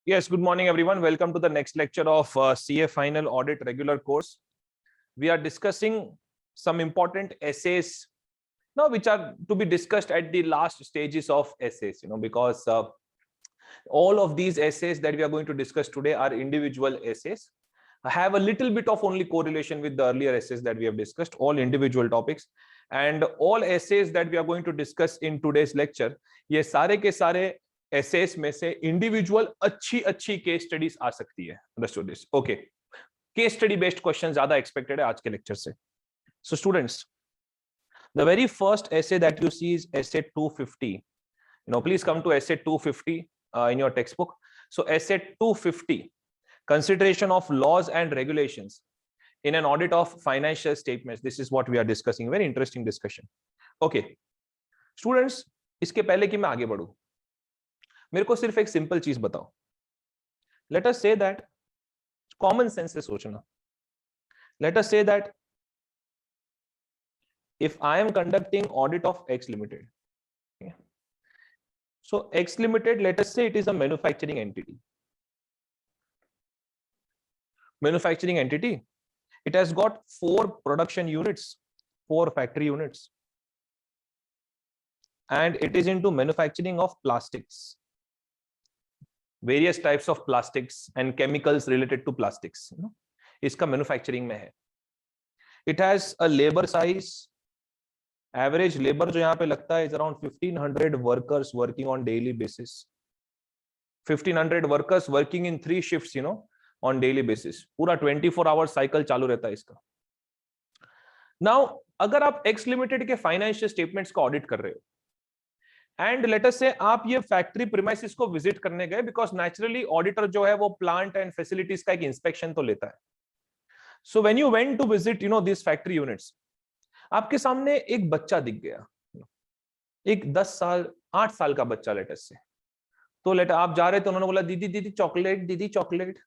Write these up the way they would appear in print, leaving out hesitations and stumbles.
Yes, good morning, everyone. Welcome to the next lecture of CA Final Audit regular course. We are discussing some important essays now, which are to be discussed at the last stages of essays, because all of these essays that we are going to discuss today are individual essays. I have a little bit of only correlation with the earlier essays that we have discussed, all individual topics. And all essays that we are going to discuss in today's lecture, ये सारे के सारे essays में से individual अच्छी case studies आ सकती है. Understood this? Okay. Case study based questions ज़्यादा expected है आज के lecture से. So students, the very first essay that you see is essay 250. Please come to essay 250 in your textbook. So essay 250, consideration of laws and regulations in an audit of financial statements. This is what we are discussing. Very interesting discussion. Okay, students, इसके पहले कि मैं आगे बढ़ूं, मेरे को सिर्फ एक simple चीज बताओ. Let us say that common sense से सोचना. Let us say that if I am conducting audit of X Limited, okay, so X Limited, let us say it is a manufacturing entity. Manufacturing entity. It has got 4 production units, 4 factory units, and it is into manufacturing of plastics, various types of plastics and chemicals related to plastics. इसका manufacturing में है. It has a labor size. Average labor जो यहाँ पे लगता है is around 1500 workers working on daily basis. 1500 workers working in 3 shifts, on daily basis. पूरा 24 hours cycle चालू रहता है इसका. Now, अगर आप X Limited के financial statements को audit कर रहे हो, and let us say आप ये factory premises को visit करने गए, because naturally auditor जो है वो plant and facilities का एक inspection तो लेता है. So when you went to visit, these factory units, आपके सामने एक बच्चा दिख गया, एक 8 साल का बच्चा let us say. तो आप जा रहे थे, उन्होंने बोला दीदी चॉकलेट, दीदी चॉकलेट.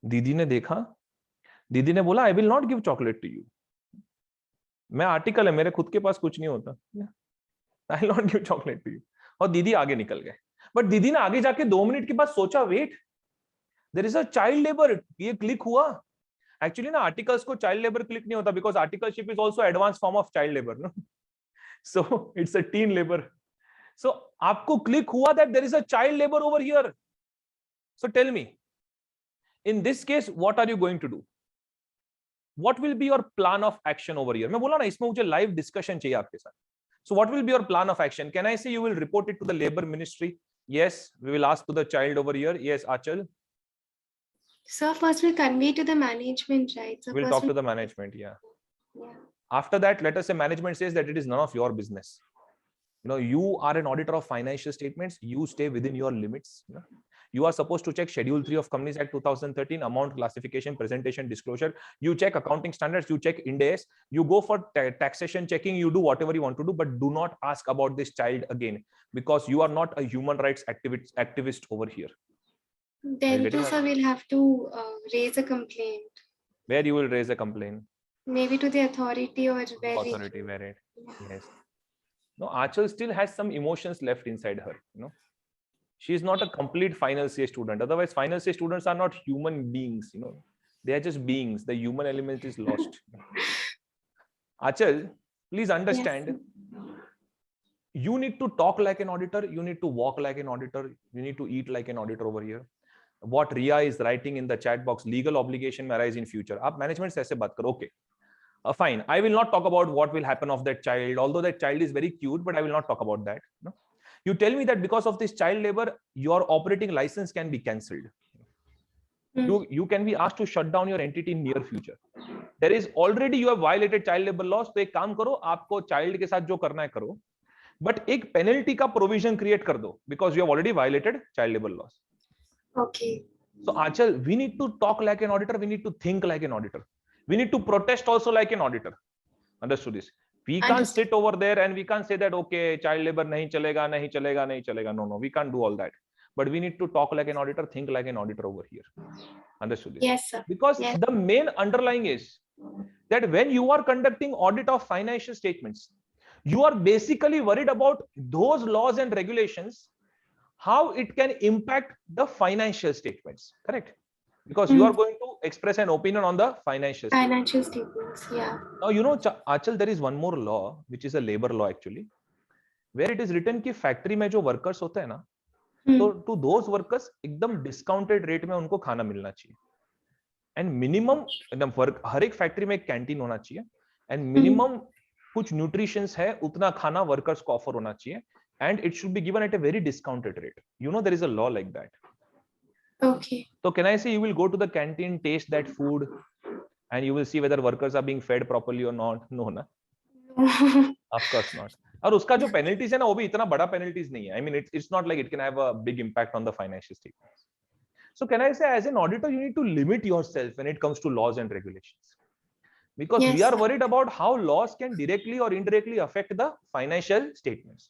दीदी ने देखा, दीदी ने बोला I will not give chocolate to you. मैं आर्टिकल है, मेरे खुद के पास कुछ नहीं होता, I will not give chocolate to you. और दीदी आगे निकल गए. बट दीदी ने आगे जाके 2 मिनट के बाद सोचा, wait, there is a child labour. ये क्लिक हुआ. एक्चुअली ना आर्टिकल्स को चाइल्ड लेबर क्लिक नहीं होता, because articleship is also advance form of child labour, no. So it's a teen labour. So आपको क्लिक हुआ that there is a child labour over here. So tell me, in this case what are you going to do? What will be your plan of action over here? मैं बोला ना, इसमें मुझे live discussion चाहिए आपके साथ. So what will be your plan of action? Can I say you will report it to the labor ministry? Yes. We will ask to the child over here. Yes, Achal. So first we convey to the management, right? So we'll talk to the management. Yeah. After that, let us say management says that it is none of your business. You are an auditor of financial statements. You stay within your limits. You are supposed to check Schedule 3 of Companies Act 2013, amount, classification, presentation, disclosure. You check accounting standards. You check Ind AS. You go for taxation checking. You do whatever you want to do, but do not ask about this child again, because you are not a human rights activist over here. Then too, sir, we'll have to raise a complaint. Where you will raise a complaint? Maybe to the authority or where. Authority, where it? Yes. No, Achal still has some emotions left inside her. She is not a complete final CA student. Otherwise, final CA students are not human beings. They are just beings. The human element is lost. Achal, please understand. Yes. You need to talk like an auditor. You need to walk like an auditor. You need to eat like an auditor over here. What Ria is writing in the chat box, legal obligation may arise in future. Aap management se aise baat karo. Okay. Fine. I will not talk about what will happen of that child, although that child is very cute, but I will not talk about that. No? You tell me that because of this child labor, your operating license can be cancelled. You can be asked to shut down your entity in near future. There is already you have violated child labor laws. तो एक काम करो, आपको child के साथ जो करना है करो, but एक penalty का provision create कर दो, because you have already violated child labor laws. Okay. So Achal, we need to talk like an auditor. We need to think like an auditor. We need to protest also like an auditor. Understood this? We can't sit over there and we can't say that, okay, child labor nahi chalega, nahi chalega, nahi chalega. No, we can't do all that. But we need to talk like an auditor, think like an auditor over here. Understood this? Yes, sir. Because yes. The main underlying is that when you are conducting audit of financial statements, you are basically worried about those laws and regulations how it can impact the financial statements, correct? Because you are going to express an opinion on the financial statements. Yeah. Now, Achal, there is one more law, which is a labor law actually, where it is written कि factory में जो workers होते हैं ना, तो to those workers एकदम discounted rate में उनको खाना मिलना चाहिए. And minimum हर एक factory में एक canteen होना चाहिए. And minimum कुछ nutritions है उतना खाना workers को offer होना चाहिए. And it should be given at a very discounted rate. You know, there is a law like that. Okay. So can I say you will go to the canteen, taste that food, and you will see whether workers are being fed properly or not? No, na? Of course not. और उसका जो penalties है ना, वो भी इतना बड़ा penalties नहीं है. I mean, it's not like it can have a big impact on the financial statements. So can I say, as an auditor, you need to limit yourself when it comes to laws and regulations, because we are worried about how laws can directly or indirectly affect the financial statements.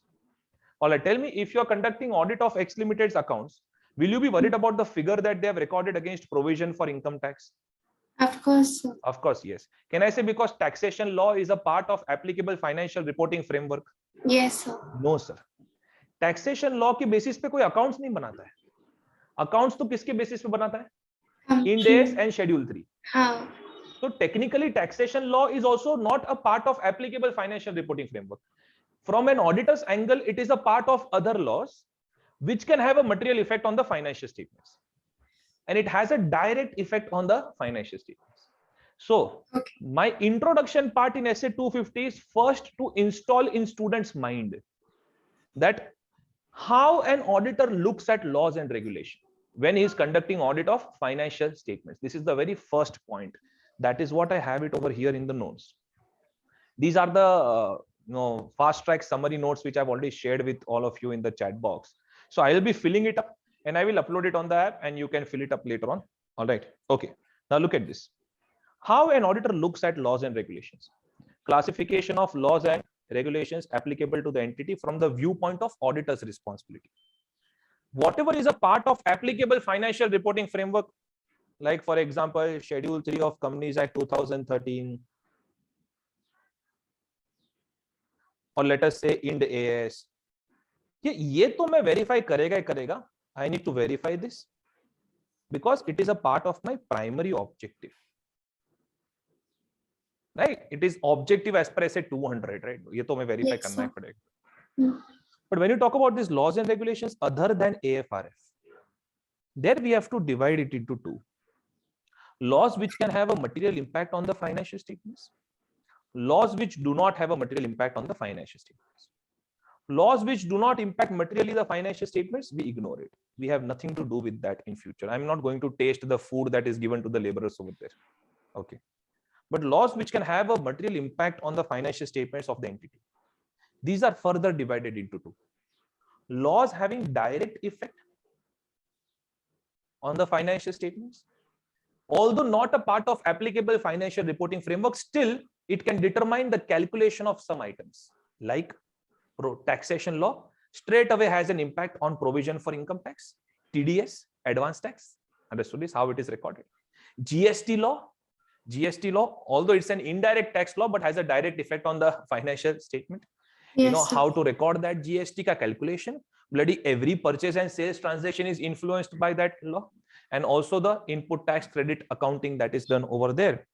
Or tell me, if you are conducting audit of X Limited's accounts, will you be worried about the figure that they have recorded against provision for income tax? Of course, sir. Of course, yes. Can I say because taxation law is a part of applicable financial reporting framework? Yes, sir. No, sir. Taxation law के basis पे कोई accounts नहीं बनाता है. Accounts तो किसके basis पे बनाता है? Ind AS and Schedule 3. हाँ. So technically, taxation law is also not a part of applicable financial reporting framework. From an auditor's angle, it is a part of other laws which can have a material effect on the financial statements. And it has a direct effect on the financial statements. So my introduction part in essay 250 is first to install in students' mind that how an auditor looks at laws and regulation when he is conducting audit of financial statements. This is the very first point. That is what I have it over here in the notes. These are the fast track summary notes which I've already shared with all of you in the chat box. So I will be filling it up and I will upload it on the app and you can fill it up later on. All right. Okay. Now look at this. How an auditor looks at laws and regulations. Classification of laws and regulations applicable to the entity from the viewpoint of auditor's responsibility. Whatever is a part of applicable financial reporting framework, like for example, Schedule 3 of Companies Act 2013, or let us say Ind AS. ये तो मैं verify करेगा. I need to verify this because it is a part of my primary objective. Right? It is objective as per essay 200, right? ये तो मैं verify करना ही पड़ेगा. But when you talk about these laws and regulations other than AFRF, there we have to divide it into two. Laws which can have a material impact on the financial statements. Laws which do not have a material impact on the financial statements. Laws which do not impact materially the financial statements, we ignore it. We have nothing to do with that in future. I'm not going to taste the food that is given to the laborers over there. Okay. But laws which can have a material impact on the financial statements of the entity, these are further divided into two. Laws having direct effect on the financial statements, although not a part of applicable financial reporting framework, still it can determine the calculation of some items. Like taxation law straight away has an impact on provision for income tax, TDS, advance tax. Understood this, how it is recorded. GST law, although it's an indirect tax law, but has a direct effect on the financial statement. Yes, you know how to record that GST ka calculation. Bloody every purchase and sales transaction is influenced by that law. And also the input tax credit accounting that is done over there.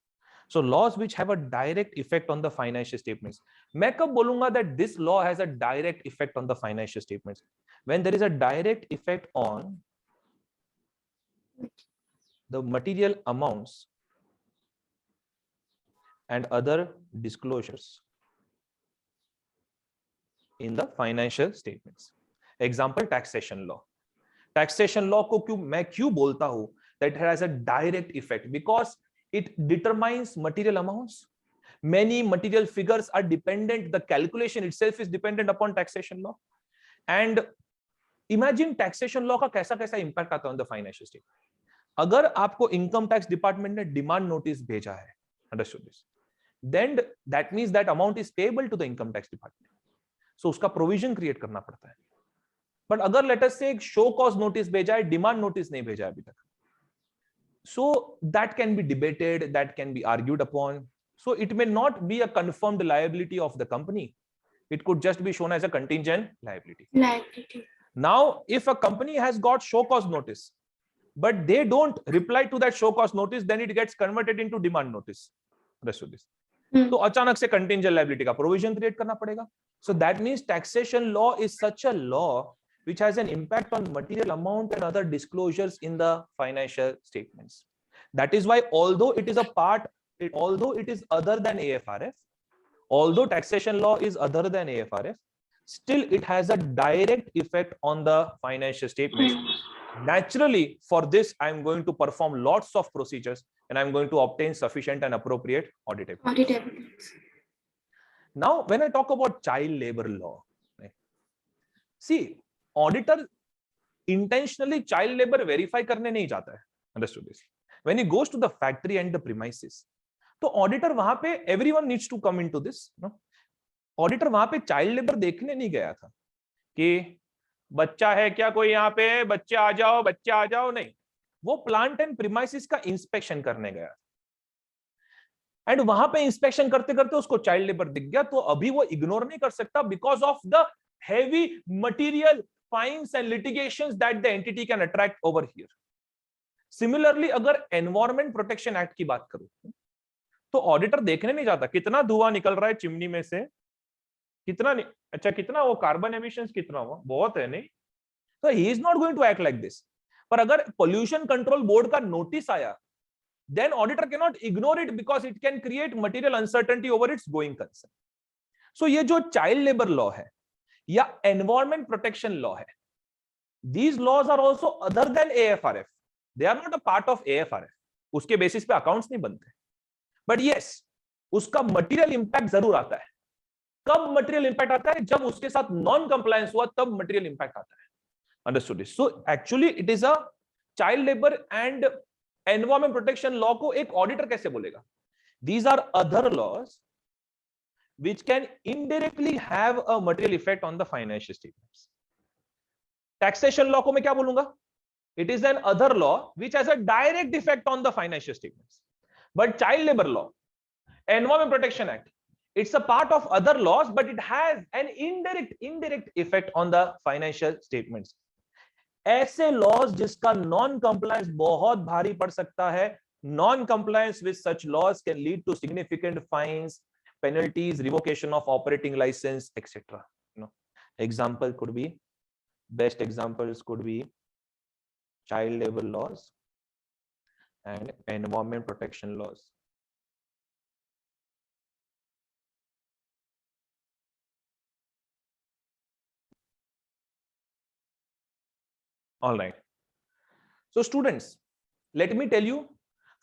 So laws which have a direct effect on the financial statements. मैं कब बोलूंगा that this law has a direct effect on the financial statements? When there is a direct effect on the material amounts and other disclosures in the financial statements. Example, taxation law. Taxation law को मैं क्यों बोलता हूं that it has a direct effect? Because it determines material amounts. Many material figures are dependent. The calculation itself is dependent upon taxation law. And imagine taxation law का कैसा impact आता है on the financial statement. अगर आपको income tax department ने demand notice भेजा है, understood this, then that means that amount is payable to the income tax department. So उसका provision create करना पड़ता है. But अगर let us say एक show cause notice भेजा है, demand notice नहीं भेजा है अभी तक. So that can be debated, that can be argued upon. So it may not be a confirmed liability of the company. It could just be shown as a contingent liability. Now, if a company has got show cause notice, but they don't reply to that show cause notice, then it gets converted into demand notice. Rest of this. तो अचानक से contingent liability का provision create करना पड़ेगा. So that means taxation law is such a law which has an impact on material amount and other disclosures in the financial statements. That is why, although it is other than AFRF, although taxation law is other than AFRF, still it has a direct effect on the financial statements. Naturally, for this, I'm going to perform lots of procedures and I'm going to obtain sufficient and appropriate audit evidence. Now, when I talk about child labor law, right? See, auditor intentionally child labor verify करने नहीं जाता है. Understood this? When he goes to the factory and the premises, तो auditor वहां पे everyone needs to come into this. No? Auditor वहां पे child labor देखने नहीं गया था कि बच्चा है क्या कोई यहाँ पे, बच्चे आ जाओ, नहीं. वो प्लांट एंड प्रीमाइसिस का इंस्पेक्शन करने गया एंड वहां पे इंस्पेक्शन करते करते उसको चाइल्ड लेबर दिख गया, तो अभी वो इग्नोर नहीं कर सकता because of the heavy material fines and litigations that the entity can attract over here. Similarly अगर एनवायरमेंट प्रोटेक्शन एक्ट की बात करूं तो ऑडिटर देखने नहीं जाता कितना धुआं निकल रहा है चिमनी में से, कितना वो कार्बन एमिशंस कितना हुआ, बहुत है नहीं, तो he is not going to act like this. पर अगर पोल्यूशन कंट्रोल बोर्ड का नोटिस आया, then auditor cannot ignore it because it can create material uncertainty over its going concern. So ये जो child labor law है या environment protection law है, these laws are also other than AFRF. They are not a part of AFRF. उसके basis पे accounts नहीं बनते, but yes, उसका material impact जरूर आता है. कब material impact आता है? जब उसके साथ non compliance हुआ तब material impact आता है. Understood this? So actually it is a child labor and environment protection law को एक ऑडिटर कैसे बोलेगा? These are other laws which can indirectly have a material effect on the financial statements. Taxation law को मैं क्या बोलूंगा? It is an other law which has a direct effect on the financial statements. But child labor law, environment protection act, it's a part of other laws, but it has an indirect effect on the financial statements. ऐसे laws जिसका non compliance बहुत भारी पड़ सकता है, non compliance with such laws can lead to significant fines, penalties, revocation of operating license etcetera. Example could be, best examples could be child labour laws and environment protection laws. All right. So students, let me tell you,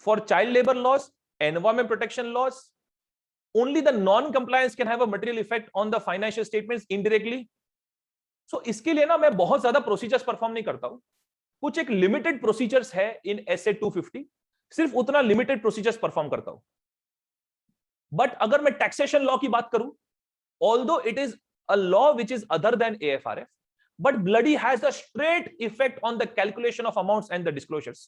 for child labor laws, environment protection laws, only the non-compliance can have a material effect on the financial statements indirectly. So इसके लिए ना मैं बहुत ज्यादा procedures perform नहीं करता हूँ. कुछ एक लिमिटेड प्रोसीजर्स है इन SA 250, सिर्फ उतना लिमिटेड प्रोसीजर्स परफॉर्म करता हूँ. बट अगर मैं टैक्सेशन लॉ की बात करूं, although it is a law which is other than AFRF, but bloody has a straight effect on the calculation of amounts and the disclosures.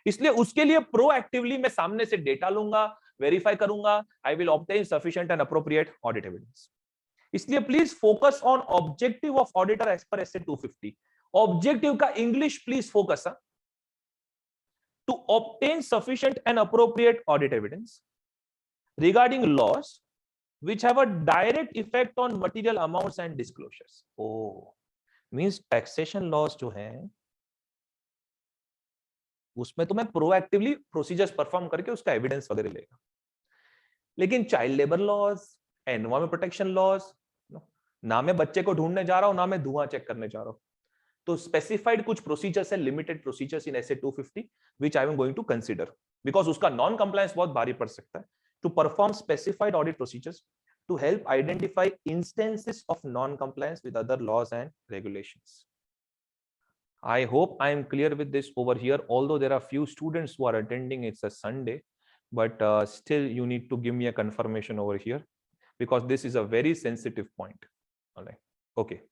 इसलिए उसके लिए प्रोएक्टिवली मैं सामने से डेटा लूंगा, वेरीफाई करूंगा, I will obtain sufficient and appropriate audit evidence. इसलिए please focus on objective of auditor as per SA 250. Objective का English please focus, to obtain sufficient and appropriate audit evidence regarding laws which have a direct effect on material amounts and disclosures. Oh, means taxation laws जो हैं उसमें तो मैं proactively procedures perform करके उसका evidence वगैरह लेगा. लेकिन child labour laws, environment protection laws, ना मैं बच्चे को ढूंढने जा रहा हूं, ना मैं धुआं चेक करने जा रहा हूं. तो स्पेसिफाइड कुछ प्रोसीजर्स है, limited procedures in SA 250 which I am going to consider, because उसका नॉन कंप्लायंस बहुत भारी पड़ सकता है. To perform specified audit procedures to help identify instances of non-compliance with other laws and regulations. I hope I am clear with this over here, although there are few students who are attending, it's a Sunday, but still you need to give me a confirmation over here because this is a very sensitive point. All right. Okay.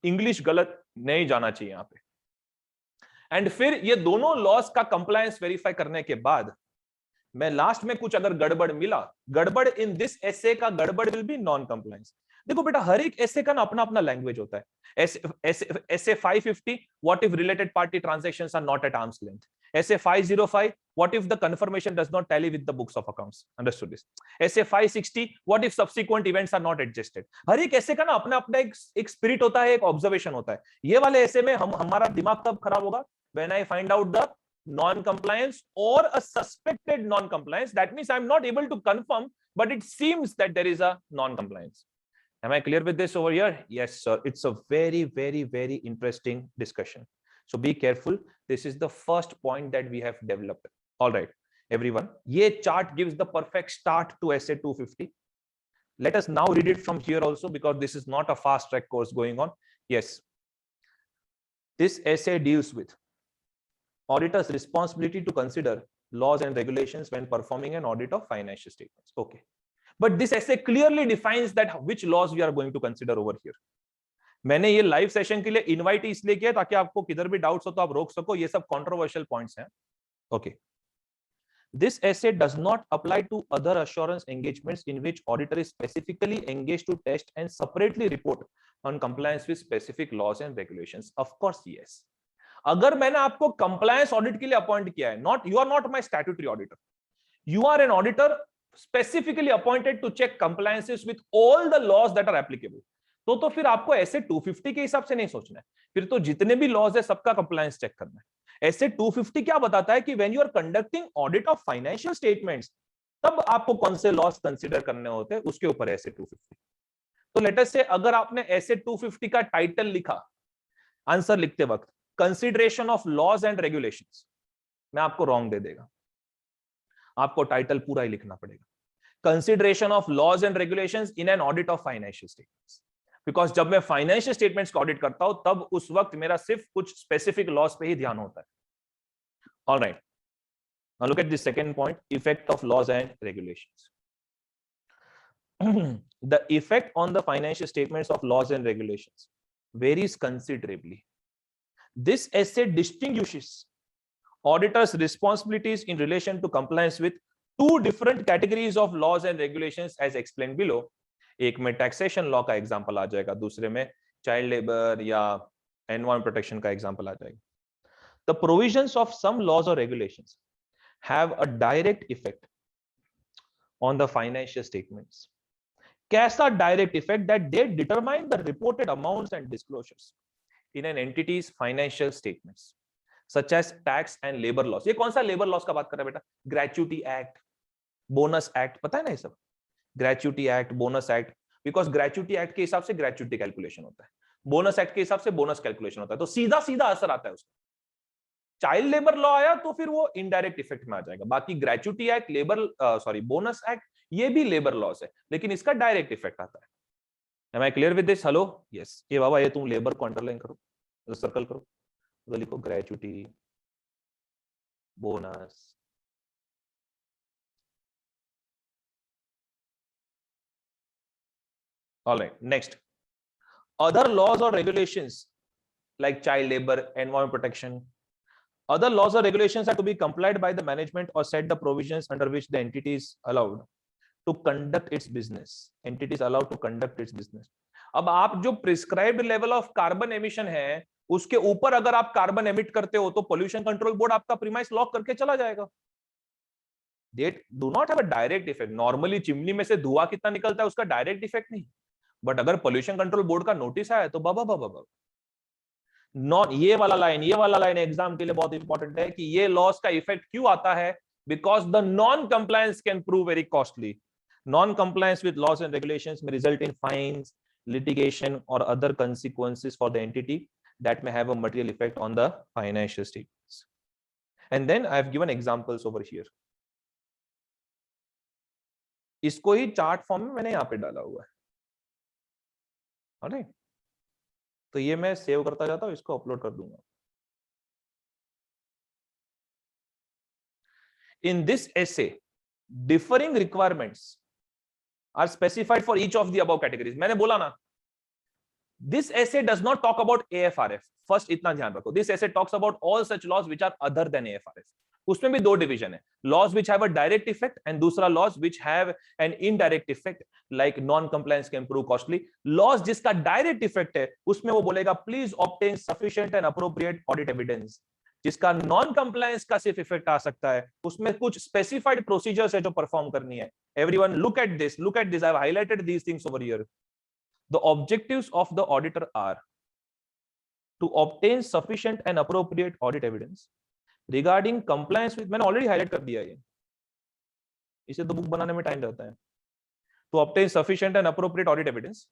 English गलत नहीं जाना चाहिए यहाँ पे. And फिर ये दोनों laws का compliance verify करने के बाद मैं लास्ट में कुछ अगर गड़बड़ मिला, गड़बड़ इन दिस SA का गड़बड़ विल बी नॉन कंप्लायंस. देखो बेटा, हर एक ऐसे का ना अपना अपना लैंग्वेज होता है. ऐसे 550, what if related party transactions are not at arms length. ऐसे 505, what if the confirmation does not tally with the books of accounts. Understood this. ऐसे 560, what if subsequent events are not adjusted. हर एक ऐसे का ना अपना अपना एक स्पिरिट होता है, एक ऑब्जर्वेशन होता है. ये वाले ऐसे में हमारा दिमाग कब खराब होगा? When I find out the non-compliance or a suspected non-compliance. That means I'm not able to confirm, but it seems that there is a non-compliance. Am I clear with this over here? Yes, sir. It's a very, very, very interesting discussion. So be careful. This is the first point that we have developed. All right, everyone. Ye chart gives the perfect start to essay 250. Let us now read it from here also, because this is not a fast track course going on. Yes. This essay deals with auditor's responsibility to consider laws and regulations when performing an audit of financial statements. Okay. But this essay clearly defines that which laws we are going to consider over here. मैंने ये live session के लिए invite इसलिए किया ताकि आपको किधर भी डाउट्स हो तो आप रोक सको. ये सब कंट्रोवर्शियल पॉइंट्स हैं. Okay. This essay does not apply to other assurance engagements in which auditor is specifically engaged to test and separately report on compliance with specific laws and regulations. Of course, yes. अगर मैंने आपको compliance audit के लिए appoint किया है, not you are not my statutory auditor, you are an auditor specifically appointed to check compliances with all the laws that are applicable, तो फिर आपको ऐसे 250 के हिसाब से नहीं सोचना है. फिर तो जितने भी लॉज है सबका कंप्लायंस चेक करना है. ऐसे 250 क्या बताता है कि when you are conducting audit of financial statements, तब आपको कौन से लॉज कंसीडर करने होते हैं, उसके ऊपर ऐसे 250. तो लेट अस से अगर आपने ऐसे 250 का टाइटल लिखा आंसर लिखते वक्त, consideration of laws and regulations, मैं आपको रॉन्ग दे देगा. आपको टाइटल पूरा ही लिखना पड़ेगा. Consideration of laws and regulations in an audit of financial statements. Because जब मैं फाइनेंशियल स्टेटमेंट्स का ऑडिट करता हूं तब उस वक्त मेरा सिर्फ कुछ स्पेसिफिक लॉज पे ही ध्यान होता है. Alright, now look at the second point, effect of laws and regulations. The effect on the financial statements of laws and regulations varies considerably. This essay distinguishes auditors' responsibilities in relation to compliance with two different categories of laws and regulations as explained below. एक में taxation law का example आ जाएगा, दूसरे में child labour या environment protection का example आ जाएगा. The provisions of some laws or regulations have a direct effect on the financial statements. कैसा direct effect? that they determine the reported amounts and disclosures in an entity's financial statements, such as tax and labor laws. ये कौन सा labour laws का बात कर रहा है बेटा? ग्रेच्युटी एक्ट, बोनस एक्ट, पता है ना ये सब? Gratuity act, bonus act, because gratuity act के हिसाब से ग्रेच्युटी कैलकुलेशन होता है, बोनस एक्ट के हिसाब से बोनस कैलकुलेशन होता है, तो सीधा सीधा असर आता है उसका. चाइल्ड लेबर लॉ आया तो फिर वो इनडायरेक्ट इफेक्ट में आ जाएगा. बाकी ग्रेच्युटी एक्ट, बोनस एक्ट, ये भी लेबर लॉस है, लेकिन इसका डायरेक्ट इफेक्ट आता है. Am I clear with this? Hello, yes. ये बाबा, ये तुम लेबर को अंडरलाइन करो, सर्कल करो, तो लिखो gratuity, bonus. All right, next, other laws or regulations like child labor, environment protection. Other laws or regulations are to be complied by the management or set the provisions under which the entity is allowed to conduct its business. Entity is allowed to conduct its business. अब आप जो prescribed level of carbon emission है उसके ऊपर अगर आप carbon emit करते हो तो पोल्यूशन कंट्रोल बोर्ड आपका प्रीमाइस लॉक करके चला जाएगा. They do not have a direct effect. Normally chimney में से धुआं कितना निकलता है उसका डायरेक्ट इफेक्ट नहीं, बट अगर पोल्यूशन कंट्रोल बोर्ड का नोटिस आया तो बाबा बाबा बाबा. नॉन ये वाला लाइन एग्जाम के लिए बहुत इंपॉर्टेंट है कि ये लॉस का इफेक्ट क्यों आता है, because the non compliance can prove very costly. Non-compliance with laws and regulations may result in fines, litigation, or other consequences for the entity that may have a material effect on the financial statements. And then I have given examples over here. इसको ही chart form में मैंने यहाँ पे डाला हुआ है. Alright? तो ये मैं सेव करता जाता हूँ, इसको अपलोड कर दूंगा. In this essay, differing requirements are specified for each of the above categories. मैंने बोला ना, This essay does not talk about AFRF. First इतना ध्यान रखो. This essay talks about all such laws which are other than AFRF. उसमें भी दो division है. Laws which have a direct effect and दूसरा laws which have an indirect effect, like non-compliance can prove costly. Laws जिसका direct effect है, उसमें वो बोलेगा please obtain sufficient and appropriate audit evidence. जिसका non-compliance का सिर्फ इफेक्ट आ सकता है, उसमें कुछ specified procedures है जो परफॉर्म करनी है. Everyone look at this. Look at this. I have highlighted these things over here. The objectives of the auditor are to obtain sufficient and appropriate audit evidence regarding compliance with, मैंने already highlight कर दिया ये, इसे तो book बनाने में time रहता है. To obtain sufficient and appropriate audit evidence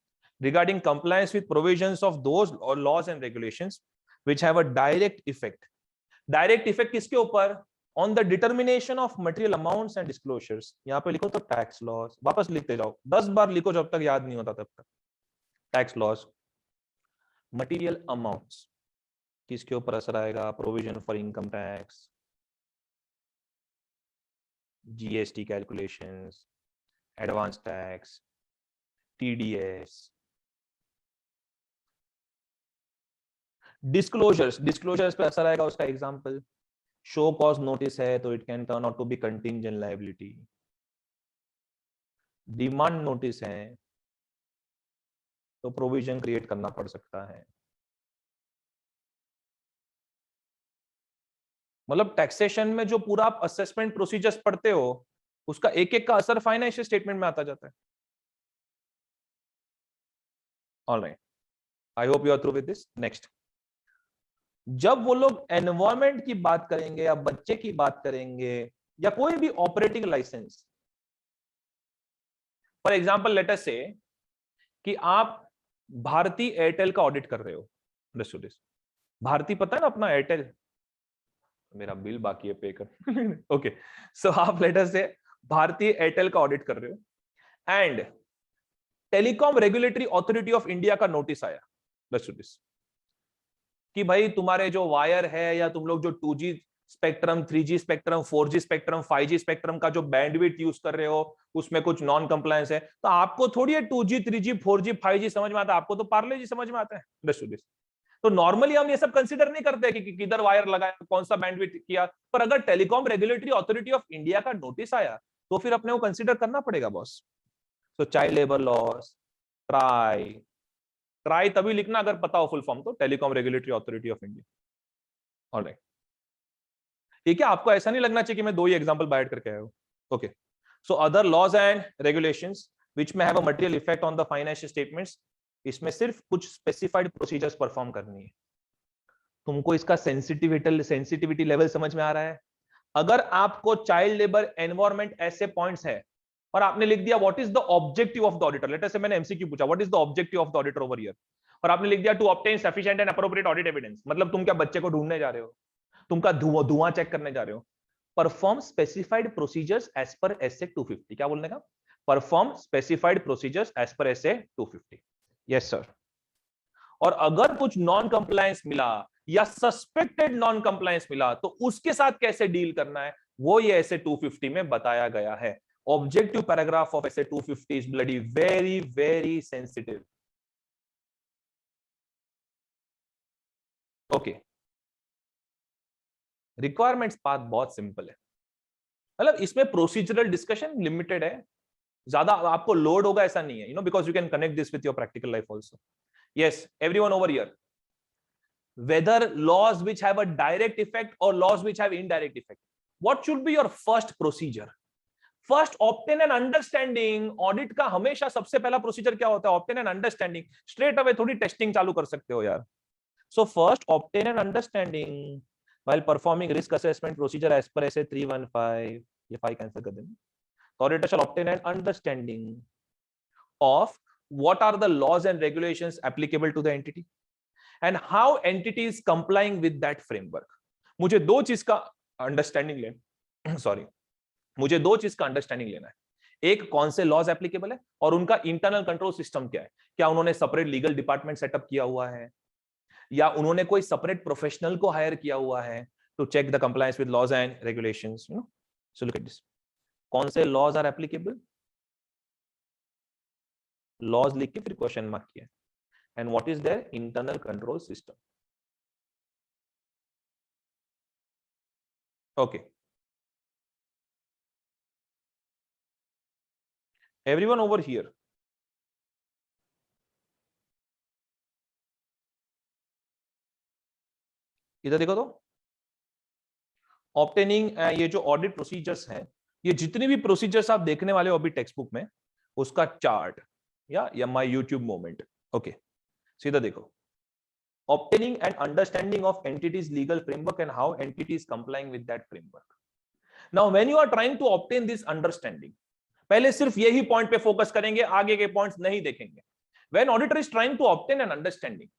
regarding compliance with provisions of those laws and regulations which have a direct effect. Direct effect किसके ऊपर? On the determination of material amounts and disclosures. यहाँ पे लिखो तो tax laws, वापस लिखते जाओ, 10 बार लिखो जब तक याद नहीं होता तब तक. टैक्स लॉस, मटेरियल अमाउंट्स किसके ऊपर असर आएगा? Provision for income tax, GST calculations, advance tax, TDS. Disclosures पे असर आएगा. उसका एग्जांपल शो कॉज नोटिस है तो it can turn out to be contingent liability. Demand notice है तो प्रोविजन क्रिएट करना पड़ सकता है. मतलब टैक्सेशन में जो पूरा आप असेसमेंट प्रोसीजर्स पढ़ते हो, उसका एक एक का असर फाइनेंशियल स्टेटमेंट में आता जाता है. Alright, I hope you are through with this. Next, जब वो लोग एनवायरमेंट की बात करेंगे या बच्चे की बात करेंगे या कोई भी operating license, for example let us say कि आप भारती एयरटेल का ऑडिट कर रहे हो. अंडरस्टूड? भारती पता है ना अपना एयरटेल, मेरा बिल बाकी है पे कर. ओके, सो आप लेट अस से भारतीय एयरटेल का ऑडिट कर रहे हो and telecom regulatory authority of India का नोटिस आया कि भाई तुम्हारे जो वायर है या तुम लोग जो 2G spectrum, 3G spectrum, 4G spectrum, 5G spectrum का जो बैंडविड्थ यूज कर रहे हो उसमें कुछ नॉन कंप्लायंस है. तो आपको थोड़ी है 2G, 3G, 4G, 5G समझ में आता है, आपको तो पार्ले जी समझ में आता है. अंडरस्टूड? तो नॉर्मली हम ये सब कंसीडर नहीं करते कि किधर वायर लगाया, कौन सा बैंडविड्थ किया. पर अगर telecom regulatory authority of India का नोटिस आया तो फिर अपने को कंसीडर करना पड़ेगा बॉस. सो चाइल्ड लेबर लॉस, ट्राई तभी लिखना अगर पता हो फुल फॉर्म तो, telecom regulatory authority of India. Alright, ठीक है. आपको ऐसा नहीं लगना चाहिए कि मैं दो ही एग्जांपल बाइट करके आया हूं. Okay, so other laws and regulations which may have a material effect on the financial statements, इसमें सिर्फ कुछ स्पेसिफाइड प्रोसीजर्स परफॉर्म करनी है. तुमको इसका सेंसिटिविटी लेवल समझ में आ रहा है? अगर आपको चाइल्ड लेबर, एनवायरमेंट ऐसे पॉइंट्स है और आपने लिख दिया what is the objective of the auditor, let us say मैंने एमसीक्यू पूछा what is the objective of the auditor over here, और आपने लिख दिया to obtain sufficient and appropriate audit evidence, मतलब तुम क्या बच्चे को ढूंढने जा रहे हो? तुम का धुआं चेक करने जा रहे हो? Perform specified procedures as per SA 250. क्या बोलने का? Perform specified procedures as per SA 250. Yes sir. और अगर कुछ नॉन कंप्लायंस मिला या सस्पेक्टेड नॉन कंप्लायंस मिला तो उसके साथ कैसे डील करना है वो ये एसए 250 में बताया गया है. Objective paragraph of SA 250 is bloody very very sensitive. Okay, requirements part बहुत सिंपल है. मतलब इसमें प्रोसीजरल डिस्कशन लिमिटेड है, ज्यादा आपको लोड होगा ऐसा नहीं है, you know, because you can connect this with your practical life also. Yes, everyone over here. Whether laws which have a direct effect or laws which have indirect effect, what should be your first procedure? First, obtain an understanding. Audit का हमेशा सबसे पहला procedure क्या होता है? obtain an understanding. Straight away थोड़ी testing चालू कर सकते हो यार. So first, obtain an understanding while performing risk assessment procedure as per SA 315. ये 5 कैंसिल कर देना. Auditor shall obtain an understanding of what are the laws and regulations applicable to the entity and how entity is complying with that framework. मुझे दो चीज का understanding लेना है. एक, कौन से लॉज एप्लीकेबल है और उनका इंटरनल कंट्रोल सिस्टम क्या है. क्या उन्होंने सेपरेट लीगल डिपार्टमेंट सेटअप किया हुआ है या उन्होंने कोई सेपरेट प्रोफेशनल को हायर किया हुआ है to check the compliance with laws and regulations, you know. So look at this. कौन से लॉज आर एप्लीकेबल, लॉज लिख के फिर क्वेश्चन मार्क किया. and what is their internal control system. Okay, everyone over here, इधर देखो तो obtaining ये जो ऑडिट प्रोसीजर्स हैं, ये जितने भी प्रोसीजर्स आप देखने वाले हो अभी टेक्स्ट बुक में, उसका चार्ट या माय यूट्यूब मोमेंट. ओके, सीधा देखो. Obtaining and understanding of entities legal framework and how entity is complying with that framework. Now when you are trying to obtain this understanding, पहले सिर्फ यही point पे focus करेंगे, आगे के पॉइंट्स नहीं देखेंगे. When auditor is trying to obtain an understanding,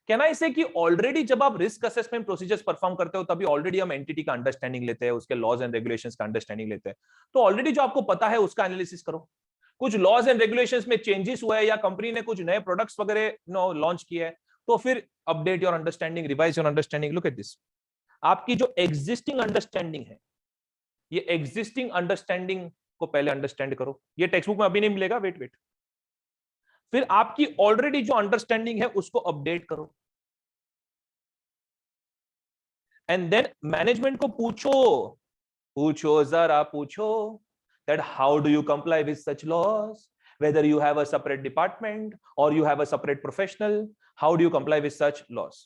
can I से कि ऑलरेडी जब आप रिस्क असेसमेंट प्रोसीजर्स परफॉर्म करते हो तभी ऑलरेडी हम एंटिटी का अंडरस्टैंडिंग लेते हैं, उसके लॉज एंड रेगुलेशंस का अंडरस्टैंडिंग लेते हैं. तो ऑलरेडी जो आपको पता है उसका एनालिसिस करो. कुछ लॉज एंड रेगुलेशंस में चेंजेस हुए या कंपनी ने कुछ नए प्रोडक्ट्स वगैरह लॉन्च किए हैं, तो फिर update your understanding, revise your understanding. Look at this. आपकी जो एग्जिस्टिंग अंडरस्टैंडिंग है, ये एग्जिस्टिंग अंडरस्टैंडिंग को पहले अंडरस्टैंड करो. ये टेक्स्ट बुक में अभी नहीं मिलेगा, वेट वेट. फिर आपकी ऑलरेडी जो अंडरस्टैंडिंग है उसको अपडेट करो. एंड देन मैनेजमेंट को पूछो जरा पूछो that how do you comply with such laws, whether you have a separate department or you have a separate professional, how do you comply with such laws.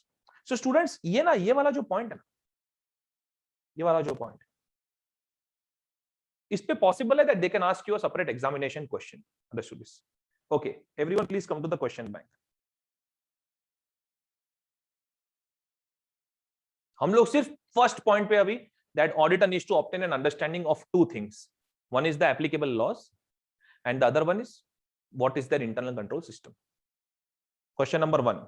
So students, ये वाला जो point है ना, ये वाला जो पॉइंट, इस पे पॉसिबल है that they can ask you a separate examination question. Understood this? Okay, everyone please come to the question bank. हम लोग सिर्फ फर्स्ट पॉइंट पे अभी, that auditor needs to obtain an understanding of two things. One is the applicable laws and the other one is what is their internal control system. Question number 1.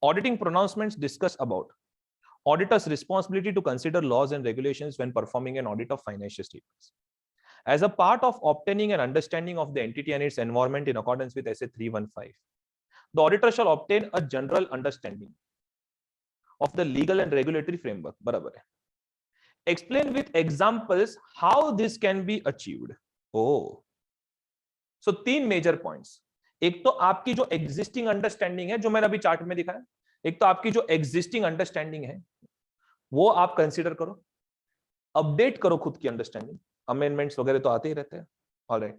Auditing pronouncements discuss about auditor's responsibility to consider laws and regulations when performing an audit of financial statements. As a part of obtaining an understanding of the entity and its environment in accordance with SA 315, the auditor shall obtain a general understanding of the legal and regulatory framework. बराबर है. Explain with examples how this can be achieved. Oh, so 3 major points. एक तो आपकी जो existing understanding है, जो मैंने अभी चार्ट में दिखाया, एक तो आपकी जो existing understanding है वो आप कंसीडर करो, अपडेट करो खुद की अंडरस्टैंडिंग. अमेंडमेंट्स वगैरह तो आते ही रहते हैं. ऑलराइट,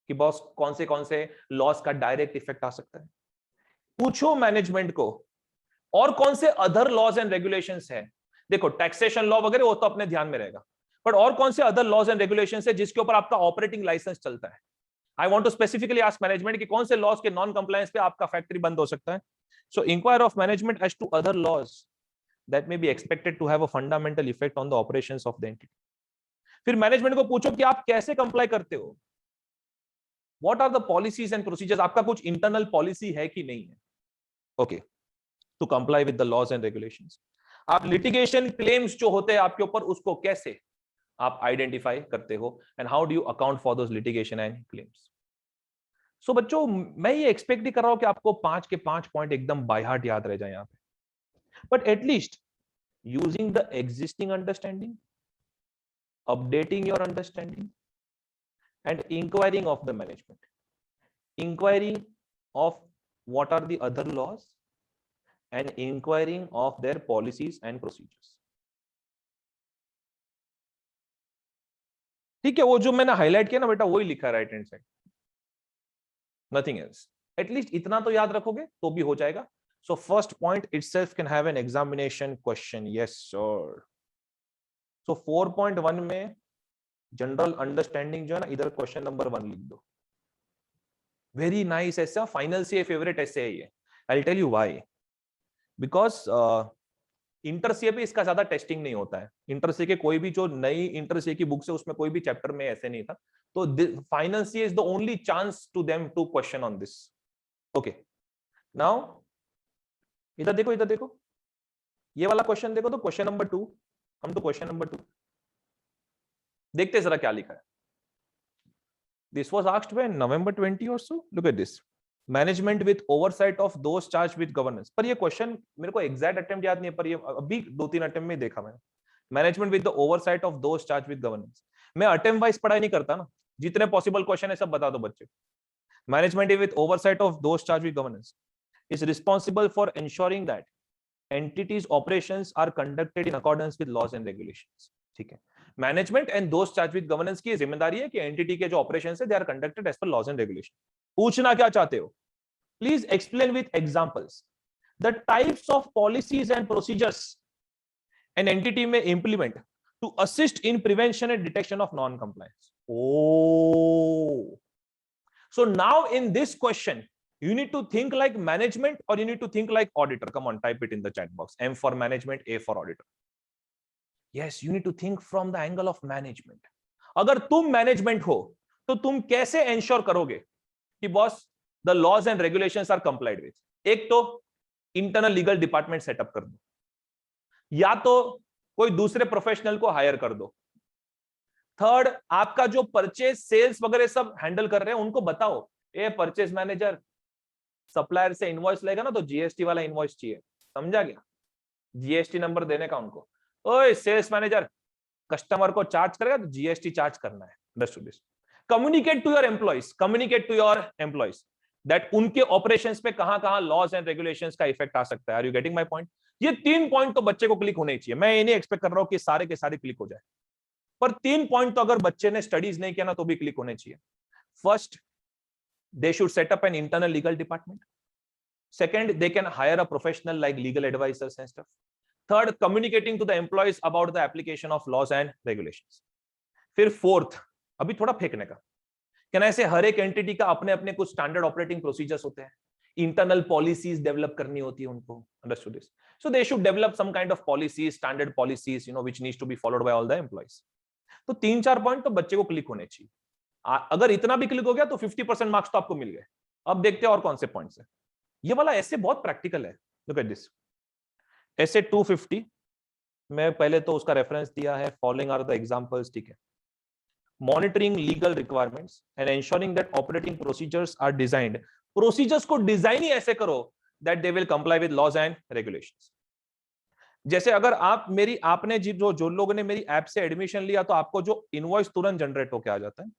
कि बॉस कौन से लॉस का डायरेक्ट इफेक्ट आ सकता है. पूछो मैनेजमेंट को और कौन से अदर लॉज एंड रेगुलेशंस है. देखो टैक्सेशन लॉ वगैरह वो तो अपने ध्यान में रहेगा, बट और कौन से अदर लॉज एंड रेगुलेशंस है जिसके ऊपर आपका ऑपरेटिंग लाइसेंस चलता है. I want to specifically ask management कि कौन से लॉज के नॉन कंप्लायंस पे आपका फैक्ट्री बंद हो सकता है. So inquire of management as to other laws that may be expected to have a fundamental effect on the operations of the entity. फिर मैनेजमेंट को पूछो कि आप कैसे कंप्लाई करते हो, what are the policies and procedures. आपका कुछ इंटरनल पॉलिसी है कि नहीं है. Okay, to comply with the laws and regulations. आप लिटिगेशन क्लेम्स जो होते हैं आपके ऊपर, उसको कैसे आप आइडेंटिफाई करते हो, and how do you account for those litigation and claims. So बच्चों, मैं ये एक्सपेक्ट नहीं कर रहा हूं कि आपको 5 के 5 पॉइंट एकदम बाय हार्ट याद रह जाए यहां पे, but at least using the existing understanding, updating your understanding and inquiring of the management, inquiring of what are the other laws and inquiring of their policies and procedures. ठीक है, वो जो मैंने हाईलाइट किया ना बेटा, वही लिखा है right hand side, nothing else. At least इतना तो याद रखोगे तो भी हो जाएगा. So first point itself can have an examination question. Yes sir. So 4.1 में जनरल अंडरस्टैंडिंग जो है ना, इधर क्वेश्चन नंबर 1 लिख दो. वेरी नाइस ऐसा फाइनल से फेवरेट ऐसे है ये. I will tell you why. Because inter CA पे इसका ज्यादा टेस्टिंग नहीं होता है. इंटरसीए के कोई भी जो नई इंटरसीए की बुक्स है उसमें कोई भी चैप्टर में ऐसे नहीं था. तो final CA is the only chance to them to question on this. Okay, now इधर देखो, इधर देखो, ये वाला क्वेश्चन देखो. तो क्वेश्चन नंबर 2, हम तो क्वेश्चन नंबर 2 देखते जरा क्या लिखा है. This was asked by November 20 or so. Look at this. Management with oversight of those charge with governance. पर ये क्वेश्चन मेरे को एग्जैक्ट अटेम्प्ट याद नहीं है, पर ये अभी 2-3 अटेम्प्ट में देखा मैंने. Management with the oversight of those charge with governance. मैं अटेम्प्ट वाइज पढ़ाई नहीं करता ना, जितने पॉसिबल क्वेश्चन है सब बता दो बच्चे. Management with oversight of those charged with governance is responsible for ensuring that entities operations are conducted in accordance with laws and regulations. ठीक है, management and those charge with governance की जिम्मेदारी है कि एंटिटी के जो ऑपरेशंस है they are conducted as per laws and regulation. पूछना क्या चाहते हो? Please explain with examples the types of policies and procedures an entity में implement to assist in prevention and detection of non compliance. Oh, so now in this question you need to think like management or you need to think like auditor. Come on, type it in the chat box. M for management, A for auditor. Yes, you need to think from the angle of management. अगर तुम management हो तो तुम कैसे ensure करोगे कि boss the laws and regulations are complied with? एक तो इंटरनल लीगल डिपार्टमेंट सेटअप कर दो, या तो कोई दूसरे प्रोफेशनल को हायर कर दो. थर्ड, आपका जो परचेज सेल्स वगैरह सब हैंडल कर रहे हैं उनको बताओ, ए परचेज मैनेजर सप्लायर से इनवॉइस लेगा ना तो जीएसटी वाला इनवॉइस चाहिए. समझा गया? जीएसटी नंबर देने का उनको. ओए सेल्स मैनेजर कस्टमर को चार्ज करेगा तो जीएसटी चार्ज करना है. Understood this? Communicate to your employees that उनके ऑपरेशंस पे कहां-कहां लॉज एंड रेगुलेशंस का इफेक्ट आ सकता है. Are you getting my point? ये 3 पॉइंट तो बच्चे को क्लिक होने चाहिए. मैं ये नहीं एक्सपेक्ट कर रहा हूं कि सारे के सारे क्लिक हो जाए, पर 3 पॉइंट तो अगर बच्चे ने स्टडीज नहीं किया ना तो भी क्लिक होने चाहिए. First, they should set up an internal legal department. Second, they can hire a professional like legal advisors and stuff. Third, communicating to the employees about the application of laws and regulations. फिर fourth, अभी थोड़ा फेंकने का, क्या ऐसे हर एक entity का अपने अपने कुछ स्टैंडर्ड ऑपरेटिंग प्रोसीजर्स होते हैं, इंटरनल पॉलिसीज डेवलप करनी होती है उनको. Understood this? So they should develop some kind of policies, standard policies, which needs to be followed by all the employees. तो 3-4 पॉइंट तो बच्चे को क्लिक होने चाहिए. अगर इतना भी क्लिक हो गया तो 50% मार्क्स तो आपको मिल गए. अब देखते हैं और कौन से पॉइंट्स है. ये वाला ऐसे बहुत प्रैक्टिकल है. लुक एट दिस ऐसे 250. मैं पहले तो उसका रेफरेंस दिया है. Following are the examples. ठीक है, monitoring legal requirements and ensuring that operating procedures are designed. Procedures को डिजाइन ही ऐसे करो that they will comply with laws and regulations. जैसे अगर आपने जो लोगों ने मेरी ऐप से एडमिशन लिया तो आपको जो इनवॉइस तुरंत जनरेट होकर आ जाता है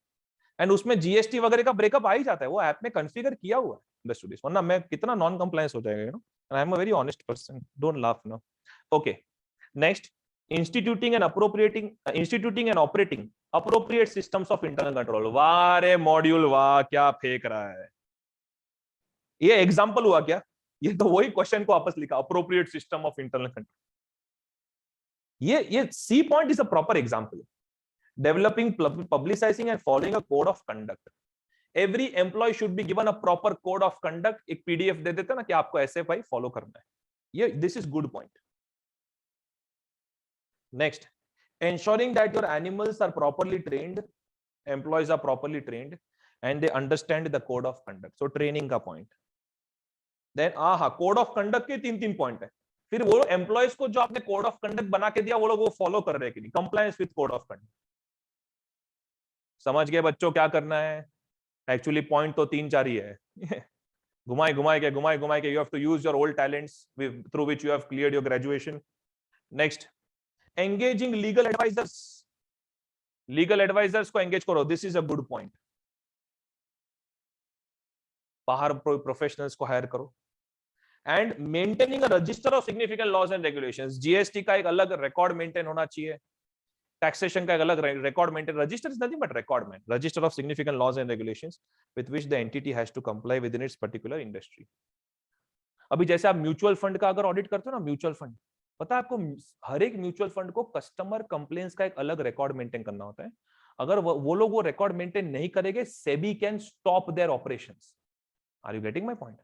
एंड उसमें जीएसटी वगैरह का ब्रेकअप आ ही जाता है. वो ऐप में कॉन्फ़िगर किया हुआ है. Understood this? वरना मैं कितना नॉन कंप्लायंस हो जाएगा. And I am a very honest person. Don't laugh no. Okay, next, instituting and operating appropriate systems of internal control. वाह रे मॉड्यूल, वाह क्या फेंक रहा है. ये एग्जांपल हुआ क्या? ये तो वही क्वेश्चन को वापस लिखा, appropriate system of internal control. ये C point is a proper example. Developing, publicizing and following a code of conduct. Every employee should be given a proper code of conduct. एक पीडीएफ दे देते ना कि आपको ऐसे भाई फॉलो करना है. ये this is good point. Next, ensuring that your animals are properly trained, employees are properly trained and they understand the code of conduct. So training का point. Then code of conduct के 3 point है. फिर वो employees को जो आपने code of conduct बना के दिया वो लोग वो फॉलो कर रहे हैं कि नहीं, compliance with code of conduct. समझ गए बच्चों क्या करना है? एक्चुअली पॉइंट तो 3-4 ही है. घुमाए घुमाए के you have to use your old talents through which you have cleared your graduation. Next, engaging legal advisers. Legal advisers को एंगेज करो. This is a good point. बाहर प्रोफेशनल्स को हायर करो. And maintaining a register of significant laws and regulations. GST का एक अलग record maintain होना चाहिए. Taxation का एक अलग record maintain. Register is nothing but record man. Register of significant laws and regulations with which the entity has to comply within its particular industry. अभी जैसे आप म्यूचुअल फंड का अगर ऑडिट करते हो ना, म्यूचुअल फंड, पता है आपको हर एक म्यूचुअल फंड को कस्टमर कंप्लेंट्स का एक अलग रिकॉर्ड मेंटेन करना होता है. अगर वो लोग वो रिकॉर्ड मेंटेन नहीं करेंगे, SEBI can stop their operations. Are you getting my point?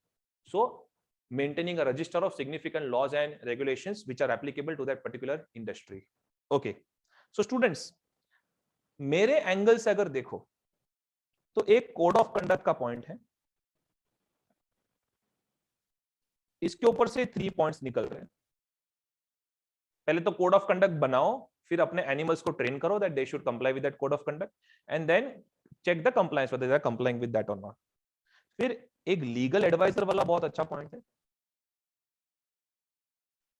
So maintaining a register of significant laws and regulations which are applicable to that particular industry. Okay. So students, मेरे एंगल से अगर देखो तो एक code of conduct का point है, इसके ऊपर से 3 पॉइंट्स निकल रहे हैं. पहले तो कोड ऑफ कंडक्ट बनाओ, फिर अपने एनिमल्स को ट्रेन करो that they should comply with that code of conduct and then check the compliance whether they are complying with that और नॉट. फिर एक लीगल एडवाइजर वाला बहुत अच्छा पॉइंट है.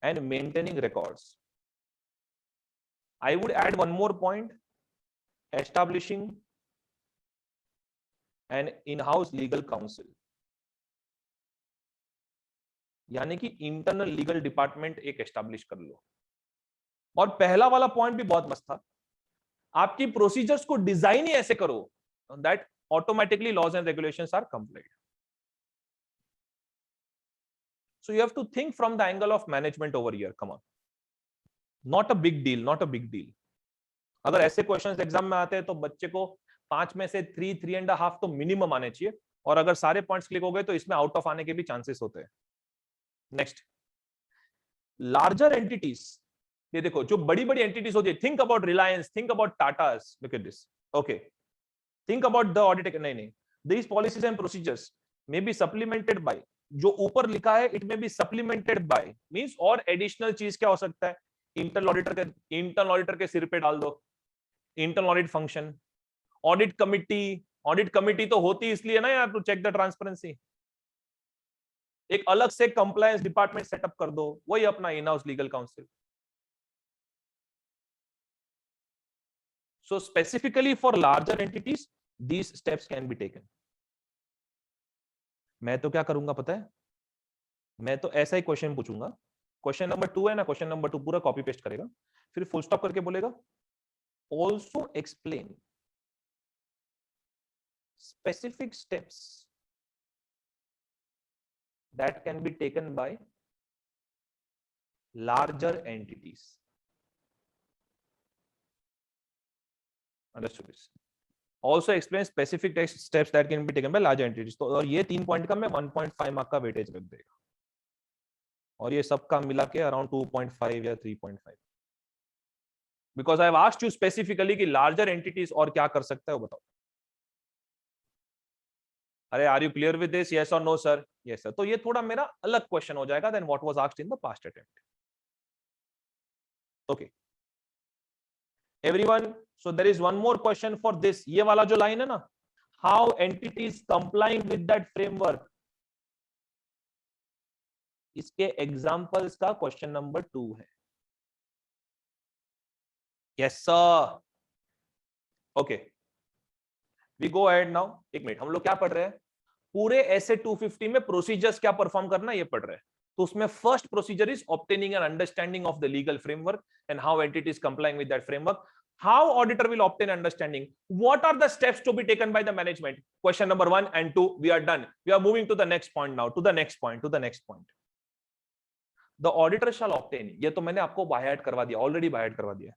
And maintaining records. I would add one more point, establishing an in house legal counsel, यानी कि internal legal department एक एस्टैब्लिश कर लो। और पहला वाला पॉइंट भी बहुत मस्त था, आपकी प्रोसीजर्स को डिजाइन ही ऐसे करो that automatically laws and regulations are complied. So you have to think from the angle of management over here. Come on, not a big deal, not a big deal. अगर ऐसे questions exam में आते हैं तो बच्चे को 5 में से 3.5 तो मिनिमम आने चाहिए, और अगर सारे पॉइंट्स क्लिक हो गए तो इसमें आउट ऑफ आने के भी चांसेस होते हैं। Next, larger entities. ये देखो जो बड़ी बड़ी एंटिटीज होती है, think about Reliance, think about Tatas, look at this, okay, think about the audit, नहीं, these policies and procedures may be supplemented by, जो ऊपर लिखा है it may be supplemented by means और एडिशनल चीज क्या हो सकता है, इंटरनल ऑडिटर के सिर पे डाल दो internal audit function, audit committee तो होती इसलिए ना यार, टू चेक द ट्रांसपेरेंसी। एक अलग से कंप्लायंस डिपार्टमेंट सेटअप कर दो, वही अपना इन house legal council. So specifically for larger entities these steps can be taken. मैं तो क्या करूंगा पता है, मैं तो ऐसा ही क्वेश्चन पूछूंगा, क्वेश्चन नंबर 2 है ना, क्वेश्चन नंबर 2 पूरा कॉपी पेस्ट करेगा, फिर फुल स्टॉप करके बोलेगा also explain specific steps that can be taken by larger entities. Understood this? Also explain specific steps that can be taken by larger entities. तो और ये 3 पॉइंट का मैं 1.5 मार्क का वेटेज रख देगा, और ये सबका मिला के अराउंड 2.5 या 3.5, because I have asked you specifically कि लार्जर एंटिटीज और क्या कर सकता है वो बताओ। अरे are you clear with this, yes और नो सर? Yes sir. तो ये थोड़ा मेरा अलग क्वेश्चन हो जाएगा than what was asked in the past attempt. Okay everyone, so there is one more question for this, ये वाला जो लाइन है ना, how entities complying with that framework, इसके एग्जांपल्स का क्वेश्चन नंबर 2 है। Yes sir. Okay we go ahead now. एक minute, हम लोग क्या पढ़ रहे हैं, पूरे ऐसे 250 में प्रोसीजर्स क्या परफॉर्म करना ये पढ़ रहे हैं। तो उसमें first procedure is obtaining an understanding of the legal framework and how entities complying with that framework, how auditor will obtain understanding, what are the steps to be taken by the management, question number 1 and 2 we are done, we are moving to the next point now, to the next point, the auditor shall obtain, ये तो मैंने आपको by heart करवा दिया, already by heart करवा दिया,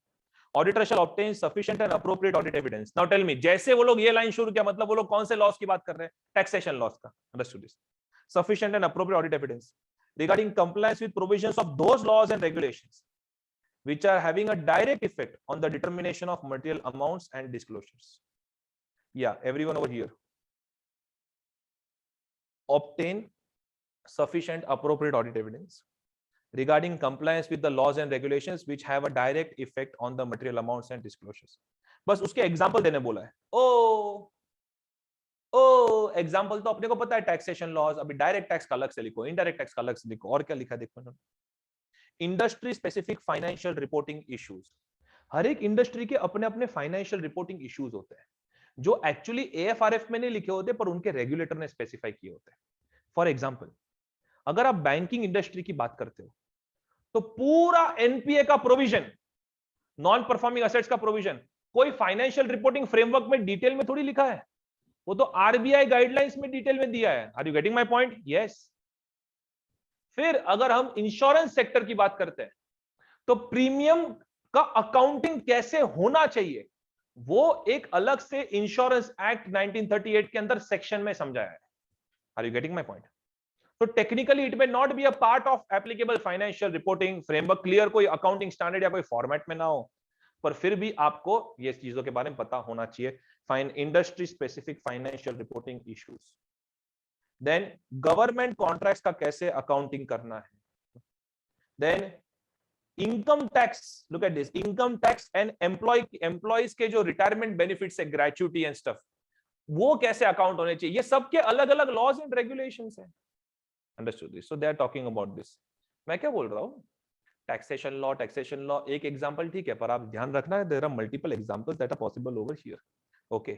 auditor shall obtain sufficient and appropriate audit evidence। now tell me, जैसे वो लोग ये लाइन शुरू किया, मतलब वो लोग कौन से लॉस की बात कर रहे हैं, टैक्सेशन लॉस का। understood this? sufficient and appropriate audit evidence regarding compliance with provisions of those laws and regulations which are having a direct effect on the determination of material amounts and disclosures. Yeah, everyone over here, obtain sufficient appropriate audit evidence regarding compliance with the laws and regulations which have a direct effect on the material amounts and disclosures. बस उसके example देने बोला है। ओ example तो अपने को पता है, टैक्सेशन लॉज, अभी डायरेक्ट टैक्स का अलग से लिखो, इनडायरेक्ट टैक्स का अलग से लिखो, और क्या लिखा देखो, industry specific financial reporting issues. हर एक इंडस्ट्री के अपने अपने फाइनेंशियल रिपोर्टिंग इश्यूज होते हैं जो एक्चुअली एएफआरएफ में नहीं लिखे होते पर उनके रेगुलेटर ने स्पेसिफाई किए होते हैं। फॉर एग्जांपल, अगर आप बैंकिंग इंडस्ट्री की बात करते हो तो पूरा एनपीए का प्रोविजन, नॉन परफॉर्मिंग एसेट्स का प्रोविजन, कोई फाइनेंशियल रिपोर्टिंग फ्रेमवर्क में डिटेल में थोड़ी लिखा है, वो तो आरबीआई गाइडलाइंस में डिटेल में दिया है। Are you getting my point? Yes. फिर अगर हम इंश्योरेंस सेक्टर की बात करते हैं तो प्रीमियम का अकाउंटिंग कैसे होना चाहिए वो एक अलग से इंश्योरेंस एक्ट 1938 के अंदर सेक्शन में समझाया है। Are you getting my point? तो technically it may not be a part of applicable financial reporting framework, clear कोई अकाउंटिंग स्टैंडर्ड या कोई फॉर्मेट में ना हो, पर फिर भी आपको ये चीजों के बारे में पता होना चाहिए। Fine industry specific financial reporting issues, then government contracts का कैसे अकाउंटिंग करना है, then income tax, look at this, income tax and employees के जो रिटायरमेंट बेनिफिट्स है, ग्रेच्युटी एंड स्टफ, वो कैसे अकाउंट होने चाहिए, ये सबके अलग अलग लॉज एंड रेगुलेशंस हैं। Understood this? So they are talking about this. मैं क्या बोल रहा हूं, टैक्सेशन लॉ एक एग्जांपल ठीक है, पर आप ध्यान रखना है there are multiple examples that are possible over here. Okay,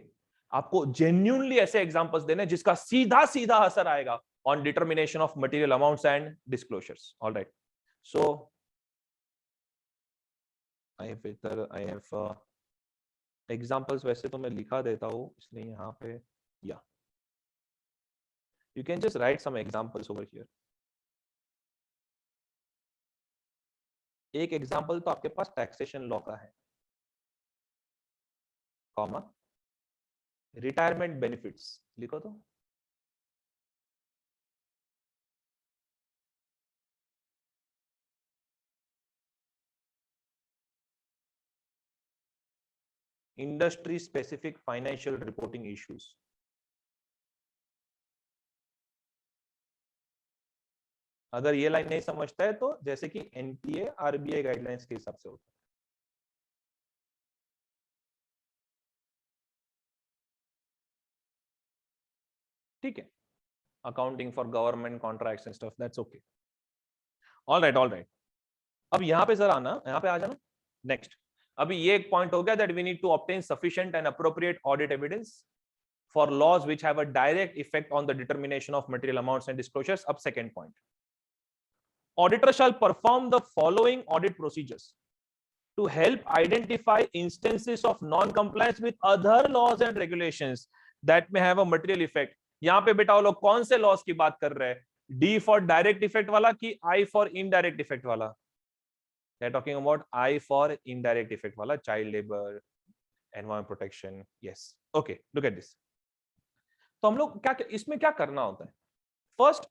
आपको जेन्युइनली ऐसे एग्जांपल्स देने जिसका सीधा सीधा असर आएगा on determination of material amounts and disclosures. Alright, so I have examples वैसे तो मैं लिखा देता हूं, इसलिए यहाँ पे या you can just write some examples over here. एक एग्जांपल तो आपके पास टैक्सेशन लॉ का है, कॉमा रिटायरमेंट बेनिफिट्स लिखो तो. Industry specific financial reporting issues. अगर ये लाइन नहीं समझता है तो जैसे कि एनपीए आरबीआई गाइडलाइंस के हिसाब से होता है. ठीक है, accounting for government contracts and stuff, that's okay. Alright alright, अब यहाँ पे जरा आना, यहाँ पे आ जाना. नेक्स्ट, अभी ये एक पॉइंट हो गया that we need to obtain sufficient and appropriate audit evidence for laws which have a direct effect on the determination of material amounts and disclosures. Up second point, auditor shall perform the following audit procedures to help identify instances of non-compliance with other laws and regulations that may have a material effect. यहाँ पे बेटा वो लोग कौन से loss की बात कर रहे हैं? D for direct effect वाला कि I for indirect effect वाला? They are talking about I for indirect effect वाला, child labor, environment protection. Yes. Okay. Look at this. तो हम लोग क्या इसमें क्या करना होता है? First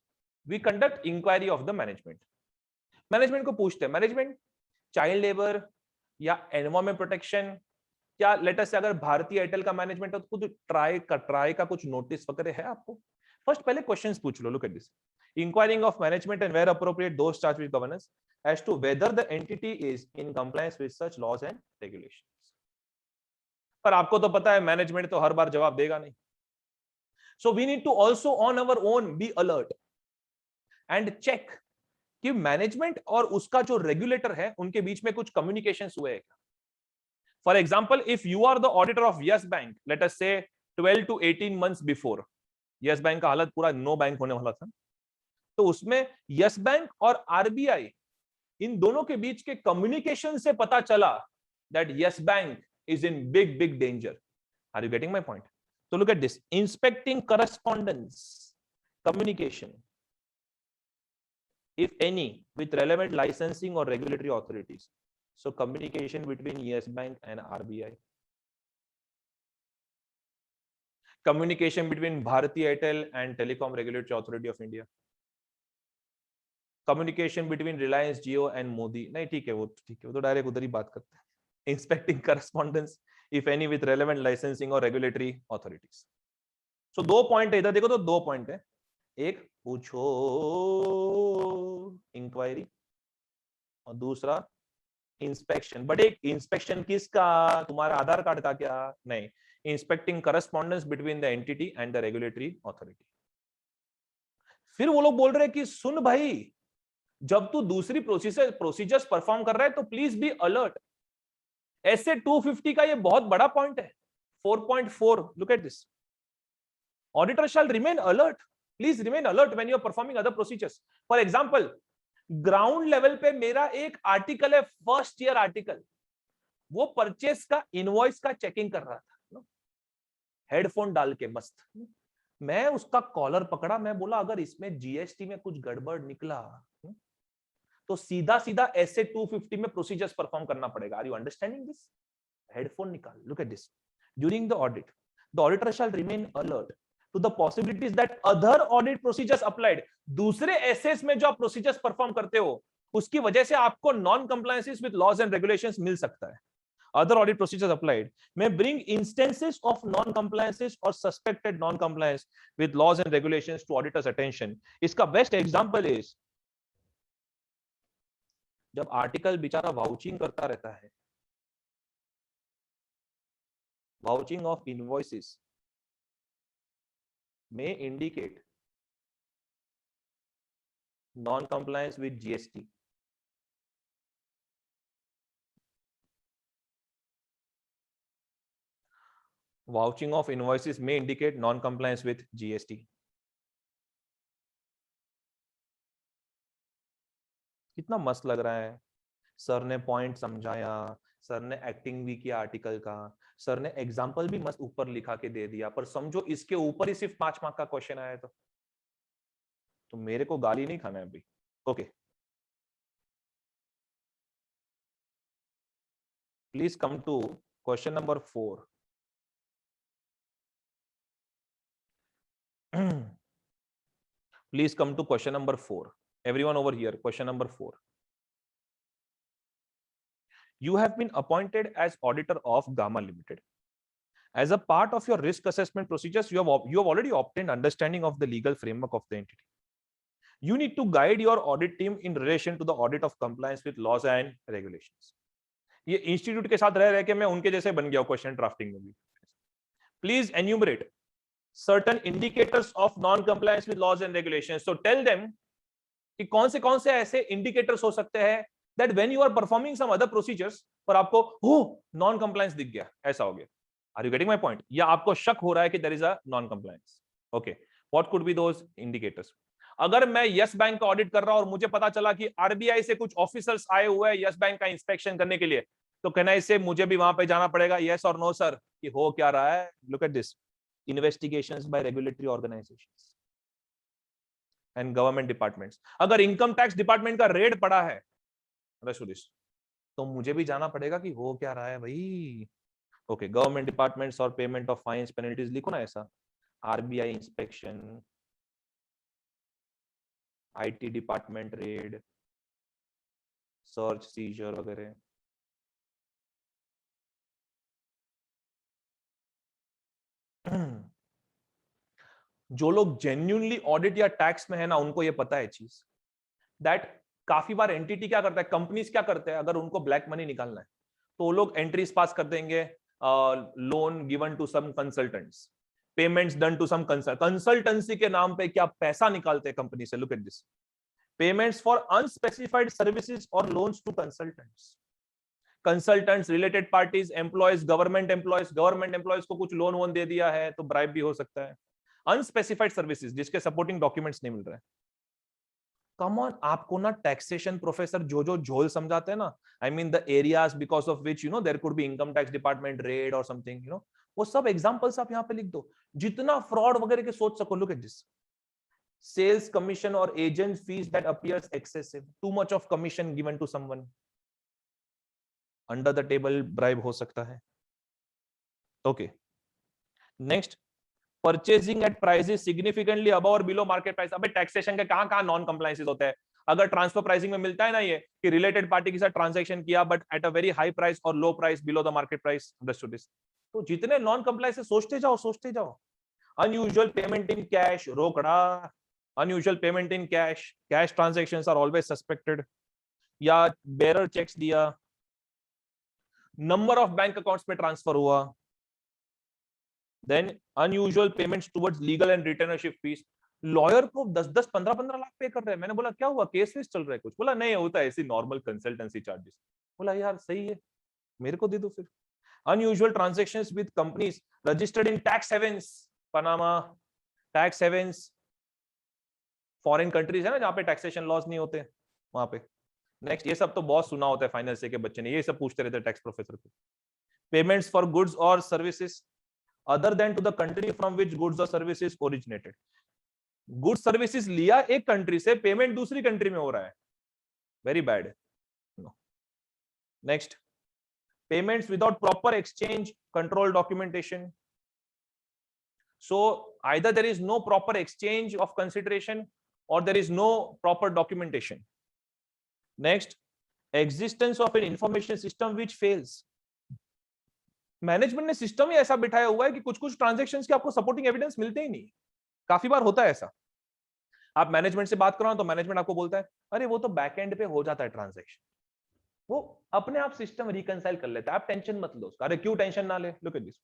we conduct inquiry of the management. Management को पूछते हैं, मैनेजमेंट चाइल्ड लेबर या एनवायरमेंट प्रोटेक्शन, क्या लेटर से अगर भारतीय एयरटेल का मैनेजमेंट है तो कुछ ट्राई का कुछ नोटिस वगैरह है आपको? फर्स्ट पहले क्वेश्चंस पूछ लो. Look at this, inquiring of management and where appropriate those charge with governance as to whether the entity is in compliance with such laws and regulations. पर आपको तो पता है मैनेजमेंट तो हर बार जवाब देगा नहीं. So we need to also on our own be alert and check कि मैनेजमेंट और उसका जो रेगुलेटर है उनके बीच में कुछ कम्युनिकेशंस हुए हैं क्या. For example, if you are the auditor of Yes Bank, let us say 12 to 18 months before, Yes Bank का हालत पूरा नो बैंक होने वाला था, तो उसमें यस बैंक और आरबीआई इन दोनों के बीच के कम्युनिकेशन से पता चला that Yes Bank is in big big danger. Are you getting my point? So look at this, inspecting correspondence communication, if any, with relevant licensing or regulatory authorities. So communication between Yes Bank and RBI, communication between Bharti Airtel and Telecom Regulatory Authority of India, communication between Reliance Jio and Modi. नहीं ठीक है, वो तो direct उधर ही बात करते हैं. Inspecting correspondence if any with relevant licensing or regulatory authorities. So दो पॉइंट है इधर देखो, तो दो पॉइंट है. एक पूछो इंक्वायरी और दूसरा इंस्पेक्शन. बट एक इंस्पेक्शन किसका? तुम्हारा आधार कार्ड का क्या? नहीं, inspecting correspondence between the entity and the regulatory authority. फिर वो लोग बोल रहे हैं कि सुन भाई, जब तू दूसरी प्रोसीजर्स परफॉर्म कर रहा है तो प्लीज बी अलर्ट. ऐसे 250 का ये बहुत बड़ा पॉइंट है. 4.4, look at this, auditor shall remain alert. Please remain alert when you are performing other procedures. For example, ground level पे मेरा एक आर्टिकल है, फर्स्ट ईयर आर्टिकल, वो परचेस का इनवॉइस का चेकिंग कर रहा था, हेडफोन डाल के मस्त. मैं उसका कॉलर पकड़ा, मैं बोला अगर इसमें जीएसटी में कुछ गड़बड़ निकला तो सीधा सीधा ऐसे 250 में प्रोसीजर्स परफॉर्म करना पड़ेगा. Are you understanding this? Headphone निकाल. Look at this, during the audit the auditor shall remain alert to the possibilities that other audit procedures applied. दूसरे एसेस में जो आप प्रोसीजर्स परफॉर्म करते हो उसकी वजह से आपको non compliances with laws and regulations मिल सकता है. Other audit procedures applied may bring instances of non-compliances or suspected non-compliance with laws and regulations to auditors' attention. इसका बेस्ट एग्जांपल is जब आर्टिकल बेचारा वाउचिंग करता रहता है, vouching of invoices may indicate non-compliance with GST. Vouching of invoices may indicate non-compliance with GST. कितना मस्त लग रहा है. सर ने पॉइंट समझाया, सर ने एक्टिंग भी किया आर्टिकल का, सर ने एग्जाम्पल भी मस्त ऊपर लिखा के दे दिया, पर समझो इसके ऊपर ही सिर्फ 5 मार्क का क्वेश्चन आया तो मेरे को गाली नहीं खाना है अभी. Okay, please come to question number 4. Please come to question number 4. Everyone over here, question number 4. You have been appointed as auditor of Gamma Limited. As a part of your risk assessment procedures, you have already obtained understanding of the legal framework of the entity. You need to guide your audit team in relation to the audit of compliance with laws and regulations. ये institute के साथ रह के मैं उनके जैसे बन गया क्वेश्चन ड्राफ्टिंग में भी. Please enumerate certain indicators of non-compliance with laws and regulations. So tell them कि कौन से ऐसे indicators हो सकते हैं that when you are performing some other procedures पर आपको non-compliance दिख गया, ऐसा हो गया. Are you getting my point? या आपको शक हो रहा है कि there is a non-compliance. Okay, what could be those indicators? अगर मैं यस बैंक का ऑडिट कर रहा हूं और मुझे पता चला कि आरबीआई से कुछ ऑफिसर्स आए हुए हैं यस बैंक का इंस्पेक्शन करने के लिए, तो कहना इससे मुझे भी वहां पे जाना पड़ेगा, यस और नो सर, कि हो क्या रहा है. Look at this, investigations by regulatory organizations and government departments. अगर इनकम टैक्स डिपार्टमेंट का रेड पड़ा है तो मुझे भी जाना पड़ेगा कि हो क्या रहा है भाई. ओके, गवर्नमेंट डिपार्टमेंट्स और पेमेंट ऑफ फाइन्स पेनल्टीज लिखो ना ऐसा. RBI inspection, IT department red, search seizure वगैरह. जो लोग जेन्युइनली ऑडिट या टैक्स में है ना, उनको ये पता है चीज दैट काफी बार एंटिटी क्या करता है, कंपनीज क्या करते हैं, अगर उनको ब्लैक मनी निकालना है तो वो लोग एंट्रीज पास कर देंगे. Loan given to some consultants, payments done to some consultancy के नाम पे क्या पैसा निकालते हैं कंपनी से. Look at this, payments for unspecified services और loans to consultants. Consultants, related parties, employees, government employees को कुछ लोन वोन दे दिया है तो ब्राइब भी हो सकता है. अनस्पेसिफाइड सर्विसेज जिसके सपोर्टिंग डॉक्यूमेंट्स नहीं मिल रहे. कम ऑन, आपको ना टैक्सेशन प्रोफेसर जो झोल समझाते हैं ना, I mean the areas because of which there could be income tax department raid और समथिंग, वो सब एग्जांपल्स आप यहाँ पे लिख दो जितना फ्रॉड वगैरह के सोच सको. Look at this, sales commission और agent fees that appears excessive, too much of commission given to someone, under the table bribe हो सकता है. Okay, next, purchasing at prices significantly above और बिलो मार्केट प्राइस. अबे taxation के कहां non compliances होते हैं. अगर ट्रांसफर प्राइसिंग में मिलता है ना ये कि रिलेटेड पार्टी के साथ ट्रांजैक्शन किया but at a very high price और low price below the market price, understood this. तो जितने नॉन कंप्लायंसेस सोचते जाओ. अनयूजुअल पेमेंट इन कैश, रोकड़ा. Unusual payment in cash transactions are always suspected. या बेरर चेक्स दिया, number of bank accounts में transfer हुआ. Then unusual payments towards legal and retainership fees. Lawyer को 10-10, 15-15 लाख पे कर रहे हैं. मैंने बोला क्या हुआ, केस वेस चल रहा है कुछ? बोला नहीं, होता है ऐसी नॉर्मल कंसल्टेंसी चार्जेस. बोला यार सही है, मेरे को दे दो फिर. Unusual transactions with companies registered in tax havens, Panama, tax havens, foreign countries है ना जहां पे टैक्सेशन लॉस नहीं होते वहां पे. नेक्स्ट, ये सब तो बहुत सुना होता है फाइनल से के बच्चे ने, ये सब पूछते रहते हैं टैक्स प्रोफेसर को. पेमेंट्स फॉर गुड्स और services other than to the country from which goods or services originated. Goods services लिया एक कंट्री से, पेमेंट दूसरी कंट्री में हो रहा है, very bad. Next, payments without proper exchange control documentation. So either there is no proper exchange of consideration or there is no proper documentation. Next, existence of an information system which fails. Management ने system ही ऐसा बिठाया हुआ है कि कुछ transactions के आपको supporting evidence मिलते ही नहीं. काफी बार होता है ऐसा. आप मैनेजमेंट से बात करो तो मैनेजमेंट आपको बोलता है अरे वो तो बैक एंड पे हो जाता है ट्रांजैक्शन, वो अपने आप सिस्टम रिकंसाइल कर लेता है, आप टेंशन मत लो उसका. अरे क्यों टेंशन ना ले. Look at this,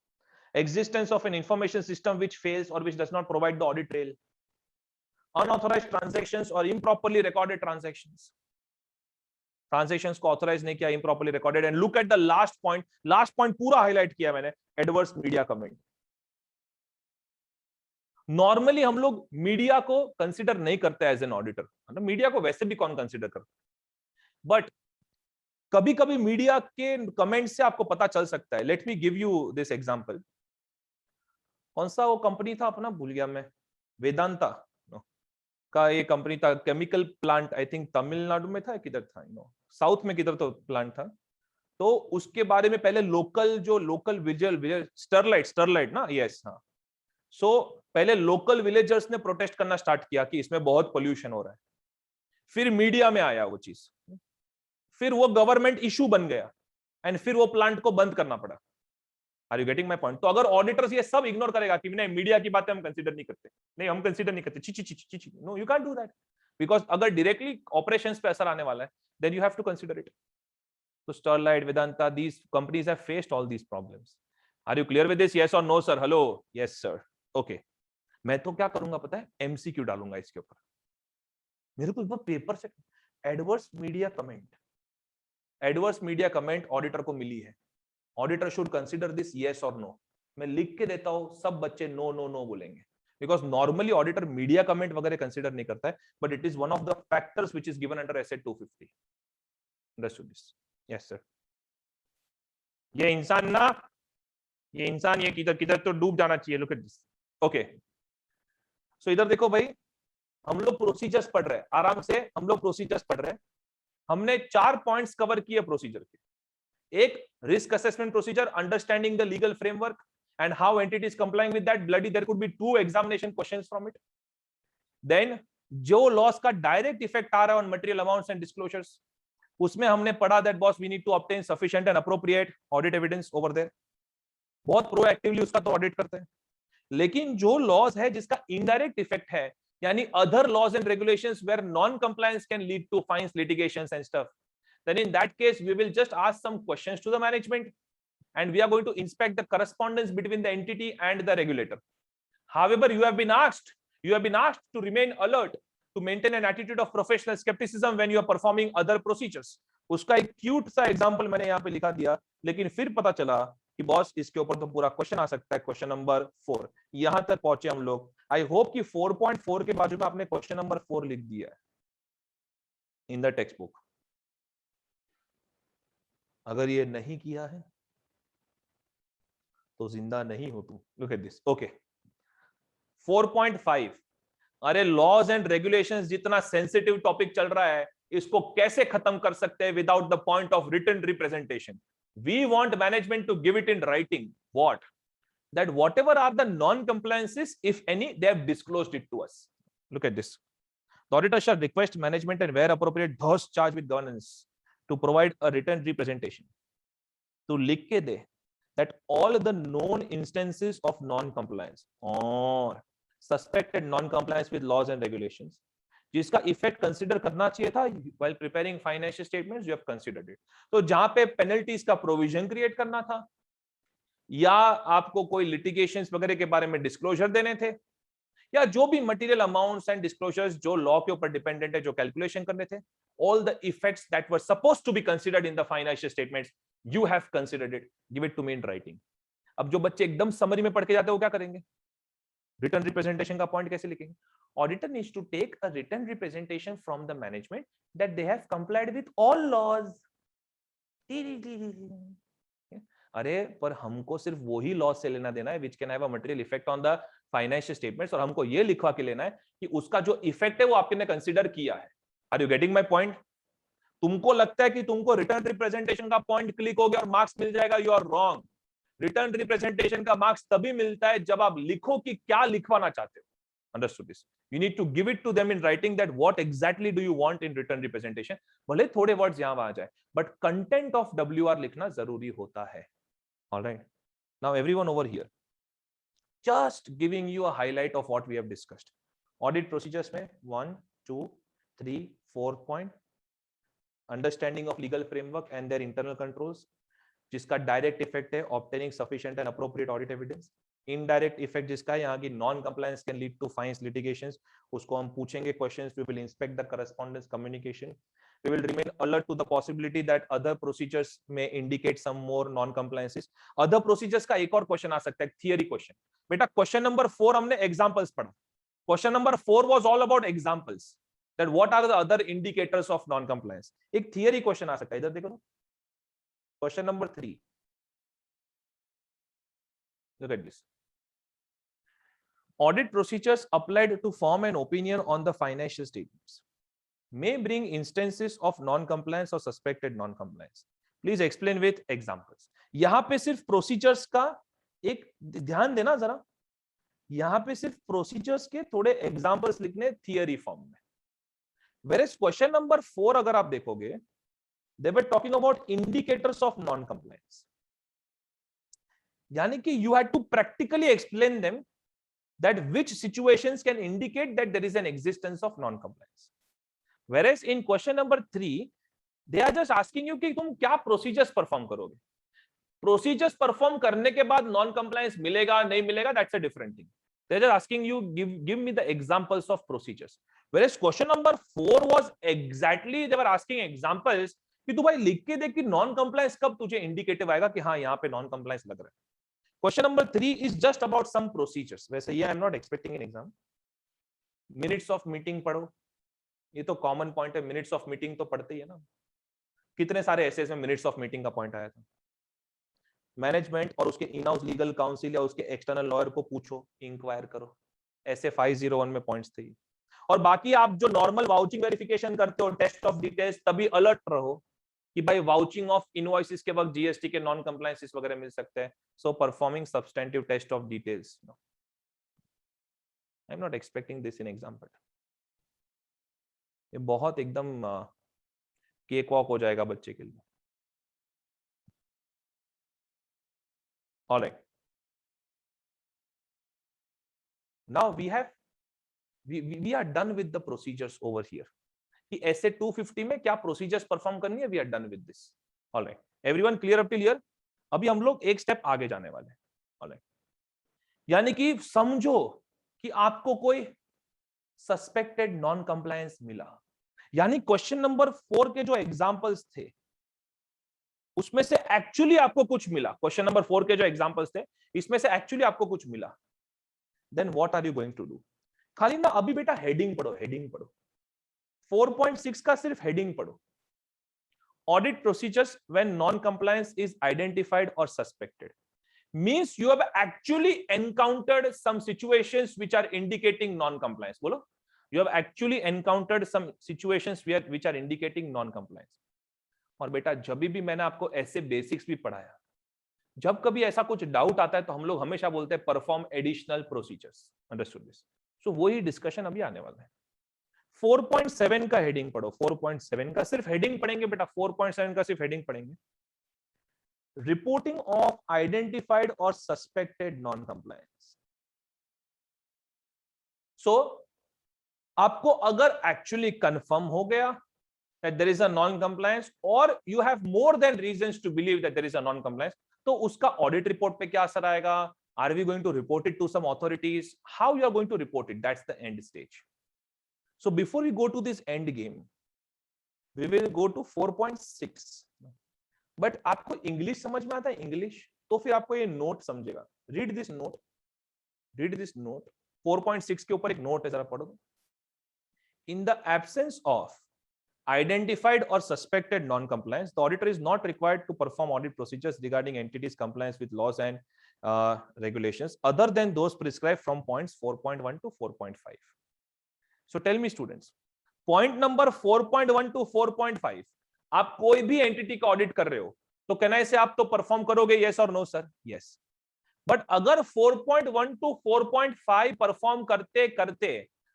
existence of an information system which fails or which does not provide the audit trail. Unauthorized transactions or improperly recorded transactions. Transactions को ऑथराइज नहीं किया, improperly recorded. And look at the last point पूरा highlight किया मैंने, adverse media comment. Normally हम लोग media को consider नहीं करते एज एन ऑडिटर, मीडिया को वैसे भी कौन कंसिडर करता, बट कभी कभी मीडिया के कमेंट से आपको पता चल सकता है. Late me give you this example. कौन सा वो कंपनी था अपना, भूल गया मैं, वेदांता का ये कंपनी था, chemical plant, I think Tamil Nadu में था, किधर था, साउथ में किधर तो प्लांट था. तो उसके बारे में पहले लोकल विजिल स्टरलाइट ना, यस हाँ. सो पहले लोकल विलेजर्स ने प्रोटेस्ट करना स्टार्ट किया कि इसमें बहुत पोल्यूशन हो रहा है. फिर मीडिया में आया वो चीज, फिर वो गवर्नमेंट इशू बन गया, एंड फिर वो प्लांट को बंद करना पड़ा. Are you getting my point? तो अगर ऑडिटर्स ये सब इग्नोर करेगा कि नहीं मीडिया की बातें हम कंसीडर नहीं करते, नहीं हम कंसीडर नहीं करते, ची ची ची ची ची, no you can't do that, because अगर डायरेक्टली ऑपरेशंस पे असर आने वाला है, then you have to consider it. तो Sterlite, Vedanta, these companies have faced all these problems. Are you clear with this? Yes or no, sir? Hello? Yes, sir. Okay. मैं तो क्या करूंगा पता है, एमसीक्यू डालूंगा इसके ऊपर. मेरे को पेपर से एडवर्स मीडिया कमेंट ऑडिटर को मिली है, auditor should consider this yes और नो. मैं लिख के देता हूं, सब बच्चे नो नो नो बोलेंगे, because normally auditor media comment वगैरह कंसीडर नहीं करता है, but it is one of the factors which is given under asset 250. Understood this? Yes sir. ये इंसान ये किधर किधर तो डूब जाना चाहिए. Look at this. ओके, सो इधर देखो भाई, हम लोग प्रोसीजर्स पढ़ रहे हैं, आराम से हम लोग प्रोसीजर्स पढ़ रहे हैं. हमने 4 पॉइंट्स कवर किए प्रोसीजर के. एक, risk assessment procedure, understanding the legal framework and how entities complying with that. Bloody there could be 2 examination questions from it. Then जो लॉस का डायरेक्ट इफेक्ट आ रहा है on material amounts and disclosures, उसमें हमने पढ़ा that boss we need to obtain sufficient and appropriate audit evidence over there. बहुत proactively उसका तो ऑडिट करते हैं. लेकिन जो लॉज है जिसका इनडायरेक्ट इफेक्ट है, यानी other laws and regulations where non compliance can lead to fines, litigations and stuff, then in that case we will just ask some questions to the management and we are going to inspect the correspondence between the entity and the regulator. However, you have been asked to remain alert, to maintain an attitude of professional skepticism when you are performing other procedures. उसका एक cute सा example मैंने यहाँ पे लिखा दिया, लेकिन फिर पता चला कि बॉस इसके ऊपर तो पूरा क्वेश्चन आ सकता है. क्वेश्चन नंबर 4, यहां तक पहुंचे हम लोग. आई होप कि 4.4 के बाजू में आपने क्वेश्चन नंबर 4 लिख दिया है इन द टेक्स्ट बुक. अगर ये नहीं किया है तो जिंदा नहीं हो तुम. Look at this. ओके, 4.5. अरे लॉज एंड रेगुलेशंस जितना सेंसिटिव टॉपिक चल रहा है, इसको कैसे खत्म कर सकते हैं without the point of written representation. We want management to give it in writing. What? That whatever are the non compliances, if any, they have disclosed it to us. Look at this. The auditor shall request management and where appropriate those charged with governance to provide a written representation. तो लिख के दे that all the known instances of non-compliance or suspected non-compliance with laws and regulations, जिसका effect consider करना चाहिए था while preparing financial statements, you have considered it. तो जहां पे पेनल्टीज का प्रोविजन क्रिएट करना था, या आपको कोई लिटिगेशंस वगैरह के बारे में डिस्क्लोजर देने थे, या जो भी मटेरियल अमाउंट्स एंड डिस्क्लोजर्स जो लॉ के ऊपर डिपेंडेंट है, जो कैलकुलेशन करने थे, all the effects that were supposed to be considered in the financial statements, you have considered it. Give it to me in writing. अब जो बच्चे एकदम समरी में पढ़ के जाते हैं वो क्या करेंगे? रिटर्न रिप्रेजेंटेशन का पॉइंट कैसे लिखेंगे? Auditor needs to take a written representation from the management that they have complied with all laws. अरे पर हमको सिर्फ वही लॉज से लेना देना है which can have a material effect on the financial statements, और हमको ये लिखवा के लेना है कि उसका जो इफेक्ट है वो आपने कंसीडर किया है. Are you getting my point? तुमको लगता है कि तुमको रिटर्न रिप्रेजेंटेशन का पॉइंट क्लिक हो गया और मार्क्स मिल जाएगा, you are wrong. Written representation का मार्क्स तभी मिलता है जब आप लिखो कि क्या लिखवाना चाहते हो. Understood this? You need to give it to them in writing that what exactly do you want in written representation. भले थोड़े वर्ड्स यहां वहां जाए, but content of WR लिखना जरूरी होता है. All right. Now everyone over here, just giving you a highlight of what we have discussed. Audit procedures में 1, 2, 3, 4 point. Understanding of legal framework and their internal controls, जिसका direct effect है obtaining sufficient and appropriate audit evidence. Indirect effect जिसका है यहाँ की non compliance can lead to fines, litigations, उसको हम पूछेंगे questions. We will inspect the correspondence communication. we will remain alert to the possibility that other procedures may indicate some more non compliances. Other procedures का एक और question आ सकता है, theory question. बेटा क्वेश्चन नंबर 4 हमने एग्जांपल्स पढ़ा. Question number 4 was all about examples, that what are the other indicators of non compliance. एक थियरी क्वेश्चन आ सकता है, इधर देखो. Question number 3, look at this. Audit procedures applied to form an opinion on the financial statements may bring instances of non-compliance or suspected non-compliance. Please explain with examples. यहां पे सिर्फ procedures का एक ध्यान देना जरा, यहां पे सिर्फ प्रोसीजर्स के थोड़े एग्जांपल्स लिखने थियरी फॉर्म में. Whereas क्वेश्चन नंबर 4 अगर आप देखोगे, they were talking about indicators of non-compliance. यानी कि you had to practically explain them that which situations can indicate that there is an existence of non-compliance. Whereas in question number 3, they are just asking you कि तुम क्या procedures perform करोगे. Procedures perform करने के बाद non-compliance मिलेगा नहीं मिलेगा, that's a different thing. They are just asking you, give me the examples of procedures. Whereas question number 4 was exactly they were asking examples कि तू भाई लिख के देख कि non-compliance कब तुझे इंडिकेटिव आएगा कि हाँ यहाँ पे non-compliance लग रहा है. Question number 3 is just about some procedures. वैसे ये I'm not expecting an exam. Minutes of meeting पढ़ो, ये तो कॉमन पॉइंट है. मिनट्स ऑफ मीटिंग तो पढ़ते ही है ना. कितने सारे एसेस में मिनट्स ऑफ मीटिंग का पॉइंट आया था. मैनेजमेंट और उसके इन हाउस लीगल काउंसिल या उसके एक्सटर्नल लॉयर को पूछो, इंक्वायर करो. ऐसे 501 में पॉइंट्स थे. और बाकी आप जो नॉर्मल वाउचिंग वेरिफिकेशन करते हो, टेस्ट ऑफ डिटेल्स, तभी अलर्ट रहो कि भाई वाउचिंग ऑफ इनवॉइसेस के वक्त जीएसटी के नॉन कंप्लायंसेस वगैरह मिल सकते हैं. So performing substantive test of details. I am not expecting this in exam, but ये बहुत एकदम केक वॉक हो जाएगा बच्चे के लिए. All right. Now we are done with the procedures over here. कि ऐसे 250 में क्या प्रोसीजर्स परफॉर्म करनी है, we are done with this. Alright, everyone clear up till here. अभी हम लोग एक स्टेप आगे जाने वाले हैं. ऑलराइट, यानी कि समझो कि आपको कोई सस्पेक्टेड नॉन कंप्लायंस मिला, यानी क्वेश्चन नंबर 4 के जो एग्जांपल्स थे उसमें से एक्चुअली आपको कुछ मिला. क्वेश्चन नंबर 4 के जो एग्जांपल्स थे इसमें से एक्चुअली आपको कुछ मिला. Then what are you going to do? खाली ना अभी बेटा हेडिंग पढ़ो, हेडिंग पढ़ो. 4.6 का सिर्फ हेडिंग पढ़ो. Audit procedures when non-compliance is identified or suspected means you have actually encountered some situations which are indicating non-compliance. बोलो, you have actually encountered some situations which are indicating non-compliance. और बेटा जब भी मैंने आपको ऐसे बेसिक्स भी पढ़ाया, जब कभी ऐसा कुछ डाउट आता है तो हम लोग हमेशा बोलते हैं perform additional procedures. Understood this? So वही डिस्कशन अभी आने वाला है. 4.7 का हेडिंग पढ़ो. 4.7 का सिर्फ हेडिंग पढ़ेंगे बेटा. 4.7 का सिर्फ हेडिंग पढ़ेंगे. Reporting of identified or suspected non compliance. सो आपको अगर एक्चुअली कंफर्म हो गया that there is a non-compliance or you have more than reasons to believe that there is a non-compliance, तो उसका ऑडिट रिपोर्ट पे क्या असर आएगा? Are we going to report it to some authorities? How you are going to report it? That's the end stage. So before we go to this end game, we will go to 4.6. But आपको English समझ में आता है? English तो फिर आपको ये note समझेगा. Read this note. Read this note. 4.6 के ऊपर एक नोट है, जरा पढ़ो. In the absence of identified or suspected non-compliance, the auditor is not required to perform audit procedures regarding entities' compliance with laws and regulations other than those prescribed from points 4.1 to 4.5. So tell me students, point number 4.1 to 4.5, आप कोई भी entity का audit कर रहे हो तो कहना है आप तो परफॉर्म करोगे, यस और नो सर? यस. बट अगर 4.1 टू 4.5 परफॉर्म करते करते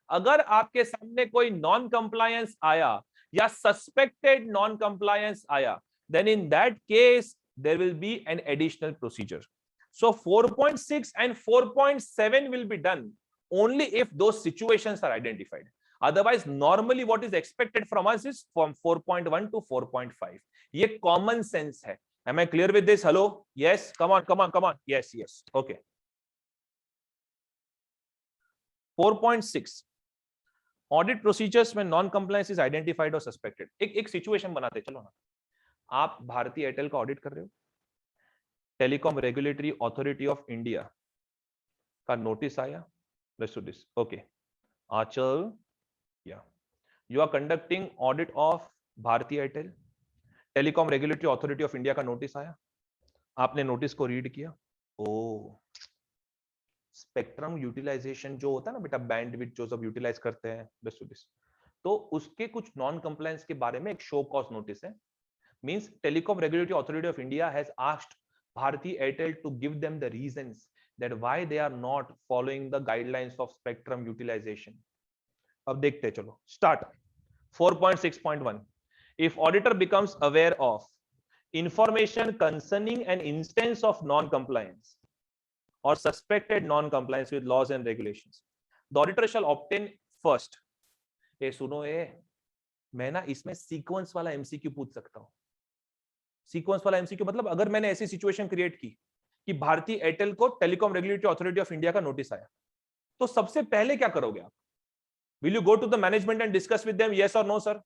अगर आपके सामने कोई नॉन कंप्लायंस आया या सस्पेक्टेड नॉन कंप्लायंस आया, then in that case there will be an additional procedure. So 4.6 and 4.7 will be done only if those situations are identified. Otherwise normally what is expected from us is from 4.1 to 4.5. ये common sense है. Am I clear with this? Hello? Yes? Come on. Yes. Okay. 4.6. Audit procedures में non compliance is identified or suspected. एक situation बनाते चलो ना, आप भारतीय Airtel का ऑडिट कर रहे हो, telecom regulatory authority of India का नोटिस आया, let's do this, okay Aanchal, या you are conducting audit of Bharti Airtel, telecom regulatory authority of India का नोटिस आया, आपने नोटिस को रीड किया, ओ स्पेक्ट्रम यूटिलाइजेशन जो होता है ना बेटा, बैंडविड्थ जो सब यूटिलाइज करते हैं, लेट्स डू दिस, तो उसके कुछ नॉन कंप्लायंस के बारे में एक शो कॉज नोटिस है, means telecom regulatory authority of India has asked Bharti Airtel to give them the reasons that why they are not following the guidelines of spectrum utilization. अब देखते चलो, start 4.6.1. If auditor becomes aware of information concerning an instance of non-compliance or suspected non-compliance with laws and regulations, the auditor shall obtain first. ए सुनो मैं ना इसमें sequence वाला MCQ पूछ सकता हूं। सीक्वेंस वाला एमसीक्यू मतलब अगर मैंने ऐसी सिचुएशन क्रिएट की कि भारतीय एयरटेल को Telecom regulatory authority of India का नोटिस आया, तो सबसे पहले क्या करोगे आप? Will you go to the management and discuss with them, yes और नो सर?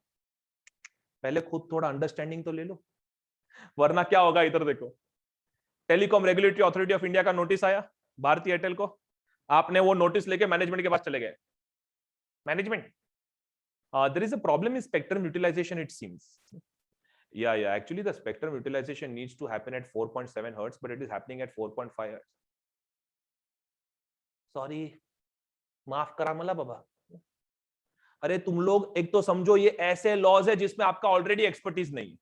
पहले खुद थोड़ा अंडरस्टैंडिंग तो ले लो, वरना क्या होगा, इधर देखो, telecom regulatory authority of India का नोटिस आया भारतीय एयरटेल को, आपने वो नोटिस लेके मैनेजमेंट के पास चले गए, management there is a problem in spectrum utilization it seems. Yeah, actually the spectrum utilization needs to happen at 4.7 hertz, but it is happening at 4.5 hertz. Sorry, माफ करा मला बाबा। अरे तुम लोग एक तो समझो ये ऐसे लॉज है जिसमें आपका ऑलरेडी एक्सपर्टीज नहीं,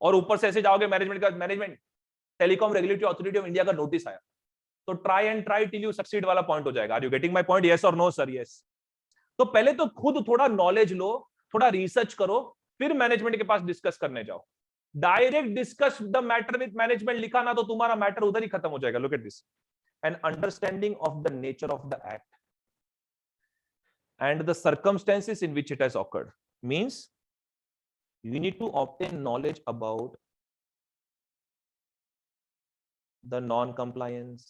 और ऊपर से ऐसे जाओगे मैनेजमेंट का, management Telecom regulatory authority of India का नोटिस आया, तो ट्राई टिल यू सक्सीड वाला पॉइंट हो जाएगा। Are you getting my point, yes और नो सर? यस। तो पहले तो खुद थोड़ा नॉलेज लो, थोड़ा रिसर्च करो, फिर मैनेजमेंट के पास डिस्कस करने जाओ। Direct discuss the matter with management लिखा ना, तो तुम्हारा मैटर उधर ही खत्म हो जाएगा। Look at this, an understanding of the nature of the act and the circumstances in which it has occurred means you need to obtain knowledge about the non-compliance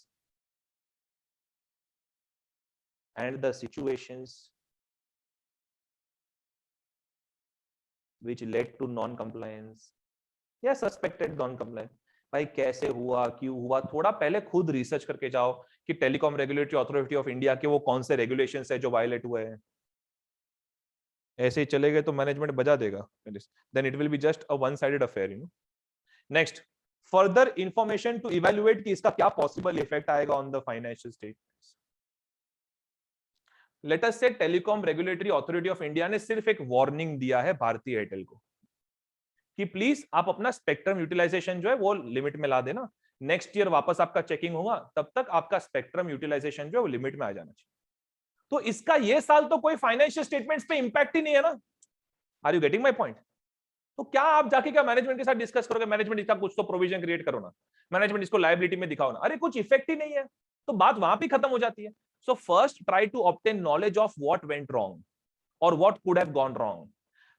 and the situations which led to non-compliance या suspected non-compliance। भाई कैसे हुआ, क्यों हुआ, थोड़ा पहले खुद research करके जाओ कि telecom regulatory authority of India के वो कौन से रेगुलेशंस है जो वायलेट हुए हैं। ऐसे ही चले गए तो मैनेजमेंट बजा देगा, then it will be just a one sided affair, you know. Next, further information to evaluate कि इसका क्या पॉसिबल इफेक्ट आएगा on the financial statements. Let us say telecom regulatory authority of India ने सिर्फ एक warning दिया है भारतीय एयरटेल को कि प्लीज आप अपना स्पेक्ट्रम यूटिलाइजेशन जो है वो लिमिट में ला देना, नेक्स्ट ईयर वापस आपका चेकिंग होगा, तब तक आपका स्पेक्ट्रम यूटिलाइजेशन जो है वो लिमिट में आ जाना चाहिए। तो इसका ये साल तो कोई फाइनेंशियल स्टेटमेंट्स पे इंपैक्ट ही नहीं है ना। Are you getting my point? तो क्या आप जाके क्या मैनेजमेंट के साथ डिस्कस करोगे, मैनेजमेंट इसका कुछ तो प्रोविजन क्रिएट करो ना, मैनेजमेंट इसको लायबिलिटी में दिखाओ ना, अरे कुछ इफेक्ट ही नहीं है, तो बात वहां पे खत्म हो जाती है। So first try to obtain knowledge of what went wrong और what could have gone wrong,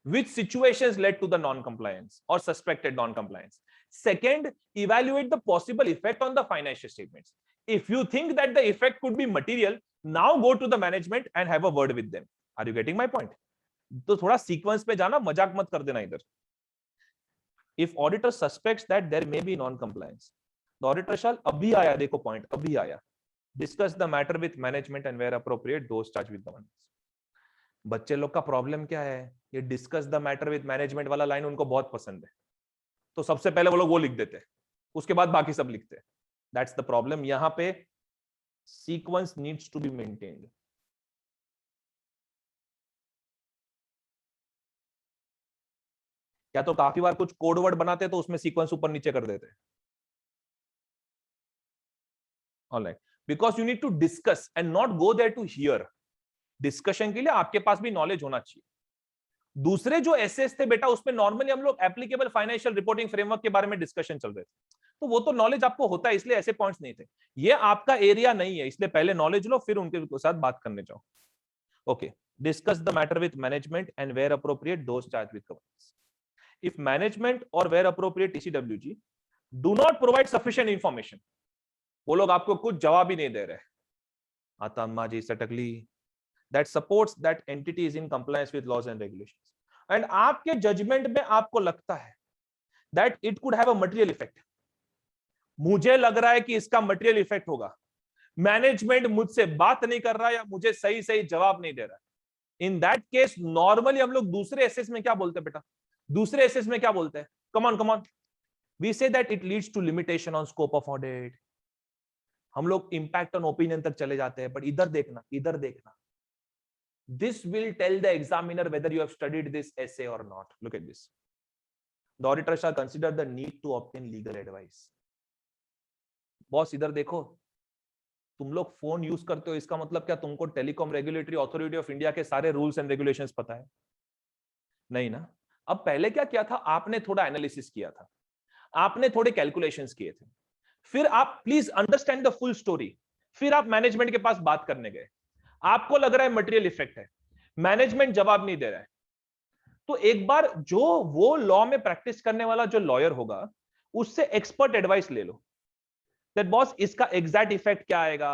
which situations led to the non-compliance or suspected non-compliance. Second, evaluate the possible effect on the financial statements. If you think that the effect could be material, now go to the management and have a word with them. Are you getting my point? तो थोड़ा sequence पे जाना, मजाक मत कर देना इधर। If auditor suspects that there may be non-compliance, the auditor shall, अभी आया देखो पॉइंट, अभी आया, discuss the matter with management and where appropriate those charged with the ones. बच्चे लोग का प्रॉब्लम क्या है, ये discuss the matter with management वाला लाइन उनको बहुत पसंद है, तो सबसे पहले वो लोग वो लिख देते हैं, उसके बाद बाकी सब लिखते हैं। That's the problem. यहां पे sequence needs to be maintained. क्या तो काफी बार कुछ कोड वर्ड बनाते हैं तो उसमें सीक्वेंस ऊपर नीचे कर देते हैं। Alright, because you need to discuss and not go there to here. Discussion के लिए आपके पास भी नॉलेज होना चाहिए। दूसरे जो एसएस थे बेटा, उसमें नॉर्मली हम लोग एप्लीकेबल फाइनेंशियल रिपोर्टिंग फ्रेमवर्क के बारे में डिस्कशन चल रहे थे, तो वो तो नॉलेज आपको होता है, इसलिए ऐसे पॉइंट्स नहीं थे। ये आपका एरिया नहीं है, इसलिए पहले नॉलेज लो, फिर उनके साथ बात करने जाओ। Okay, discuss the matter with management and where appropriate those charge with governance. If management or where appropriate TCWG do not provide sufficient information, वो लोग आपको कुछ जवाब ही नहीं दे रहे, आता अम्मा जी सटकली, that supports that entity is in compliance with laws and regulations. And आपके जजमेंट में आपको लगता है that it could have a material effect. मुझे लग रहा है कि इसका मटेरियल इफेक्ट होगा, मैनेजमेंट मुझसे बात नहीं कर रहा या मुझे सही सही जवाब नहीं दे रहा है, इन दैट केस नॉर्मली हम लोग दूसरे एसेस में क्या बोलते हैं बेटा, दूसरे एसेस में क्या बोलते हैं, come on we say that it leads to limitation on scope of audit, हम लोग इंपैक्ट ऑन ओपिनियन तक चले जाते हैं, बट इधर देखना, इधर देखना, this will tell the examiner whether you have studied this essay or not. Look at this. The auditor shall consider the need to obtain legal advice. Boss इधर देखो, तुम लोग फोन यूज करते हो, इसका मतलब क्या तुमको telecom regulatory authority of India के सारे रूल्स एंड रेगुलेशंस पता है? नहीं ना। अब पहले क्या किया था, आपने थोड़ा एनालिसिस किया था, आपने थोड़े कैलकुलेशंस किए थे, फिर आप please understand the full story, फिर आप मैनेजमेंट के पास बात करने गए, आपको लग रहा है मटेरियल इफेक्ट है, मैनेजमेंट जवाब नहीं दे रहा है, तो एक बार जो वो लॉ में प्रैक्टिस करने वाला जो लॉयर होगा उससे एक्सपर्ट एडवाइस ले लो, दैट बॉस इसका एग्जैक्ट इफेक्ट क्या आएगा,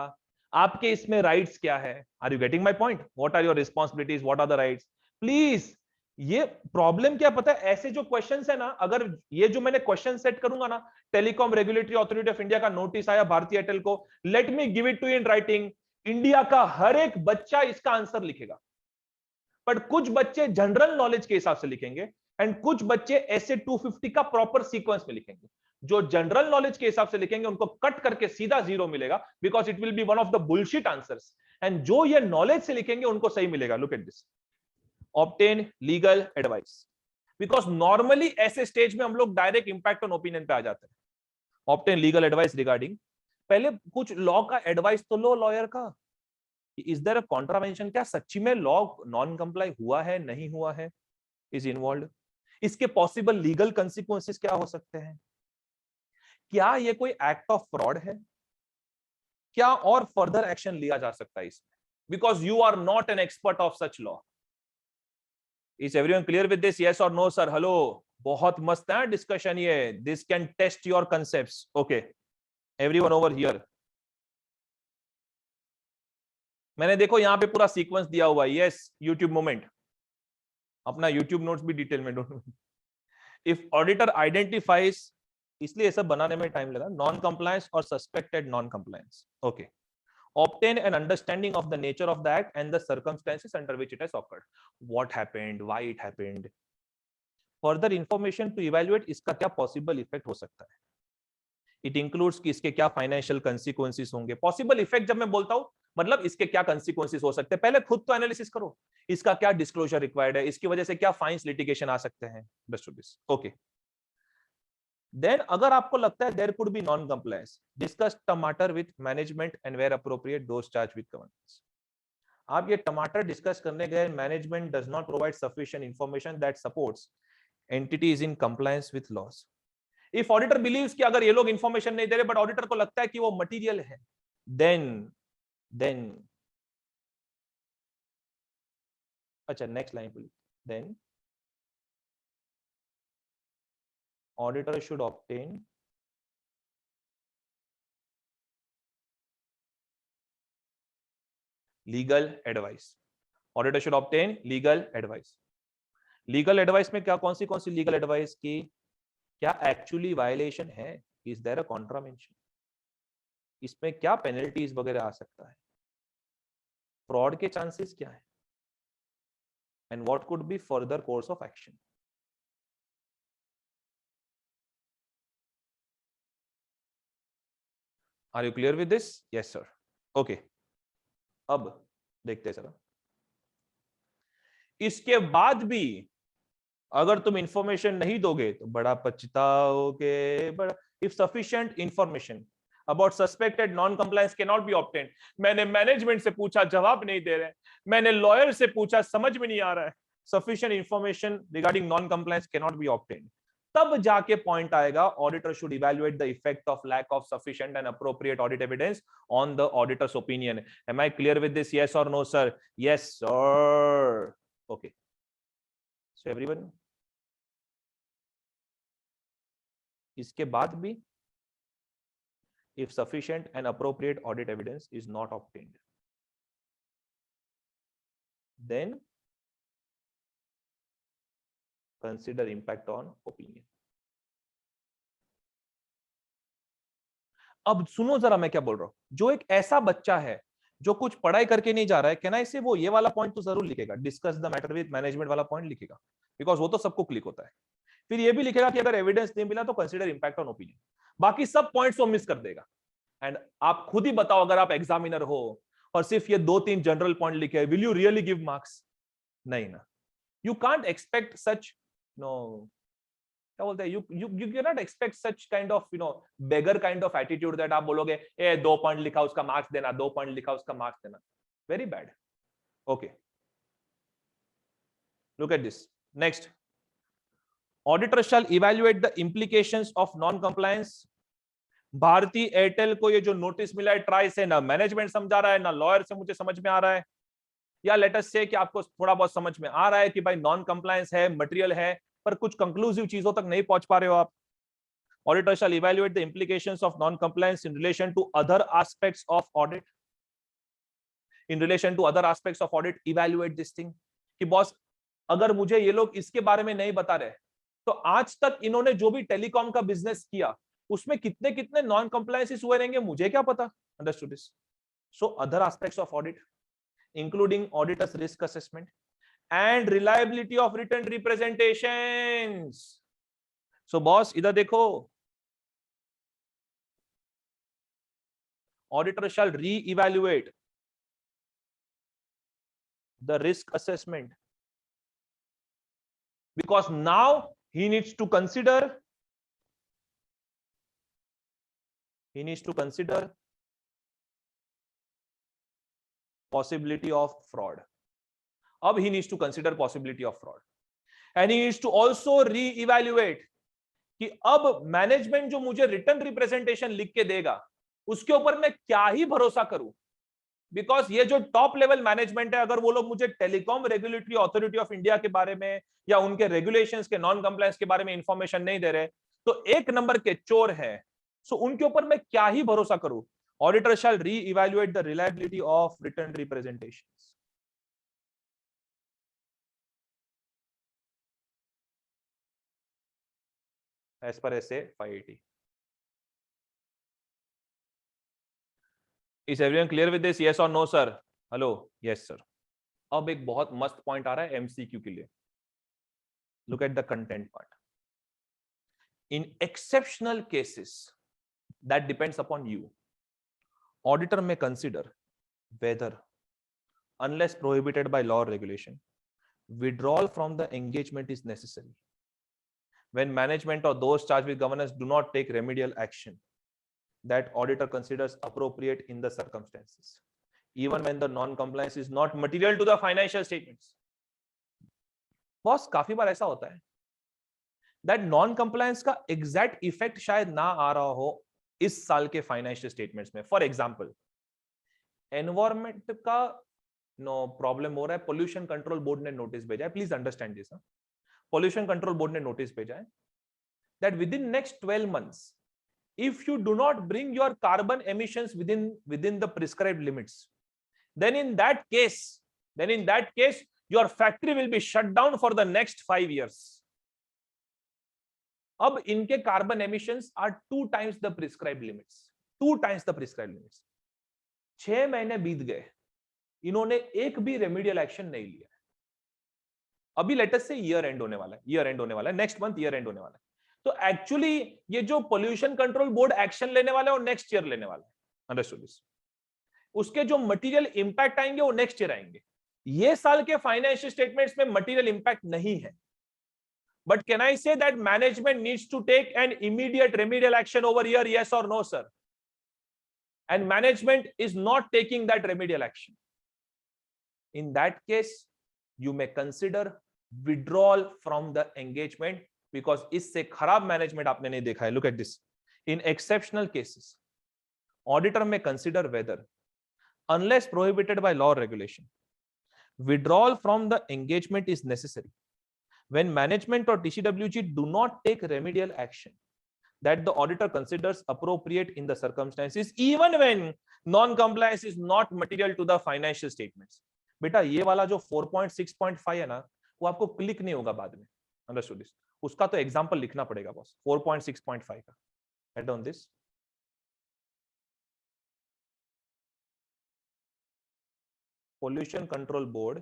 आपके इसमें राइट्स क्या है, are you getting my point, what are your responsibilities, what are the rights, please. ये प्रॉब्लम क्या पता है, ऐसे जो क्वेश्चंस है ना, अगर ये जो मैंने क्वेश्चन सेट करूंगा ना, Telecom regulatory authority of India का नोटिस आया भारतीय एयरटेल को, let me give it to in writing, India का हर एक बच्चा इसका आंसर लिखेगा, बट कुछ बच्चे जनरल नॉलेज के हिसाब से लिखेंगे एंड कुछ बच्चे ऐसे 250 का प्रॉपर सीक्वेंस में लिखेंगे। जो जनरल नॉलेज के हिसाब से लिखेंगे उनको कट करके सीधा 0 मिलेगा, because it will B one of the bullshit answers, and जो ये नॉलेज से लिखेंगे उनको सही मिलेगा। Look at this, obtain legal advice, because normally ऐसे स्टेज में हम लोग डायरेक्ट इंपैक्ट ऑन ओपिनियन पे आ जाते हैं। ऑब्टेन लीगल एडवाइस रिगार्डिंग, पहले कुछ लॉ का एडवाइस तो लो लॉयर का, इज देयर अ कॉन्ट्रावेंशन, क्या सच्ची में लॉ नॉन कंप्लाई हुआ है नहीं हुआ है, इज इन्वॉल्व, इसके पॉसिबल लीगल कंसिक्वेंसेस क्या हो सकते हैं, क्या ये कोई एक्ट ऑफ फ्रॉड है, क्या और फर्दर एक्शन लिया जा सकता है इसमें, because you are not an expert of such law. Is everyone clear with this, yes और नो सर? हेलो, बहुत मस्त है डिस्कशन ये, this can test your concepts. Okay, everyone over here, मैंने देखो यहां पे पूरा सीक्वेंस दिया हुआ है, यस यूट्यूब मोमेंट, अपना यूट्यूब नोट्स भी डिटेल में डोंट, इफ ऑडिटर आइडेंटिफाइज, इसलिए सब बनाने में टाइम लगा, नॉन कंप्लायंस और suspected non compliance. Okay, obtain an understanding of the nature of the act and the circumstances under which it has occurred, what happened, why it happened, further information to evaluate इसका क्या possible effect हो सकता है, it includes कि इसके क्या financial consequences होंगे, possible effect जब मैं बोलता हूं मतलब इसके क्या consequences हो सकते हैं, पहले खुद तो एनालिसिस करो, इसका क्या डिस्क्लोजर रिक्वायर्ड है, इसकी वजह से क्या फाइन्स लिटिगेशन आ सकते हैं, best of this. Okay, then अगर आपको लगता है there could be non compliance, discuss टमाटर with management and where appropriate those charge with governance. आप ये टमाटर डिस्कस करने गए, management does not provide sufficient information that supports entity is in compliance with laws. If auditor believes कि अगर ये लोग इंफॉर्मेशन नहीं दे रहे बट ऑडिटर को लगता है कि वो मटेरियल है, देन अच्छा next line please, then auditor should obtain legal advice, auditor should obtain legal advice। Legal advice में क्या कौन सी लीगल एडवाइस की, क्या एक्चुअली वायलेशन है, इज देयर अ कॉन्ट्रावेंशन, इसमें क्या पेनल्टीज वगैरह आ सकता है, फ्रॉड के चांसेस क्या है, and what could be further course of action. Are you clear with this? Yes sir. Okay, अब देखते हैं सर, इसके बाद भी अगर तुम इंफॉर्मेशन नहीं दोगे तो बड़ा पछताओगे, बड़ा। If sufficient information about suspected non compliance can not be obtained, मैंने मैनेजमेंट से पूछा जवाब नहीं दे रहे, मैंने लॉयर से पूछा समझ में नहीं आ रहा है, sufficient information regarding non compliance can not be obtained, तब जाके पॉइंट आएगा auditor should evaluate the effect of lack of sufficient and appropriate audit evidence on the auditor's opinion. Am I clear with this, yes और no sir? Yes sir. Okay, so everyone, इसके बाद भी if sufficient and appropriate audit evidence is not obtained, then consider impact on opinion. अब सुनो जरा मैं क्या बोल रहा हूं. जो एक ऐसा बच्चा है जो कुछ पढ़ाई करके नहीं जा रहा है, कहना इसे वो ये वाला पॉइंट तो जरूर लिखेगा, discuss the matter with management वाला पॉइंट लिखेगा, बिकॉज वो तो सबको क्लिक होता है. फिर ये भी लिखेगा कि अगर एविडेंस नहीं मिला तो कंसीडर इंपैक्ट ऑन ओपिनियन. बाकी सब पॉइंट्स वो मिस कर देगा. एंड आप खुद ही बताओ, अगर आप एग्जामिनर हो और सिर्फ ये 2-3 जनरल पॉइंट लिखे, will you really give marks? नहीं ना. You can't expect such, no, क्या बोलते हैं, you cannot expect such kind of beggar kind of attitude that आप बोलोगे ए 2 पॉइंट लिखा उसका मार्क्स देना, 2 पॉइंट लिखा उसका मार्क्स देना. Very bad. Okay, look at this. Next, auditor shall evaluate the implications of non compliance. Bharti Airtel को ये जो नोटिस मिला है ट्राई से, ना मैनेजमेंट समझा रहा है ना लॉयर से मुझे समझ में आ रहा है, या लेट अस से कि आपको थोड़ा बहुत समझ में आ रहा है कि भाई नॉन कंप्लायंस है, मटेरियल है, पर कुछ कंक्लूसिव चीजों तक नहीं पहुंच पा रहे हो आप. Auditor shall evaluate the implications of non compliance in relation to other aspects of audit. In relation to other aspects of audit evaluate this thing कि बॉस, अगर मुझे ये लोग इसके बारे में नहीं बता रहे तो आज तक इन्होंने जो भी टेलीकॉम का बिजनेस किया उसमें कितने कितने नॉन कंप्लायंसेस हुए रहेंगे, मुझे क्या पता. Understood this. So other aspects of audit including auditor's risk assessment and reliability of written representations. So boss, इधर देखो, auditor shall re-evaluate the risk assessment because now he needs to consider possibility of fraud. Ab he needs to consider possibility of fraud and he needs to also re-evaluate कि अब management जो मुझे written representation लिख के देगा उसके ऊपर मैं क्या ही भरोसा करूं, बिकॉज ये जो टॉप लेवल मैनेजमेंट है, अगर वो लोग मुझे telecom regulatory authority of India के बारे में या उनके रेगुलेशंस के नॉन कंप्लायंस के बारे में इंफॉर्मेशन नहीं दे रहे तो एक नंबर के चोर है. सो उनके ऊपर मैं क्या ही भरोसा करूं. Auditor shall re-evaluate the reliability of written representations. As per SA 580. Is everyone clear with this? Yes or no, sir? Hello? Yes, sir. अब एक बहुत मस्त पॉइंट आ रहा है MCQ के लिए. Look at the content part. In exceptional cases, that depends upon you. Auditor may consider whether, unless prohibited by law or regulation, withdrawal from the engagement is necessary when management or those charged with governance do not take remedial action that auditor considers appropriate in the circumstances, even when the non-compliance is not material to the financial statements. Boss, काफी बार ऐसा होता है that non-compliance का exact effect शायद ना आ रहा हो इस साल के फाइनेंशियल स्टेटमेंट्स में. फॉर एग्जांपल, एनवायरमेंट का प्रॉब्लम हो रहा है, पोल्यूशन कंट्रोल बोर्ड ने नोटिस भेजा है. Please understand this. Pollution control board ने नोटिस भेजा है that with in next 12 months if you do not bring your carbon emissions within the prescribed limits, then in that case your factory will be shut down for the next 5 years. अब इनके carbon emissions are 2 times the prescribed limits. 2 times the prescribed limits. 6 महीने बीत गए, इन्होंने एक भी remedial action नहीं लिया. अभी लेटेस्ट से ईयर एंड होने वाला है, नेक्स्ट मंथ ईयर एंड होने वाला है. तो एक्चुअली ये जो पोल्यूशन कंट्रोल बोर्ड एक्शन लेने वाला है वो नेक्स्ट ईयर लेने वाला है. Understood this. उसके जो मटेरियल इंपैक्ट आएंगे वो नेक्स्ट ईयर आएंगे. ये साल के फाइनेंशियल स्टेटमेंट्स में मटेरियल इंपैक्ट नहीं है. But can I say that management needs to take an immediate remedial action over here? Yes or no, sir? And management is not taking that remedial action. In that case, you may consider withdrawal from the engagement because इससे खराब management आपने नहीं देखा है. Look at this. In exceptional cases, auditor may consider whether, unless prohibited by law or regulation, withdrawal from the engagement is necessary when management or TCWG do not take remedial action that the auditor considers appropriate in the circumstances, even when non-compliance is not material to the financial statements. बेटा ये वाला जो 4.6.5 है ना, वो आपको click नहीं होगा बाद में, अंडरस्टूड दिस? उसका तो एग्जांपल लिखना पड़ेगा बॉस, 4.6.5 का। Head on this, Pollution Control Board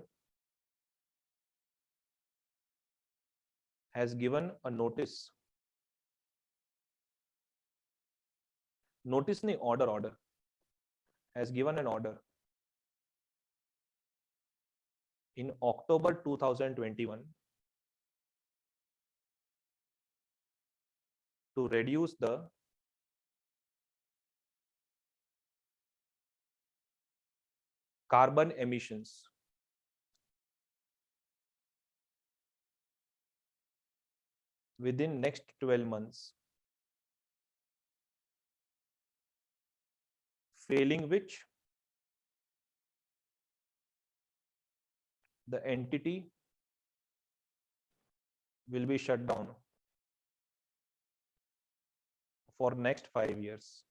has given a notice नहीं, order has given an order in October 2021 to reduce the carbon emissions within next 12 months, failing which the entity will be shut down for next 5 years.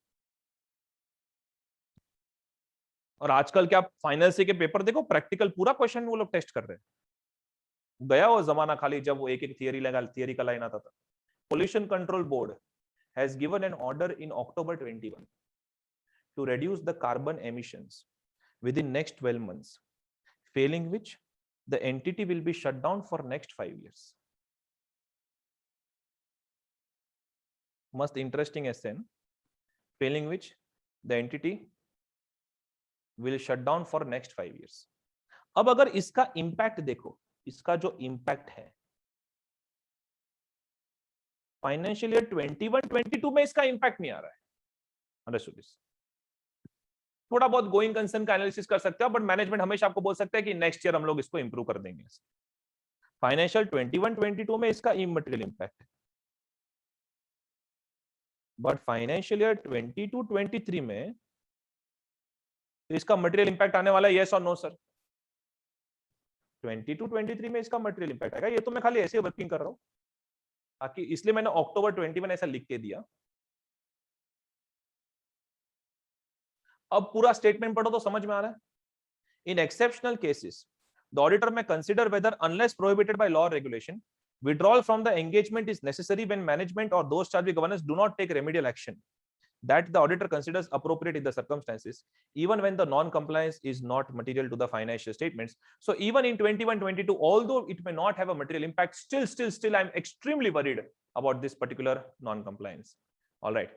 और आजकल क्या final से के paper देखो, practical पूरा question वो लोग टेस्ट कर रहे हैं। गया वो जमाना खाली जब वो एक एक थियरी का लाइन आता था। Pollution control board has given an order in October 21 to reduce the carbon emissions within next 12 months, failing which the entity will be shut down for next 5 years. Most interesting essay, failing which the entity will shut down for next 5 years. अब अगर इसका impact देखो, इसका जो impact है financial year 21-22 में इसका impact नहीं आ रहा है, अंडरस्टूड दिस? थोड़ा बहुत गोइंग कंसर्न का एनालिसिस कर सकते हो, बट मैनेजमेंट हमेशा आपको बोल सकता है कि नेक्स्ट ईयर हम लोग इसको इंप्रूव कर देंगे। फाइनेंशियल 21-22 में इसका इमटेरियल इंपैक्ट है, बट फाइनेंशियल ईयर 22-23 में इसका मटेरियल इंपैक्ट आने वाला है, यस और नो सर? 22-23 में इसका मटेरियल इंपैक्ट आएगा। ये तो मैं खाली ऐसे वर्किंग कर रहा हूं ताकि, इसलिए मैंने October 21 ऐसा लिख के दिया। अब पूरा स्टेटमेंट पढ़ो तो समझ में आ रहा है। In exceptional cases the auditor may consider whether unless prohibited by law or regulation withdrawal from the engagement is necessary when management or those charged with governance do not take remedial action that the auditor considers appropriate in the circumstances, even when the non-compliance is not material to the financial statements. So even in 21-22, although it may not have a material impact, still I'm extremely worried about this particular non-compliance. All right.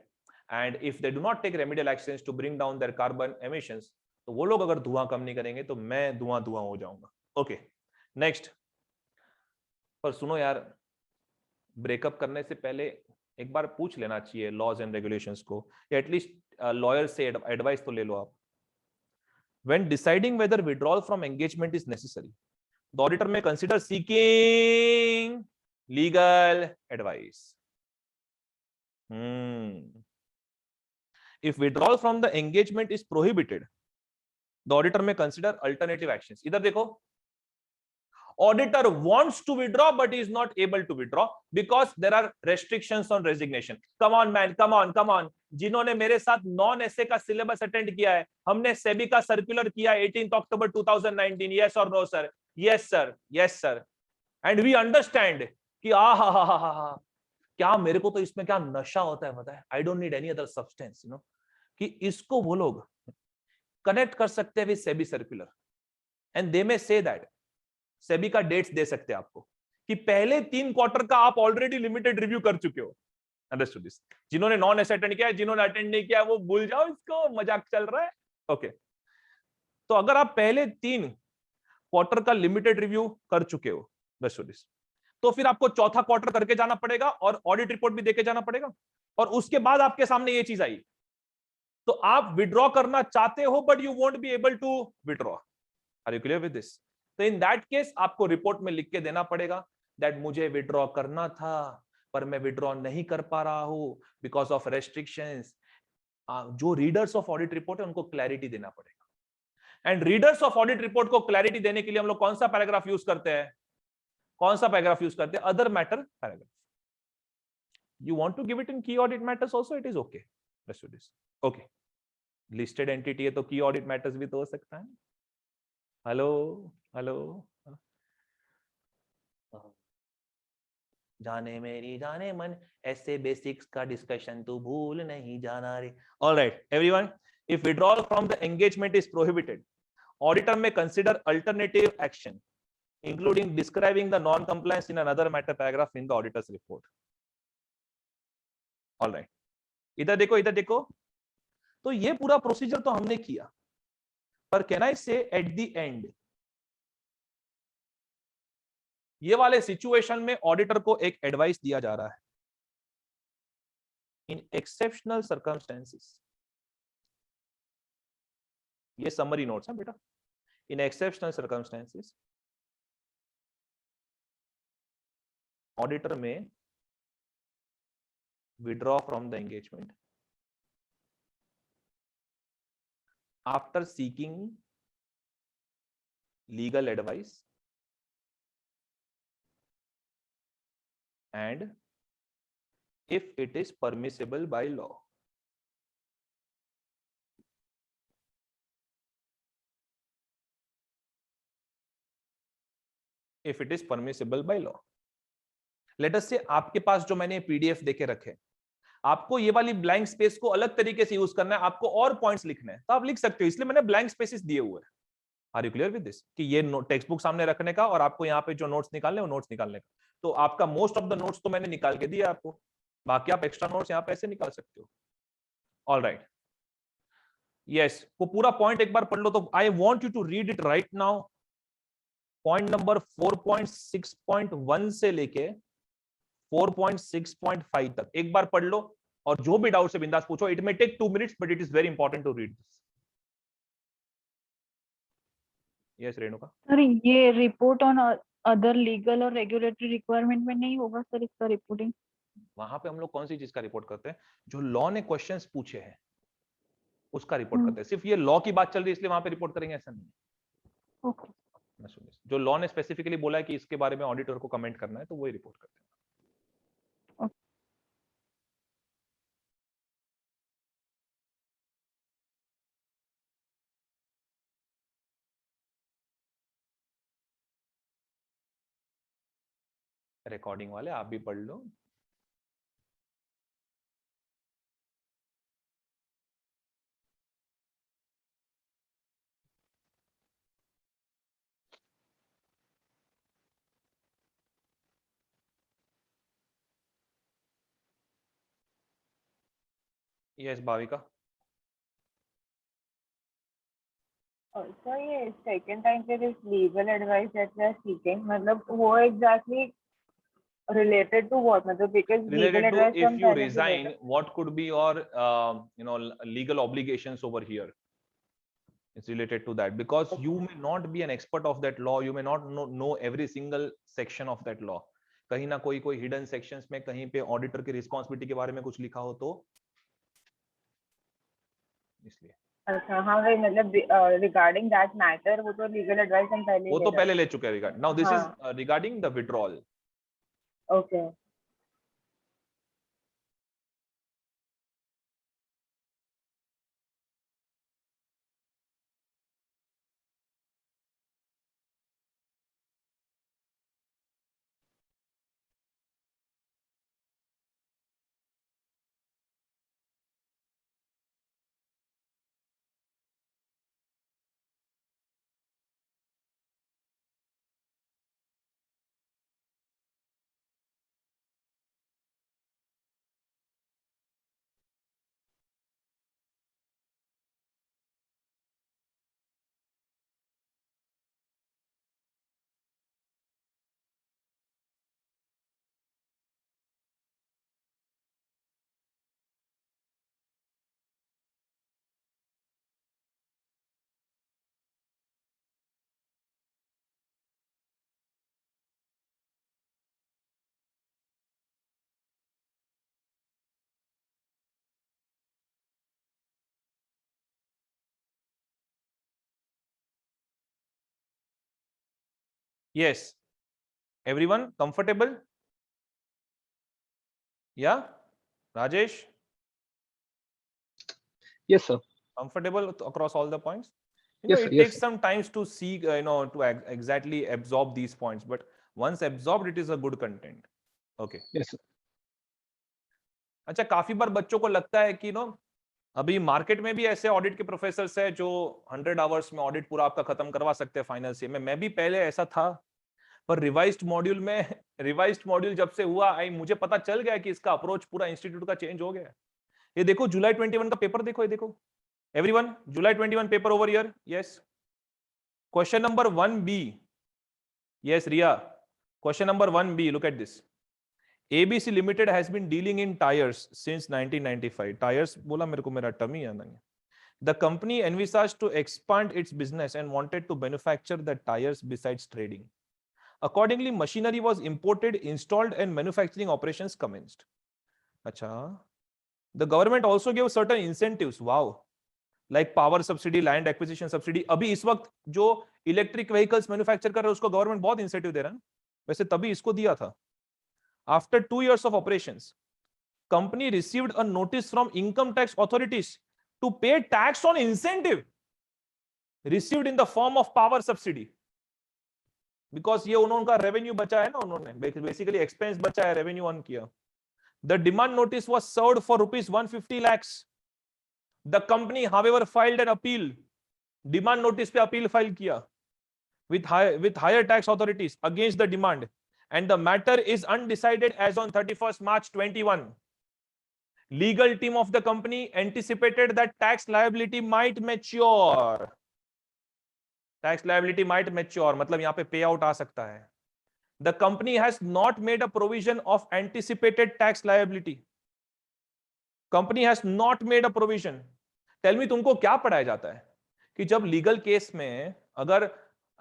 And if they do not take remedial actions to bring down their carbon emissions, तो वो लोग अगर धुआं कम नहीं करेंगे तो मैं धुआं हो जाऊंगा। Okay, next. पर सुनो यार, ब्रेकअप करने से पहले एक बार पूछ लेना चाहिए लॉज एंड रेगुलेशंस को, या एटलीस्ट लॉयर से एडवाइस तो ले लो आप। When deciding whether withdrawal from engagement is necessary, the auditor may consider seeking legal advice. If withdrawal from the engagement is prohibited, the auditor may consider alternative actions. इधर देखो, auditor wants to withdraw but is not able to withdraw because there are restrictions on resignation. Come on man, come on. जिन्होंने मेरे साथ non S A का syllabus attend किया है, हमने सेबी का सर्कुलर किया 18 October 2019, यस और no sir? Yes sir. And we understand कि क्या मेरे को तो इसमें क्या नशा होता है पता है, I don't need any other substance, you know, कि इसको वो लोग कनेक्ट कर सकते हैं with SEBI circular and they may say that SEBI का डेट्स दे सकते हैं आपको कि पहले 3 क्वार्टर का आप ऑलरेडी लिमिटेड रिव्यू कर चुके हो। Understood this? जिन्होंने नॉन एस अटेंड किया है, जिन्होंने अटेंड नहीं किया वो भूल जाओ, इसको मजाक चल रहा है। ओके, तो अगर आप पहले 3 क्वार्टर का लिमिटेड रिव्यू कर चुके हो, अंडरस्टूड दिस, तो फिर आपको चौथा क्वार्टर करके जाना पड़ेगा और ऑडिट रिपोर्ट भी देके जाना पड़ेगा, और उसके बाद आपके सामने ये चीज आई तो आप विड्रॉ करना चाहते हो but you won't be able to withdraw. Are you clear with this? तो इन दैट केस आपको रिपोर्ट में लिख के देना पड़ेगा दैट मुझे विड्रॉ करना था पर मैं विड्रॉ नहीं कर पा रहा हूं बिकॉज ऑफ रेस्ट्रिक्शंस। जो रीडर्स ऑफ ऑडिट रिपोर्ट है उनको क्लैरिटी देना पड़ेगा, and readers of audit report को क्लैरिटी देने के लिए हम लोग कौन सा पैराग्राफ यूज करते हैं? Other matter paragraph. You want to give it in key audit matters also, it is okay. Let's do this. Okay, listed entity है तो key audit matters भी तो हो सकता है। हेलो हेलो, जाने मेरी जाने मन, ऐसे बेसिक्स का डिस्कशन तू भूल नहीं जाना रे। Alright everyone, if withdrawal from the engagement is prohibited, auditor may consider alternative action including describing the non-compliance in another matter paragraph in the auditor's report. All right, इधर देखो इधर देखो, तो ये पूरा प्रोसीजर तो हमने किया, पर कैन आई से एट द एंड ये वाले सिचुएशन में ऑडिटर को एक एडवाइस दिया जा रहा है, इन एक्सेप्शनल सर्कमस्टेंसेस, ये समरी नोट्स है बेटा, इन एक्सेप्शनल सर्कमस्टेंसेस ऑडिटर में withdraw from the engagement after seeking legal advice and if it is permissible by law. If it is permissible by law. Let us say आपके पास जो मैंने PDF देके रखे, आपको ये वाली ब्लैंक स्पेस को अलग तरीके से यूज करना है, आपको और पॉइंट्स लिखने हैं तो आप लिख सकते हो, इसलिए मैंने ब्लैंक स्पेसेस दिए हुए हैं। Are you clear with this कि ये टेक्स्ट बुक सामने रखने का और आपको यहाँ पे जो नोट्स निकालने, वो नोट्स निकालने का। तो आपका मोस्ट ऑफ द नोट्स तो मैंने निकाल के दिया आपको, बाकी आप एक्स्ट्रा नोट्स यहाँ पे ऐसे निकाल सकते हो। ऑल राइट, यस, वो पूरा पॉइंट एक बार पढ़ लो। तो I want you to read it right now, point number 4.6.1 से लेके 4.6.5 तक एक बार पढ़ लो, और जो भी डाउट से बिंदास पूछो। It may take 2 minutes but it is very important to read this. Yes Renuka. Sir ये रिपोर्ट ऑन अदर लीगल और रेगुलेटरी रिक्वायरमेंट में नहीं होगा सर इसका रिपोर्टिंग? वहां पे हम लोग कौन सी चीज का रिपोर्ट करते हैं? जो लॉ ने क्वेश्चंस पूछे हैं उसका रिपोर्ट करते हैं। सिर्फ ये लॉ की बात चल रही है इसलिए वहां पे रिपोर्ट करेंगे ऐसा नहीं। ओके, जो लॉ ने स्पेसिफिकली बोला है कि इसके बारे में ऑडिटर को कमेंट करना है तो वही रिपोर्ट करते हैं। रिकॉर्डिंग वाले आप भी पढ़ लो। यस भाविका। So ये second time पे this legal advice that we are seeking, मतलब वो exactly related to what? मतलब because legal Related to advice if हम you पहले भी resign, लेते हैं। what could be your legal obligations over here? It's related to that because you may not be an expert of that law, you may not know every single section of that law. कहीं ना कोई hidden sections में कहीं पे auditor की responsibility के बारे में कुछ लिखा हो तो इसलिए। अच्छा हाँ भाई, मतलब regarding that matter वो तो legal advice हम पहले वो तो पहले ले चुके हैं regard. Now this is regarding the withdrawal. Okay. Yes, everyone comfortable? Yeah, Rajesh? Yes, sir. Comfortable across all the points? You know, Yes, sir. it Yes, takes sir. some times to see, to exactly absorb these points, but once absorbed, it is a good content. Okay. Yes, sir. अच्छा, काफी बार बच्चों को लगता है कि अभी market में भी ऐसे ऑडिट के प्रोफेसर्स हैं जो 100 आवर्स में ऑडिट पूरा आपका खत्म करवा सकते हैं फाइनल से। मैं भी पहले ऐसा था, पर रिवाइज्ड मॉड्यूल जब से हुआ मुझे पता चल गया कि इसका अप्रोच पूरा इंस्टीट्यूट का चेंज हो गया। ये देखो जुलाई 21 का पेपर देखो, ये देखो everyone, July 21 paper over here. Yes, question number 1B। Yes Riya, question number 1B, look at this. ABC Limited has been dealing in tires since 1995. Tires बोला, मेरे को मेरा टर्म ही याद नहीं है। The company envisaged to expand its business and wanted to manufacture the tires besides trading. Accordingly, machinery was imported, installed, and manufacturing operations commenced. अच्छा, the government also gave certain incentives. Wow, like power subsidy, land acquisition subsidy. अभी इस वक्त जो electric vehicles manufacture कर रहे हैं उसको government बहुत इंसेंटिव दे रहा है, वैसे तभी इसको दिया था। After 2 years of operations, company received a notice from income tax authorities to pay tax on incentive received in the form of power subsidy. Because ये उनका रेवेन्यू बचा है ना, उन्होंने बेसिकली एक्सपेंस बचा है, रेवेन्यू ऑन किया। The demand notice was served for rupees 150 lakhs. The company, however, filed an appeal. Demand notice पे appeal file किया with higher tax authorities against the demand, and the matter is undecided as on 31st March 21. Legal team of the company anticipated that tax liability might mature. Tax liability might mature, मतलब यहाँ पे पे out आ सकता है। The company has not made a provision of anticipated tax liability. Company has not made a provision. Tell me, तुमको क्या पढ़ाया जाता है कि जब लीगल केस में अगर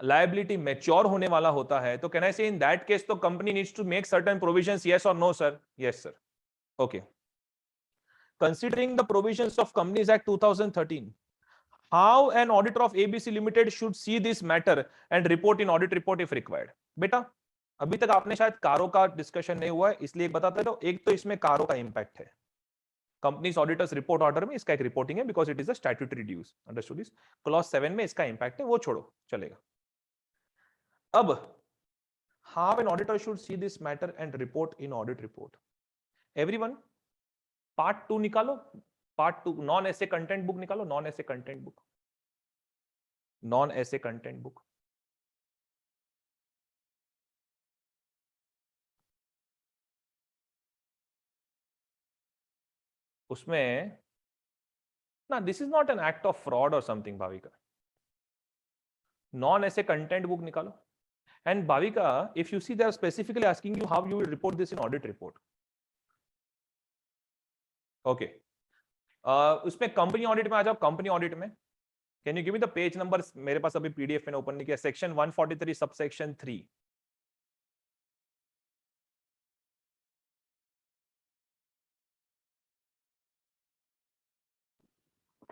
लायबिलिटी मैच्योर होने वाला होता है तो can I say in that case तो company needs to make certain provisions, yes और no sir? Yes sir. Okay. Considering the provisions of Companies Act 2013, how an auditor of ABC Limited should see this matter and report in audit report if required? बेटा, अभी तक आपने शायद कारों का discussion नहीं हुआ है, इसलिए एक बताते तो एक तो इसमें कारों का इंपैक्ट है। कंपनीज ऑडिटर्स रिपोर्ट ऑर्डर में इसका एक रिपोर्टिंग है because it is a statutory dues, understood this. Clause 7 में इसका इंपैक्ट है, वो छोड़ो, चलेगा। अब how an auditor should see this matter and report in audit report? Everyone, part 2 निकालो, part 2 non SA content book निकालो, non SA content book, non SA content book. उसमें ना, this is not an act of fraud और something Bhavika. Non SA content book निकालो and Bhavika, if you see they are specifically asking you how you will report this in audit report. Okay, उसमें company audit में आ जाओ। Company audit में can you give me the page number? मेरे पास अभी PDF मैंने ओपन नहीं किया। Section 143 subsection 3।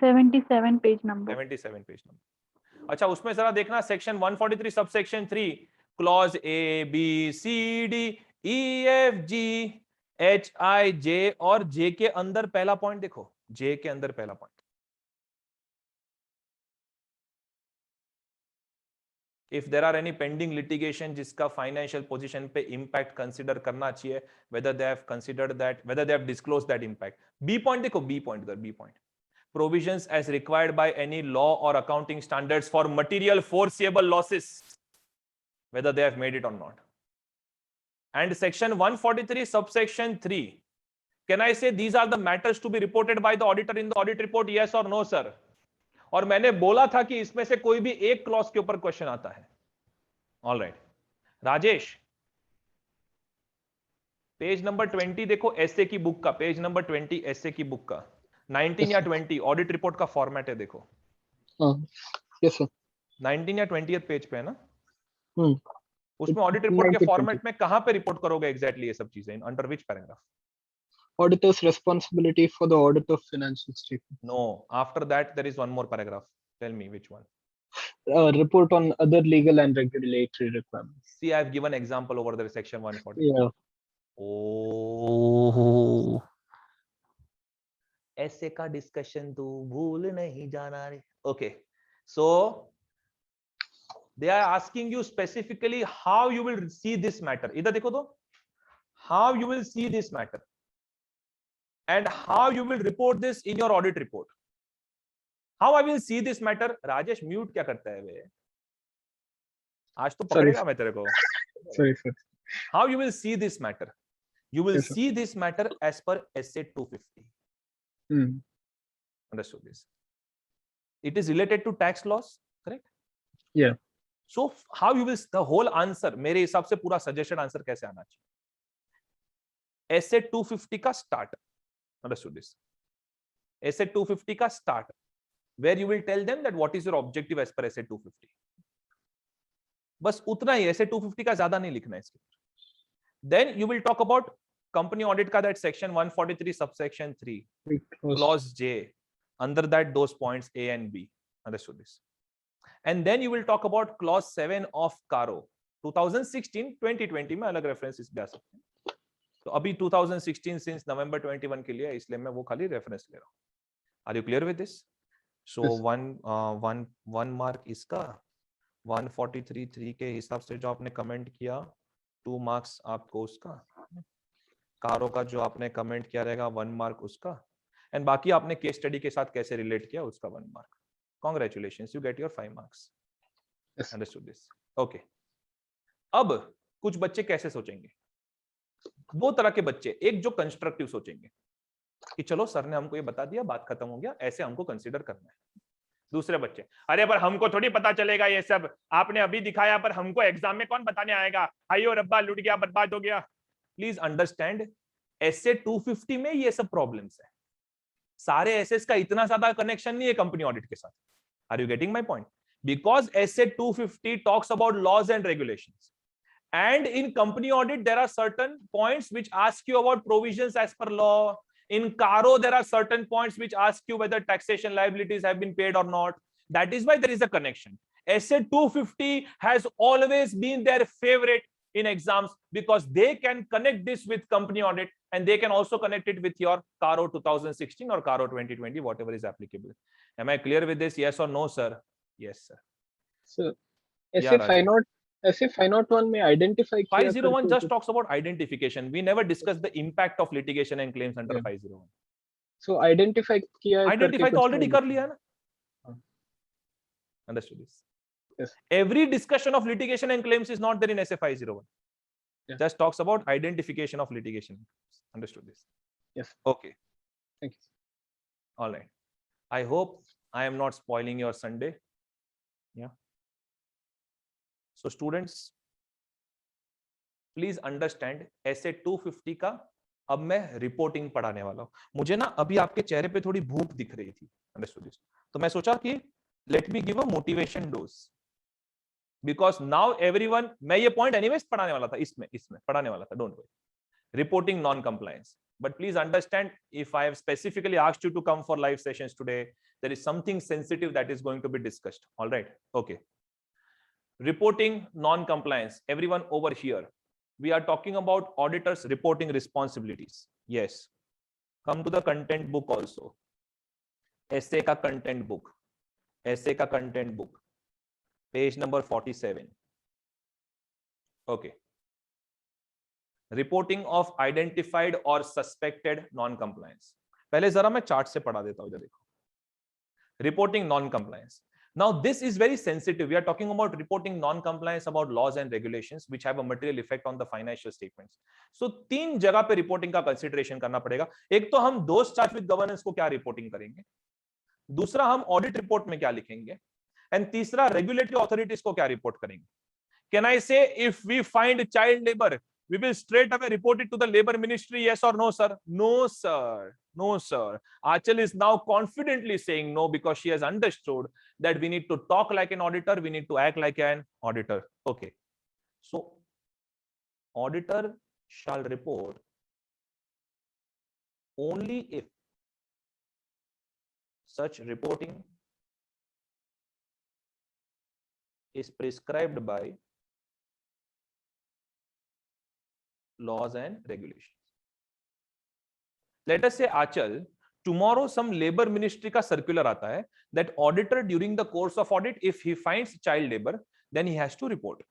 Seven page number. 77 page number. अच्छा, उसमें जरा देखना section 143 subsection 3 clause A B C D E F G H I जे और जे के अंदर पहला पॉइंट देखो, जे के अंदर पहला point, if there are any pending litigation जिसका फाइनेंशियल पोजीशन पे इंपैक्ट कंसीडर करना चाहिए, whether they have considered that, whether they have disclosed that impact. B point देखो, बी पॉइंट इधर, B point, provisions as required by any law or accounting standards for material foreseeable losses, whether they have made it or not. And section 143 subsection 3, can I say these are the matters to be reported by the auditor in the audit report, yes or no sir? और मैंने बोला था कि इसमें से कोई भी एक क्लॉज के ऊपर क्वेश्चन आता है। All right, Rajesh page number 20 देखो एसए की बुक का, पेज नंबर 20 एसए की बुक का 19 या 20 ऑडिट रिपोर्ट का फॉर्मेट है, देखो। Yes sir. 19 या 20 पेज पे है ना? उसमें It's ऑडिट रिपोर्ट के 1920. फॉर्मेट में कहां पे रिपोर्ट करोगे एग्जैक्टली ये सब चीजें? Under which paragraph? Auditor's responsibility for the audit of financial statement. No, after that there is one more paragraph, tell me which one? Report on other legal and regulatory requirements. See I have given example over there, section 140। Yeah. Oh, ऐसे का discussion तू भूल नहीं जाना रे। Okay, So they are asking you specifically how you will see this matter. इधर देखो तो, how you will see this matter and how you will report this in your audit report. How I will see this matter. Rajesh mute क्या करता है वे? आज तो पकड़ेगा मैं तेरे को. Sorry, sir. How you will see this matter? You will Yes, sir. see this matter as per SA 250. Hmm. Understood this? It is related to tax laws, correct? Yeah. So how you will, the whole answer, मेरे हिसाब से पूरा suggested answer कैसे आना चाहिए? SA 250 का start. Understood this? SA 250 का start, where you will tell them that what is your objective as per SA 250. बस उतना ही, SA 250 का ज्यादा नहीं लिखना है इसके. Then you will talk about company audit का that section 143 subsection 3 clause J. Under that those points A and B. Understood this? And then you will talk about clause 7 of CARO 2016-2020 में अलग references भी आ सकते हैं. तो अभी 2016 since November 21 के लिए, इसलिए मैं वो खाली reference ले रहा हूँ. Are you clear with this? So Yes. one mark इसका, 143.3 के हिसाब से जो आपने कमेंट किया, 2 marks आपको उसका, कारो का जो आपने कमेंट किया रहेगा 1 mark उसका, एंड बाकी आपने केस स्टडी के साथ कैसे रिलेट किया उसका 1 mark. Congratulations, you get your 5 marks. Yes. Understood this? Okay. अब कुछ बच्चे कैसे सोचेंगे? दो तरह के बच्चे, एक जो कंस्ट्रक्टिव सोचेंगे कि चलो सर ने हमको ये बता दिया, बात खत्म हो गया, ऐसे हमको कंसीडर करना है. दूसरे बच्चे, अरे पर हमको थोड़ी पता चलेगा ये सब, आपने अभी दिखाया पर हमको एग्जाम में कौन बताने आएगा, हायो रब्बा लूट गया, बर्बाद हो गया. प्लीज अंडरस्टैंड, SA 250 में ये सब प्रॉब्लम्स है. सारे एसेस का इतना ज्यादा कनेक्शन नहीं है कंपनी ऑडिट के साथ. Are you getting my point? Because SA 250 talks about laws and regulations, and in company audit there are certain points which ask you about provisions as per law. In CARO there are certain points which ask you whether taxation liabilities have been paid or not. That is why there is a connection. SA 250 has always been their favorite in exams because they can connect this with company audit, and they can also connect it with your CARO 2016 or CARO 2020, whatever is applicable. Am I clear with this? Yes or no, sir? Yes, sir. So, Yeah, SA Rajesh. 501 में identify किया 501 करके just talks about identification. We never discussed the impact of litigation and claims under Yeah. 501. So identify किया करके Identify तो कुछ already नहीं कर लिखा. लिया है ना. हाँ. Understood this? Yes. Every discussion of litigation and claims is not there in SA 501. Yeah. Just talks about identification of litigation. Understood this? Yes. Okay. Thank you. All right. I hope I am not spoiling your Sunday. Yeah. So students, please understand SA 250 का अब मैं reporting पढ़ाने वाला हूं. मुझे ना अभी आपके चेहरे पे थोड़ी भूख दिख रही थी. Understood this? तो मैं सोचा कि let me give a motivation dose. Because now everyone, मैं ये point anyways पढ़ाने वाला था, इसमें पढ़ाने वाला था. Don't worry. Reporting non-compliance. But please understand, if I have specifically asked you to come for live sessions today, there is something sensitive that is going to be discussed. All right. Okay. Reporting non-compliance. Everyone over here. We are talking about auditors reporting responsibilities. Yes. Come to the content book also. SA का content book. SA का content book. Page number 47. Okay. Reporting of identified or suspected non-compliance. पहले जरा मैं chart से पढ़ा देता हूं. इधर देखो. Reporting non-compliance. Now this is very sensitive. We are talking about reporting non-compliance about laws and regulations which have a material effect on the financial statements. So 3 जगह पे रिपोर्टिंग का कंसीडरेशन करना पड़ेगा. एक तो हम दोस्त चार्ज विद गवर्नेंस को क्या रिपोर्टिंग करेंगे, दूसरा हम ऑडिट रिपोर्ट में क्या लिखेंगे, एंड तीसरा रेगुलेटरी अथॉरिटीज को क्या रिपोर्ट करेंगे. Can I say if we find child labor, we will straight away report it to the labor ministry? Yes or no, sir? No, sir. No, sir. Achal is now confidently saying no because she has understood that we need to talk like an auditor, we need to act like an auditor. Okay. So, auditor shall report only if such reporting is prescribed by laws and regulations. Let us say Achal tomorrow some labor ministry का circular आता है that auditor during the course of audit if he finds child labor then he has to report,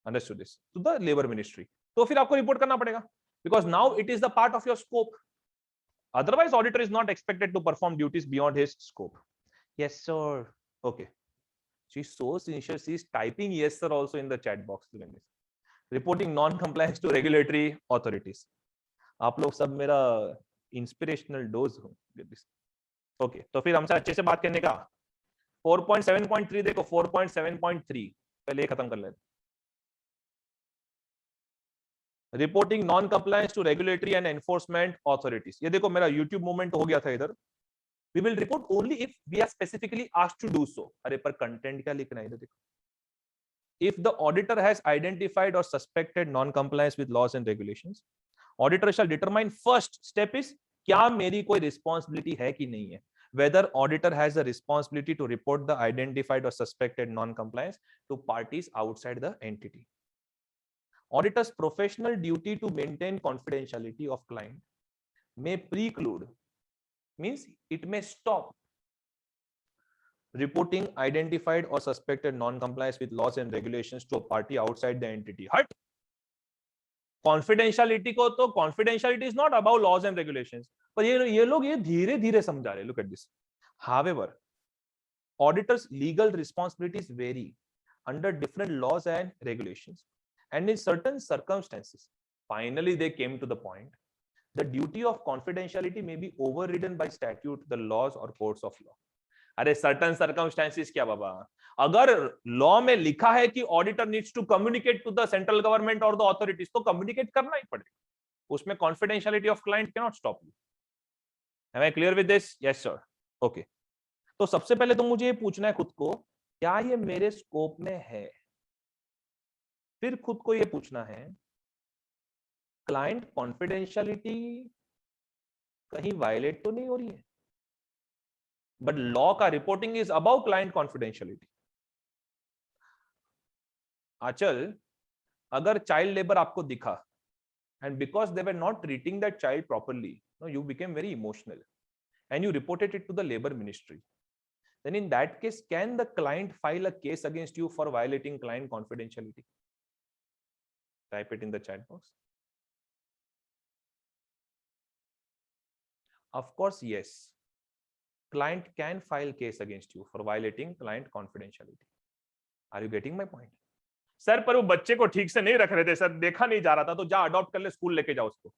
understood this, to the labor ministry. तो फिर आपको report करना पड़ेगा because now it is the part of your scope. Otherwise auditor is not expected to perform duties beyond his scope. Yes sir. Okay, she's so sincere, she's typing yes sir also in the chat box. Reporting non-compliance to regulatory authorities. आप लोग सब मेरा inspirational dose हो. Okay, तो फिर हमसे अच्छे से बात करने का 4.7.3 देखो, 4.7.3 पहले ये खत्म कर लेते. Reporting non compliance to regulatory and enforcement authorities. ये देखो मेरा यूट्यूब मूवमेंट हो गया था इधर. We will report only if we are specifically asked to do so. अरे पर कंटेंट क्या लिखना है इधर देखो. If the auditor has identified or suspected non-compliance with laws and regulations, auditor shall determine first step is क्या मेरी कोई responsibility है कि नहीं है. Whether auditor has a responsibility to report the identified or suspected non-compliance to parties outside the entity. Auditor's professional duty to maintain confidentiality of client may preclude, means it may stop reporting identified or suspected non-compliance with laws and regulations to a party outside the entity. Hut. Confidentiality को तो confidentiality is not about laws and regulations. पर ये लोग ये धीरे-धीरे समझा रहे. Look at this. However, auditors' legal responsibilities vary under different laws and regulations, and in certain circumstances, finally they came to the point. The duty of confidentiality may be overridden by statute, the laws, or courts of law. अरे certain circumstances क्या बाबा. अगर law में लिखा है कि auditor needs to communicate to the central government और the authorities, तो कम्युनिकेट करना ही पड़ेगा. उसमें confidentiality of client can not stop you. Am I clear with this? Yes sir. Okay, तो सबसे पहले तो मुझे ये पूछना है खुद को, क्या ये मेरे स्कोप में है. फिर खुद को ये पूछना है, क्लाइंट कॉन्फिडेंशियलिटी कहीं वायलेट तो नहीं हो रही है. बट लॉ का reporting is about client confidentiality. Aanchal, अगर चाइल्ड लेबर आपको दिखा and because they were not treating that child properly, no, you became very emotional and you reported it to the labour ministry, then in that case can the client file a case against you for violating client confidentiality? Type it in the chat box. Of course yes, client can file case against you for violating client confidentiality. Are you getting my point? Sir पर वो बच्चे को ठीक से नहीं रख रहे थे सर, देखा नहीं जा रहा था, तो जा अडॉप्ट कर ले, स्कूल लेके जाओ उसको.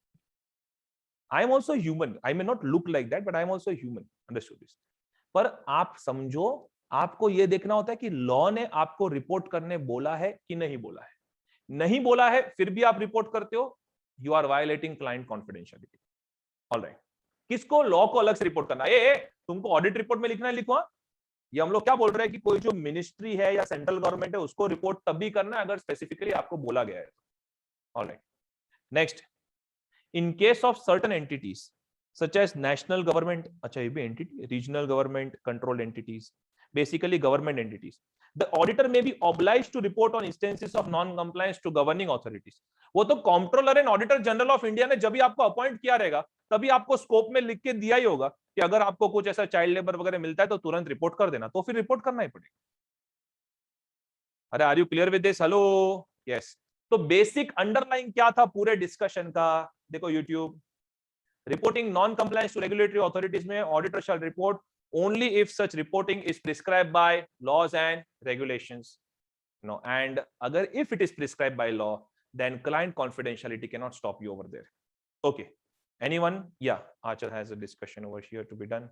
I am also human. I may not look like that, but I am also human. Understood this? पर आप समझो, आपको ये देखना होता है कि लॉ ने आपको रिपोर्ट करने बोला है कि नहीं बोला है. नहीं बोला है फिर भी आप रिपोर्ट करते हो, you are violating client confidentiality. Alright, किसको? लॉ को अलग से रिपोर्ट करना. तुमको ऑडिट रिपोर्ट में लिखना है, लिखवा. ये हम लोग क्या बोल रहे हैं कि कोई जो मिनिस्ट्री है या सेंट्रल गवर्नमेंट है उसको रिपोर्ट तभी करना है अगर स्पेसिफिकली आपको बोला गया है. Alright, next. In case of certain entities such as national government, अच्छा ये भी entity, regional government controlled entities, basically government entities, the auditor may be obliged to report on instances of non-compliance to governing authorities. वो तो controller and auditor general of India ने जब भी आपको appoint किया रहेगा तभी आपको स्कोप में लिख के दिया ही होगा कि अगर आपको कुछ ऐसा चाइल्ड लेबर वगैरह मिलता है तो तुरंत रिपोर्ट कर देना. तो फिर रिपोर्ट करना ही पड़ेगा. अरे are you clear with this? Hello, yes. तो बेसिक अंडरलाइन क्या था पूरे डिस्कशन का? देखो YouTube. Reporting non compliance to regulatory authorities में auditor shall report only if such reporting is prescribed by laws and regulations. No, and agar if it is prescribed by law, then client confidentiality cannot stop you over there. Okay, anyone? Yeah, Archer has a discussion over here to be done.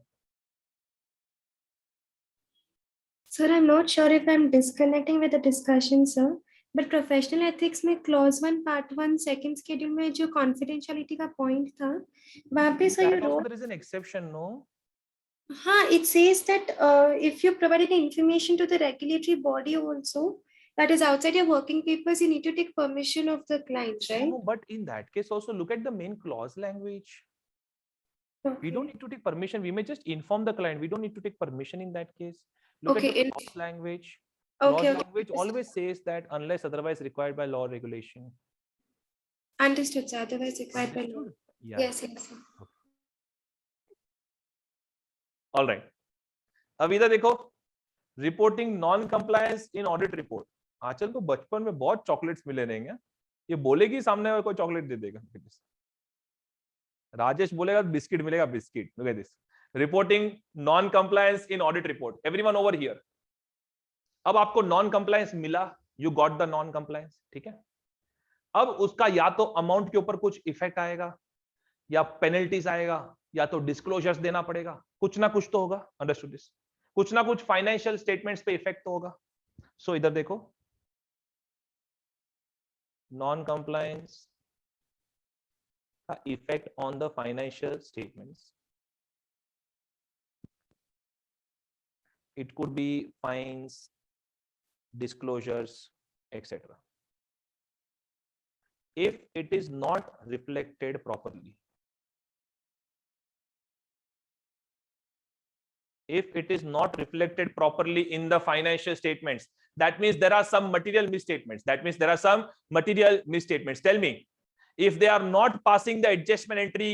Sir, I'm not sure if I'm disconnecting with the discussion, sir. But professional ethics में clause 1 part 1 second schedule में जो confidentiality का point था, वहाँ पे sir you wrote there is an exception, no? It says that if you provided information to the regulatory body also that is outside your working papers, you need to take permission of the client, right? No, but in that case also look at the main clause language. Okay. We don't need to take permission. We may just inform the client. We don't need to take permission in that case. Look at the clause language. Clause language always says that unless otherwise required by law or regulation. Understood, sir. Otherwise required by law. Yeah. Yes, sir. Okay. All right, अब इधर देखो, reporting non compliance in audit report. Aanchal को बचपन में बहुत chocolates मिले रहेंगे, ये बोलेगी सामने वाले को चॉकलेट दे देगा, राजेश बोलेगा बिस्किट मिलेगा, biscuit. Look at this, reporting non compliance in audit report, everyone over here. अब आपको नॉन कंप्लायंस मिला, you got the non compliance, ठीक है। अब उसका या तो अमाउंट के ऊपर कुछ इफेक्ट आएगा, या पेनल्टीज आएगा, या तो डिस्क्लोजर्स देना पड़ेगा, कुछ ना कुछ तो होगा। Understood this? कुछ ना कुछ फाइनेंशियल स्टेटमेंट्स पे इफेक्ट तो होगा। सो इधर देखो, नॉन कंप्लायंस का effect on the financial statements, it could be fines, disclosures, etc. If it is not reflected properly, if it is not reflected properly in the financial statements, that means there are some material misstatements. That means there are some material misstatements. Tell me, if they are not passing the adjustment entry,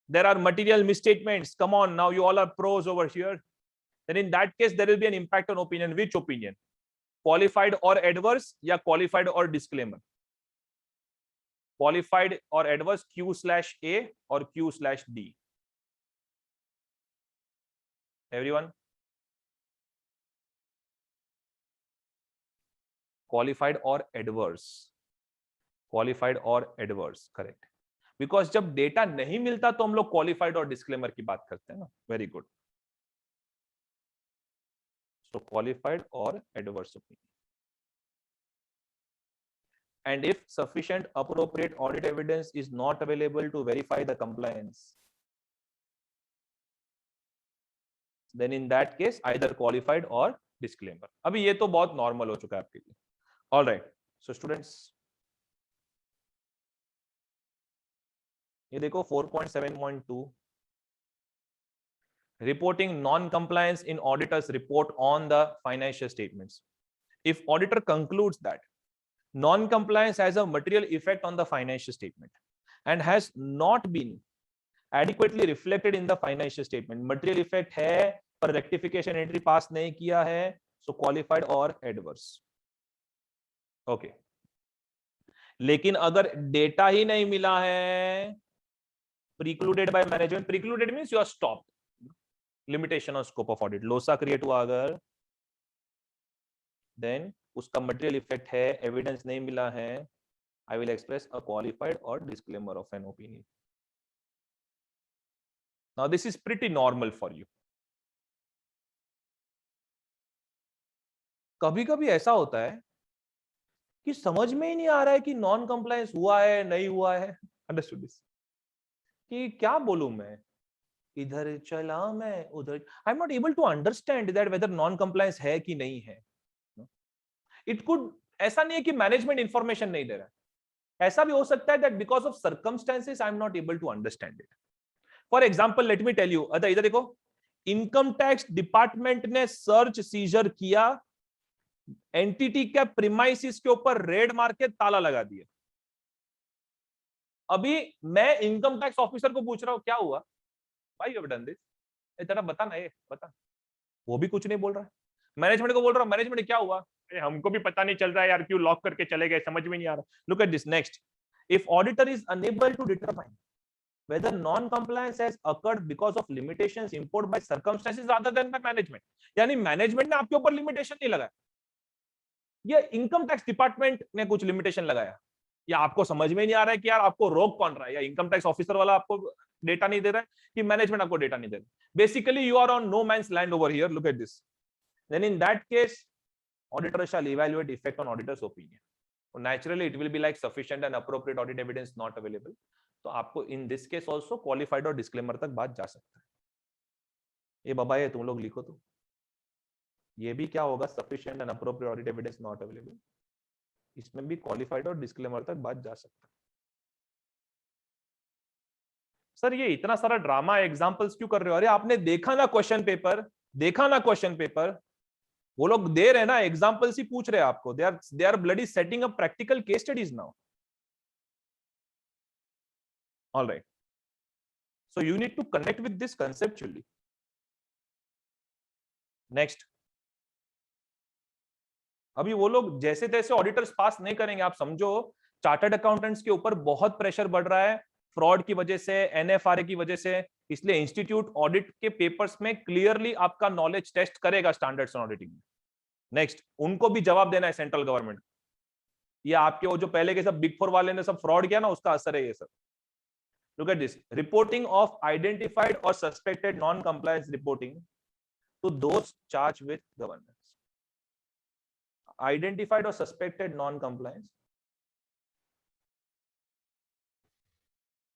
there are material misstatements. Come on, now you all are pros over here. Then in that case, there will be an impact on opinion. Which opinion? Qualified or adverse, या qualified or disclaimer? Qualified or adverse, Q/A or Q/D? Everyone? Qualified or adverse? Qualified or adverse, correct. Because जब data नहीं मिलता तो हम लोग qualified और disclaimer की बात करते हैं ना. Very good. So qualified or adverse opinion. And if sufficient appropriate audit evidence is not available to verify the compliance, then in that case either qualified or disclaimer. अभी ये तो बहुत normal हो चुका है आपके लिए. All right. So students, ये देखो 4.7.2, reporting non-compliance in auditor's report on the financial statements. If auditor concludes that non-compliance has a material effect on the financial statement and has not been adequately reflected in the financial statement, material effect है पर rectification entry pass नहीं किया है, so qualified or adverse. Okay. लेकिन अगर data ही नहीं मिला है, precluded by management, precluded means you are stopped, limitation on scope of audit, Losar create हुआ अगर, then उसका मटेरियल इफेक्ट है, एविडेंस नहीं मिला है, I will express a qualified or disclaimer of an opinion. Now this is pretty normal for you. कभी कभी ऐसा होता है कि समझ में ही नहीं आ रहा है कि नॉन कंप्लायंस हुआ है नहीं हुआ है. Understood this? कि क्या बोलूं मैं, इधर चला मैं उधर, I am not able to understand that whether non compliance है कि नहीं है. इट कुड, ऐसा नहीं है कि मैनेजमेंट इंफॉर्मेशन नहीं दे रहा है, ऐसा भी हो सकता है that because of circumstances I am not able to understand it. For example let me tell you, इधर देखो, इनकम टैक्स डिपार्टमेंट ने सर्च सीजर किया, एंटिटी के प्रीमाइसिस के ऊपर रेड मार के ताला लगा दिया. अभी मैं इनकम टैक्स ऑफिसर को पूछ रहा हूं क्या हुआ भाई, यू हैव डन दिस, तेरा बता ना, ये बता. वो भी कुछ नहीं बोल रहा है. मैनेजमेंट को बोल रहा हूं, मैनेजमेंट क्या हुआ, हमको भी पता नहीं चल रहा है यार, क्यों लॉक करके चले गए, समझ में नहीं आ रहा. Look at this next. If auditor is unable to determine whether non-compliance has occurred because of limitations imposed by circumstances rather than by management, यानी मैनेजमेंट ने आपके ऊपर लिमिटेशन नहीं लगाया, ये इनकम टैक्स डिपार्टमेंट ने कुछ लिमिटेशन लगाया, या आपको समझ में नहीं आ रहा है कि यार आपको रोक कौन रहा है, या इनकम टैक्स ऑफिसर वाला आपको डेटा नहीं दे रहा है कि मैनेजमेंट आपको डेटा नहीं दे रहा. Basically you are on no man's land over here. Look at this. Then in that case auditor shall evaluate effect on auditor's opinion. So naturally it will be like sufficient and appropriate audit evidence not available. तो आपको in this case also qualified और disclaimer तक बात जा सकता है. ये बाबा ये तुम लोग लिखो तो ये भी क्या होगा, sufficient and appropriate audit evidence not available. इसमें भी qualified और disclaimer तक बात जा सकता है. सर ये इतना सारा ड्रामा एग्जांपल्स क्यों कर रहे हो? अरे आपने देखा ना क्वेश्चन पेपर, देखा ना क्वेश्चन पेपर, वो लोग दे रहे ना एग्जांपल्स ही पूछ रहे हैं आपको. They are bloody setting up practical case studies now. All right, so you need to connect with this conceptually. Next, अभी वो लोग जैसे तैसे ऑडिटर्स पास नहीं करेंगे। आप समझो चार्टर्ड अकाउंटेंट्स के ऊपर बहुत प्रेशर बढ़ रहा है फ्रॉड की वजह से, एनएफआरए की वजह से, इसलिए इंस्टीट्यूट ऑडिट के पेपर्स में क्लियरली आपका नॉलेज टेस्ट करेगा स्टैंडर्ड्स ऑन ऑडिटिंग में। नेक्स्ट, उनको भी जवाब देना है सेंट्रल गवर्नमेंट। ये आपके वो जो पहले के सब बिग फोर वाले ने सब फ्रॉड किया ना, उसका असर है ये सब। Look at this, reporting of identified or suspected non compliance reporting to those charge with governance. Identified or suspected non compliance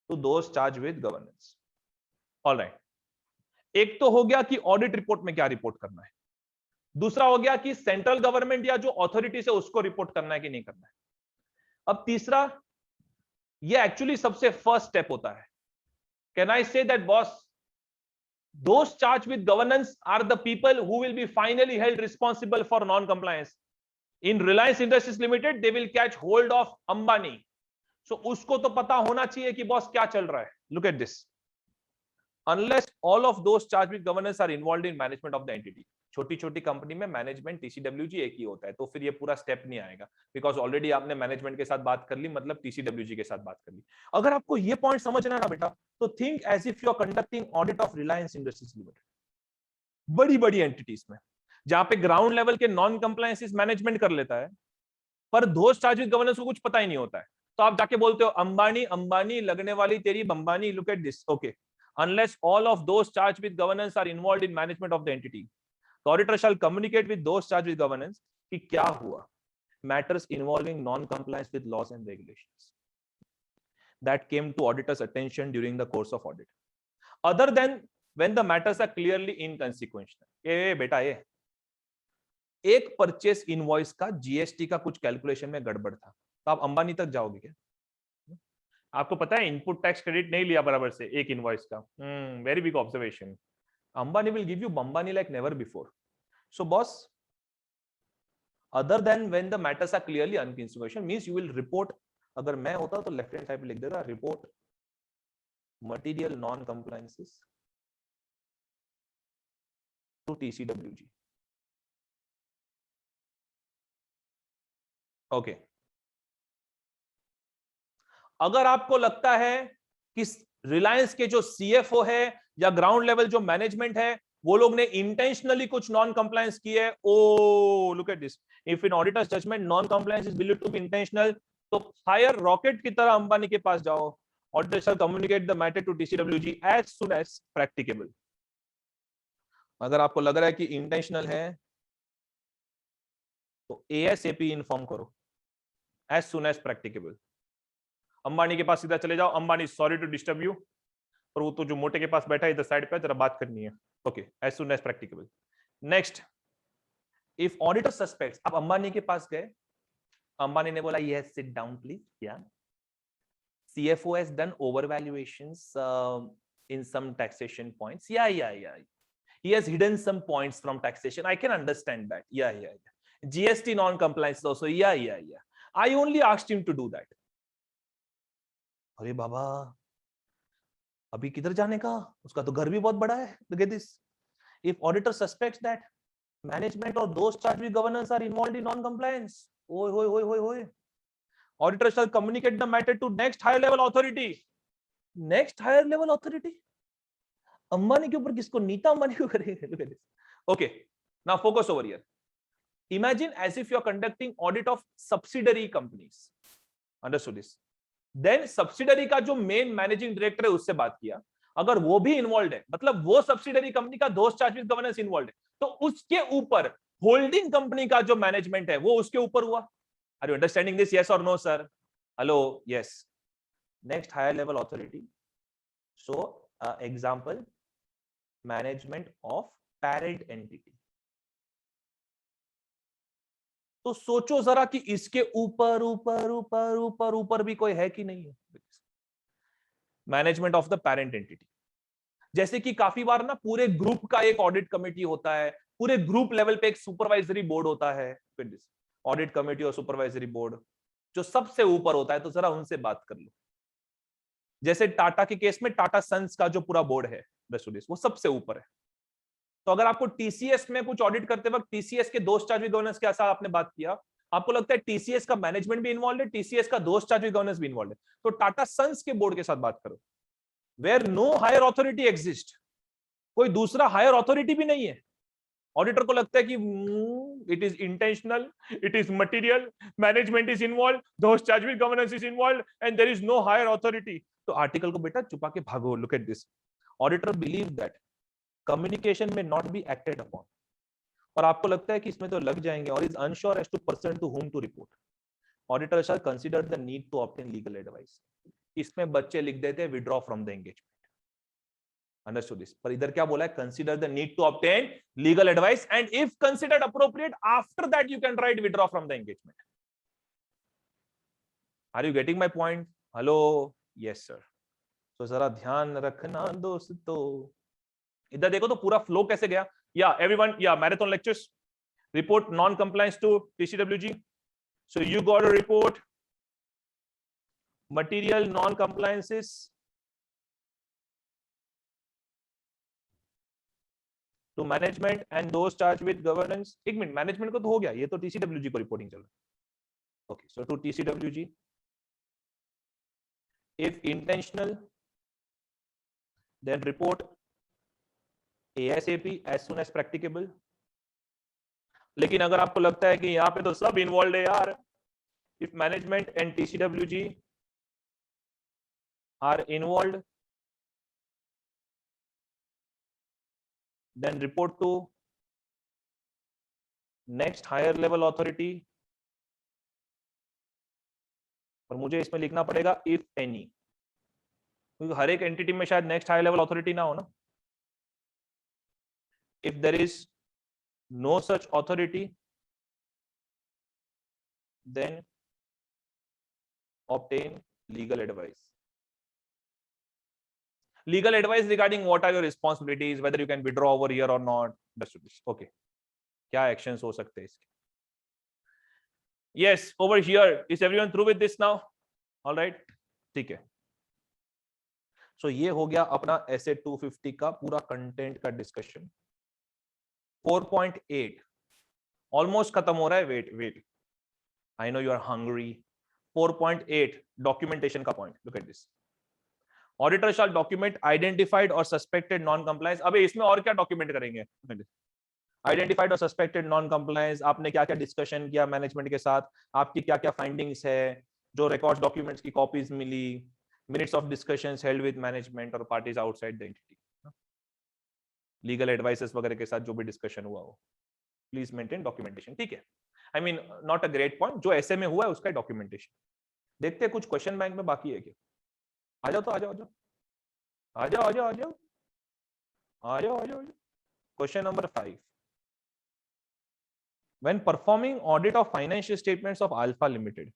to those charge with governance. Alright, एक तो हो गया कि ऑडिट रिपोर्ट में क्या रिपोर्ट करना है, दूसरा हो गया कि सेंट्रल गवर्नमेंट या जो अथॉरिटी से उसको रिपोर्ट करना है कि नहीं करना है। अब तीसरा, ये एक्चुअली सबसे फर्स्ट स्टेप होता है। Can I say that boss, those charged with governance are the people who will be finally held responsible for non-compliance. In Reliance Industries Limited, they will catch hold of Ambani. So उसको तो पता होना चाहिए कि boss क्या चल रहा है। Look at this. Unless all of those charged with governance are involved in management of the entity. छोटी छोटी कंपनी में मैनेजमेंट टीसीडब्ल्यूजी एक ही होता है, तो फिर ये पूरा स्टेप नहीं आएगा, बिकॉज ऑलरेडी आपने मैनेजमेंट के साथ बात कर ली, मतलब टीसीडब्ल्यूजी के साथ बात कर ली। अगर आपको ये पॉइंट समझना ना बेटा, तो think as if you are conducting audit of Reliance Industries Limited, बड़ी बड़ी एंटिटीज में, जहां पे ग्राउंड लेवल के नॉन कंप्लायंसेस मैनेजमेंट कर लेता है, पर दोज चार्ज विद गवर्नेंस को कुछ पता ही नहीं होता है। तो आप जाके बोलते हो अंबानी अंबानी लगने वाली तेरी Bambani, look at this, okay, unless all of those charged with governance are involved in management of the entity, the auditor shall communicate with those charged with governance कि क्या हुआ, matters involving non-compliance with laws and regulations that came to auditor's attention during the course of audit, other than when the matters are clearly inconsequential. ए बेटा, ये एक purchase invoice का GST का कुछ calculation में गड़बड़ था, तो आप अंबानी तक जाओगे क्या? आपको पता है इनपुट टैक्स क्रेडिट नहीं लिया बराबर से एक इनवॉइस का। Very big observation. Ambani will give you बंबानी like never before. So boss, other than when the matters are clearly inconsequential means you will report. अगर मैं होता तो लेफ्ट हैंड साइड पे लिख देगा report material non compliances to TCWG. Okay, अगर आपको लगता है कि रिलायंस के जो सीएफओ है या ग्राउंड लेवल जो मैनेजमेंट है, वो लोग ने इंटेंशनली कुछ नॉन कंप्लायंस किए, oh look at this, if in auditor's judgement non compliance is believed to be intentional, तो फायर रॉकेट की तरह अंबानी के पास जाओ, auditor shall communicate the matter to TCWG as soon as practicable. अगर आपको लग रहा है कि इंटेंशनल है, तो एएसएपी इन्फॉर्म करो as soon as practicable. Ambani के पास सीधा चले जाओ, Ambani sorry to disturb you, और वो तो जो मोटे के पास बैठा है इधर साइड पे, जरा बात करनी है। Okay, as soon as practicable. Next, if auditor suspects, आप अंबानी के पास गए, अंबानी ने बोला यस सिट डाउन प्लीज, या CFO has done overvaluations in some taxation points, yeah, he has hidden some points from taxation, I can understand that, yeah, GST non-compliance also, yeah, I only asked him to do that. अरे बाबा, अभी किधर जाने का, उसका तो घर भी बहुत बड़ा है। Look at this. If auditor suspects that management or those charged with governance are involved in non-compliance, oi, auditor shall communicate the matter to next higher level authority. Next higher level authority? Ambani के ऊपर किसको, नीता अंबानी को करेंगे? Look at this. Okay, now focus over here. Imagine as if you are conducting audit of subsidiary companies. Understood this? Then subsidiary का जो main managing director है उससे बात किया, अगर वो भी इन्वॉल्व है, मतलब वो सब्सिडरी कंपनी का दोस्त चार्ज विद गवर्नेंस इन्वॉल्व है, तो उसके ऊपर होल्डिंग कंपनी का जो मैनेजमेंट है वो उसके ऊपर हुआ। Are you understanding this? Yes और no sir? Hello, yes. Next higher level authority, so example management of parent entity. तो सोचो जरा कि इसके ऊपर ऊपर ऊपर ऊपर ऊपर भी कोई है कि नहीं है? Management of the parent entity, जैसे कि काफी बार ना पूरे ग्रुप का एक ऑडिट कमेटी होता है, पूरे ग्रुप लेवल पे एक सुपरवाइजरी बोर्ड होता है, ऑडिट कमेटी और सुपरवाइजरी बोर्ड जो सबसे ऊपर होता है, तो जरा उनसे बात कर लो। जैसे टाटा के केस में टाटा सन्स का जो पूरा बोर्ड है वो सबसे ऊपर है, तो अगर आपको टीसीएस में कुछ ऑडिट करते वक्त टीसीएस के दोस्त चार्ज विद गवर्नेंस के साथ आपने बात किया, आपको लगता है टीसीएस का मैनेजमेंट भी इन्वॉल्व है, टीसीएस का दोस्त चार्ज विद गवर्नेंस भी इन्वॉल्व है, तो टाटा सन्स के बोर्ड के साथ बात करो, where no higher authority exist, कोई दूसरा हायर ऑथोरिटी भी नहीं है। ऑडिटर को लगता है कि it is intentional, it is material, management is involve, दोस्त charge with governance is involve and there is no higher authority, तो आर्टिकल को बेटा छुपा के भागो। Look at this, auditor believe that communication may not be acted upon, और आपको लगता है कि इसमें तो लग जाएंगे, और is unsure as to person to whom to report, auditor shall consider the need to obtain legal advice. इसमें बच्चे लिख देते हैं withdraw from the engagement, understood this, पर इधर क्या बोला है, consider the need to obtain legal advice and if considered appropriate after that you can write withdraw from the engagement. Are you getting my point? Hello, yes sir. तो जरा ध्यान रखना दोस्तों, इधर देखो तो पूरा फ्लो कैसे गया। या एवरीवन, या marathon lectures, report non compliance to TCWG, so you got a report material non compliances to management and those charged with governance। एक मिनट, मैनेजमेंट को तो हो गया, ये तो TCWG को रिपोर्टिंग चल रहा है। Okay, so to TCWG if intentional then report ASAP as soon as practicable। लेकिन अगर आपको लगता है कि यहां पे तो सब इन्वॉल्व है यार, if management and TCWG are involved then report to next higher level authority, और मुझे इसमें लिखना पड़ेगा if any, क्योंकि हर एक एंटिटी में शायद नेक्स्ट हाई लेवल अथॉरिटी ना हो ना। if there is no such authority then obtain legal advice, legal advice regarding what are your responsibilities, whether you can withdraw over here or not। okay, क्या actions हो सकते हैं इसके। yes, over here is everyone through with this now? all right, ठीक है। so ये हो गया अपना essay 250 का पूरा कंटेंट का डिस्कशन। 4.8 ऑलमोस्ट खत्म हो रहा है, wait I know you are hungry. 4.8 documentation का point, look at this, auditor shall document identified or suspected non compliance. अबे इसमें और क्या डॉक्यूमेंट करेंगे, identified or suspected non compliance, आपने क्या क्या डिस्कशन किया मैनेजमेंट के साथ, आपकी क्या क्या फाइंडिंग्स है, जो रिकॉर्ड्स डॉक्यूमेंट्स की कॉपीज मिली, minutes of discussions held with management or parties outside the entity, legal advices वगैरह के साथ जो भी डिस्कशन हुआ हो, प्लीज मेंटेन डॉक्यूमेंटेशन। ठीक है, I mean not a great point, जो ऐसे में हुआ है उसका डॉक्यूमेंटेशन। देखते हैं कुछ क्वेश्चन बैंक में बाकी है क्या। आ जाओ तो आ जाओ, आ जाओ आ जाओ आ जाओ आ जाओ आ जाओ। Question number 5, when performing audit of financial statements of Alpha Limited,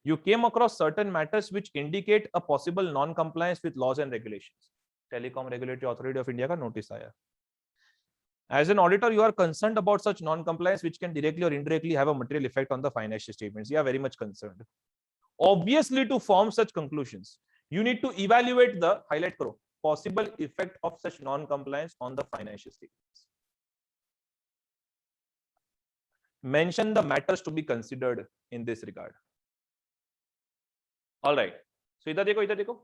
you came across certain matters which indicate a possible non-compliance with laws and regulations। Telecom Regulatory Authority of India का नोटिस आया। As an auditor, you are concerned about such non-compliance which can directly or indirectly have a material effect on the financial statements. You are very much concerned. Obviously, to form such conclusions, you need to evaluate the, highlight karo, possible effect of such non-compliance on the financial statements. Mention the matters to be considered in this regard. All right. So इधर देखो,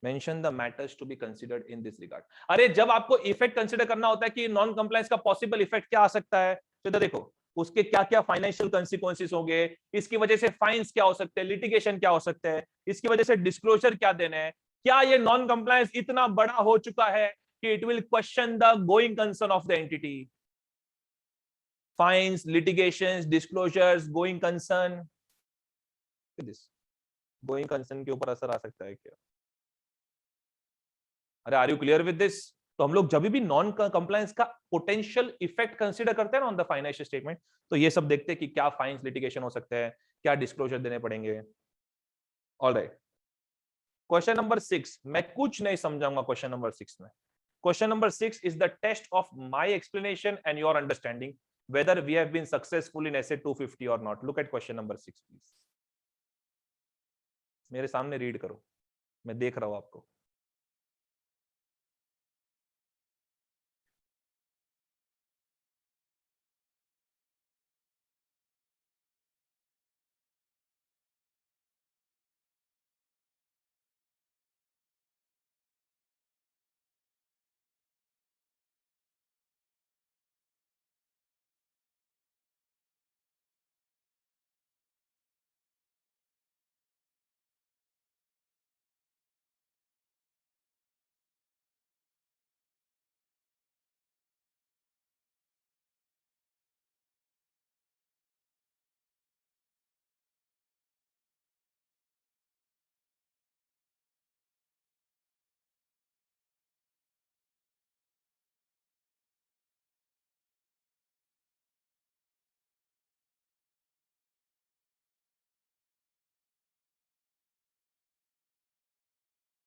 mention the matters to be considered in this regard। अरे जब आपको effect consider करना होता है कि non compliance का पॉसिबल इफेक्ट क्या आ सकता है, तो इधर देखो उसके क्या क्या फाइनेंशियल कॉन्सिक्वेंसेस होंगे, इसकी वजह से फाइन्स क्या हो सकते हैं, लिटिगेशन क्या हो सकते हैं, इसकी वजह से डिस्क्लोजर क्या देना है, क्या ये नॉन कंप्लायंस इतना बड़ा हो चुका है कि it will question the going concern of the entity. Fines, litigations, disclosures, going concern, going concern के ऊपर असर आ सकता है क्या। अरे are you clear with this? तो हम लोग जब भी नॉन कंप्लायंस का पोटेंशियल इफेक्ट कंसीडर करते हैं ना ऑन द फाइनेंशियल स्टेटमेंट, तो ये सब देखते हैं कि क्या फाइन्स, लिटिगेशन हो सकते हैं, क्या डिस्क्लोजर देने पड़ेंगे। ऑलराइट, क्वेश्चन नंबर 6 मैं कुछ नहीं समझाऊंगा क्वेश्चन नंबर 6 में। Question number 6 is the test of my explanation and your understanding whether we have been successful in essay 250 or not। look at question number 6 please। मेरे सामने read करो, मैं देख रहा हूं आपको।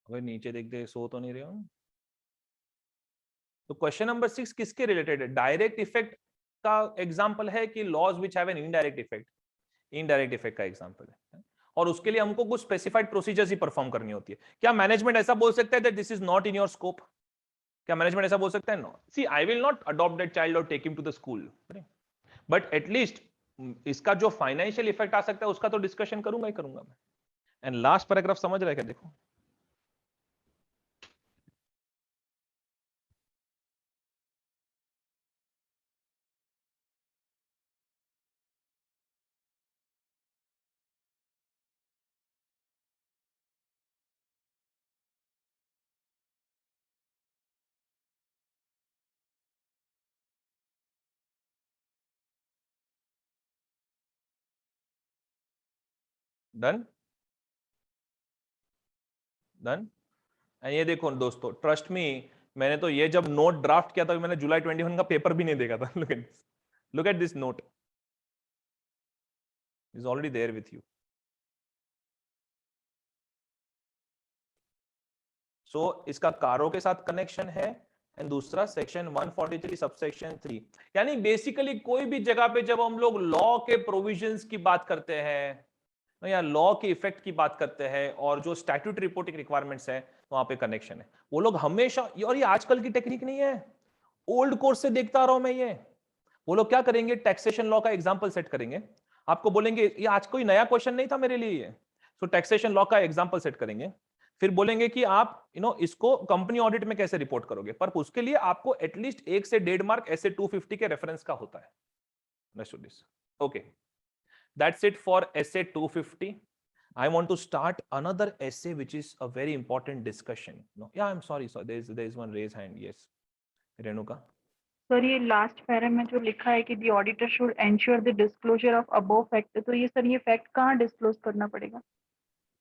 अगर नीचे देखते सो तो नहीं रहे हो। तो क्वेश्चन नंबर 6 किसके रिलेटेड है? डायरेक्ट इफेक्ट का एग्जांपल है कि laws which have an indirect effect? Indirect effect का एग्जांपल है, और उसके लिए हमको कुछ स्पेसिफाइड प्रोसीजर्स ही परफॉर्म करनी होती है। क्या मैनेजमेंट ऐसा बोल सकता है that this is not in your scope? क्या मैनेजमेंट ऐसा बोल सकता है? No, see I will not adopt that child और take him to the school, but at least इसका जो फाइनेंशियल इफेक्ट आ सकता है उसका तो डिस्कशन करूंगा ही करूंगा मैं। एंड लास्ट पैराग्राफ समझ रहे हैं क्या? देखो, डन डन। एंड ये देखो दोस्तों, ट्रस्ट मी, मैंने तो ये जब नोट ड्राफ्ट किया था, मैंने जुलाई 21 का पेपर भी नहीं देखा था। Look at this note, is already there with you. So इसका कारो के साथ कनेक्शन है, एंड दूसरा सेक्शन 143 सबसेक्शन 3। यानी बेसिकली कोई भी जगह पे जब हम लोग लॉ के प्रोविजंस की बात करते हैं या लॉ के इफेक्ट की बात करते हैं और जो स्टैट्यूटरी रिपोर्टिंग रिक्वायरमेंट्स है, वहां पे कनेक्शन है। वो लोग हमेशा, और ये आजकल की टेक्निक नहीं है, ओल्ड कोर्स से देखता आ रहा हूं मैं ये। वो लोग क्या करेंगे, टैक्सेशन लॉ का एग्जांपल सेट करेंगे, आपको बोलेंगे, ये आज कोई नया क्वेश्चन नहीं था मेरे लिए ये। सो टैक्सेशन लॉ का एग्जांपल सेट करेंगे, फिर बोलेंगे कि आप इसको कंपनी ऑडिट में कैसे रिपोर्ट करोगे, पर उसके लिए आपको एटलीस्ट 1 से 1.5 मार्क ऐसे 250 के रेफरेंस का होता है। Understood this? Okay, that's it for essay 250. I want to start another essay which is a very important discussion. No, yeah, I'm sorry, there is one raise hand. Yes, Renuka. Sir ये last para में जो लिखा है कि the auditor should ensure the disclosure of above fact, तो ये sir ये fact कहाँ डिस्क्लोज करना पड़ेगा?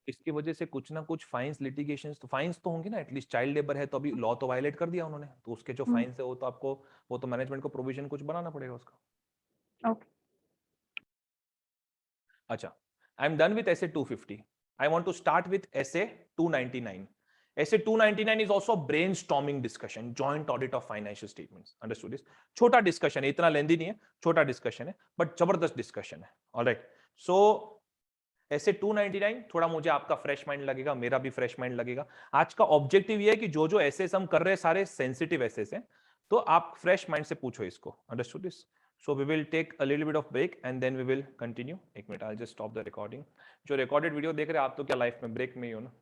इसकी वजह से कुछ ना कुछ फाइन्स, लिटिगेशंस, तो फाइन्स तो होंगे ना एटलीस्ट। चाइल्ड लेबर है तो अभी लॉ तो वायलेट कर दिया उन्होंने, तो उसके जो फाइन्स है वो तो आपको, वो तो मैनेजमेंट को प्रोविजन कुछ बनाना पड़ेगा उसका। ओके, अच्छा, I am done with essay 250. I want to start with essay 299. Essay 299 is also a brainstorming discussion, joint audit of financial statements. Understood this? छोटा डिस्कशन है, इतना लेंदी नहीं है, छोटा डिस्कशन है, बट जबरदस्त डिस्कशन है। ऑलराइट, सो essay 299 थोड़ा मुझे आपका फ्रेश माइंड लगेगा, मेरा भी फ्रेश माइंड लगेगा। आज का ऑब्जेक्टिव ये है कि जो जो एसेस हम कर रहे हैं सारे सेंसिटिव एसेस हैं, तो आप फ्रेश माइंड से पूछो इसको। Understood this? So we will take a little bit of break and then we will continue. एक minute, I'll just stop the recording. जो recorded video देख रहे हैं आप, तो क्या लाइफ में ब्रेक में ही हो ना?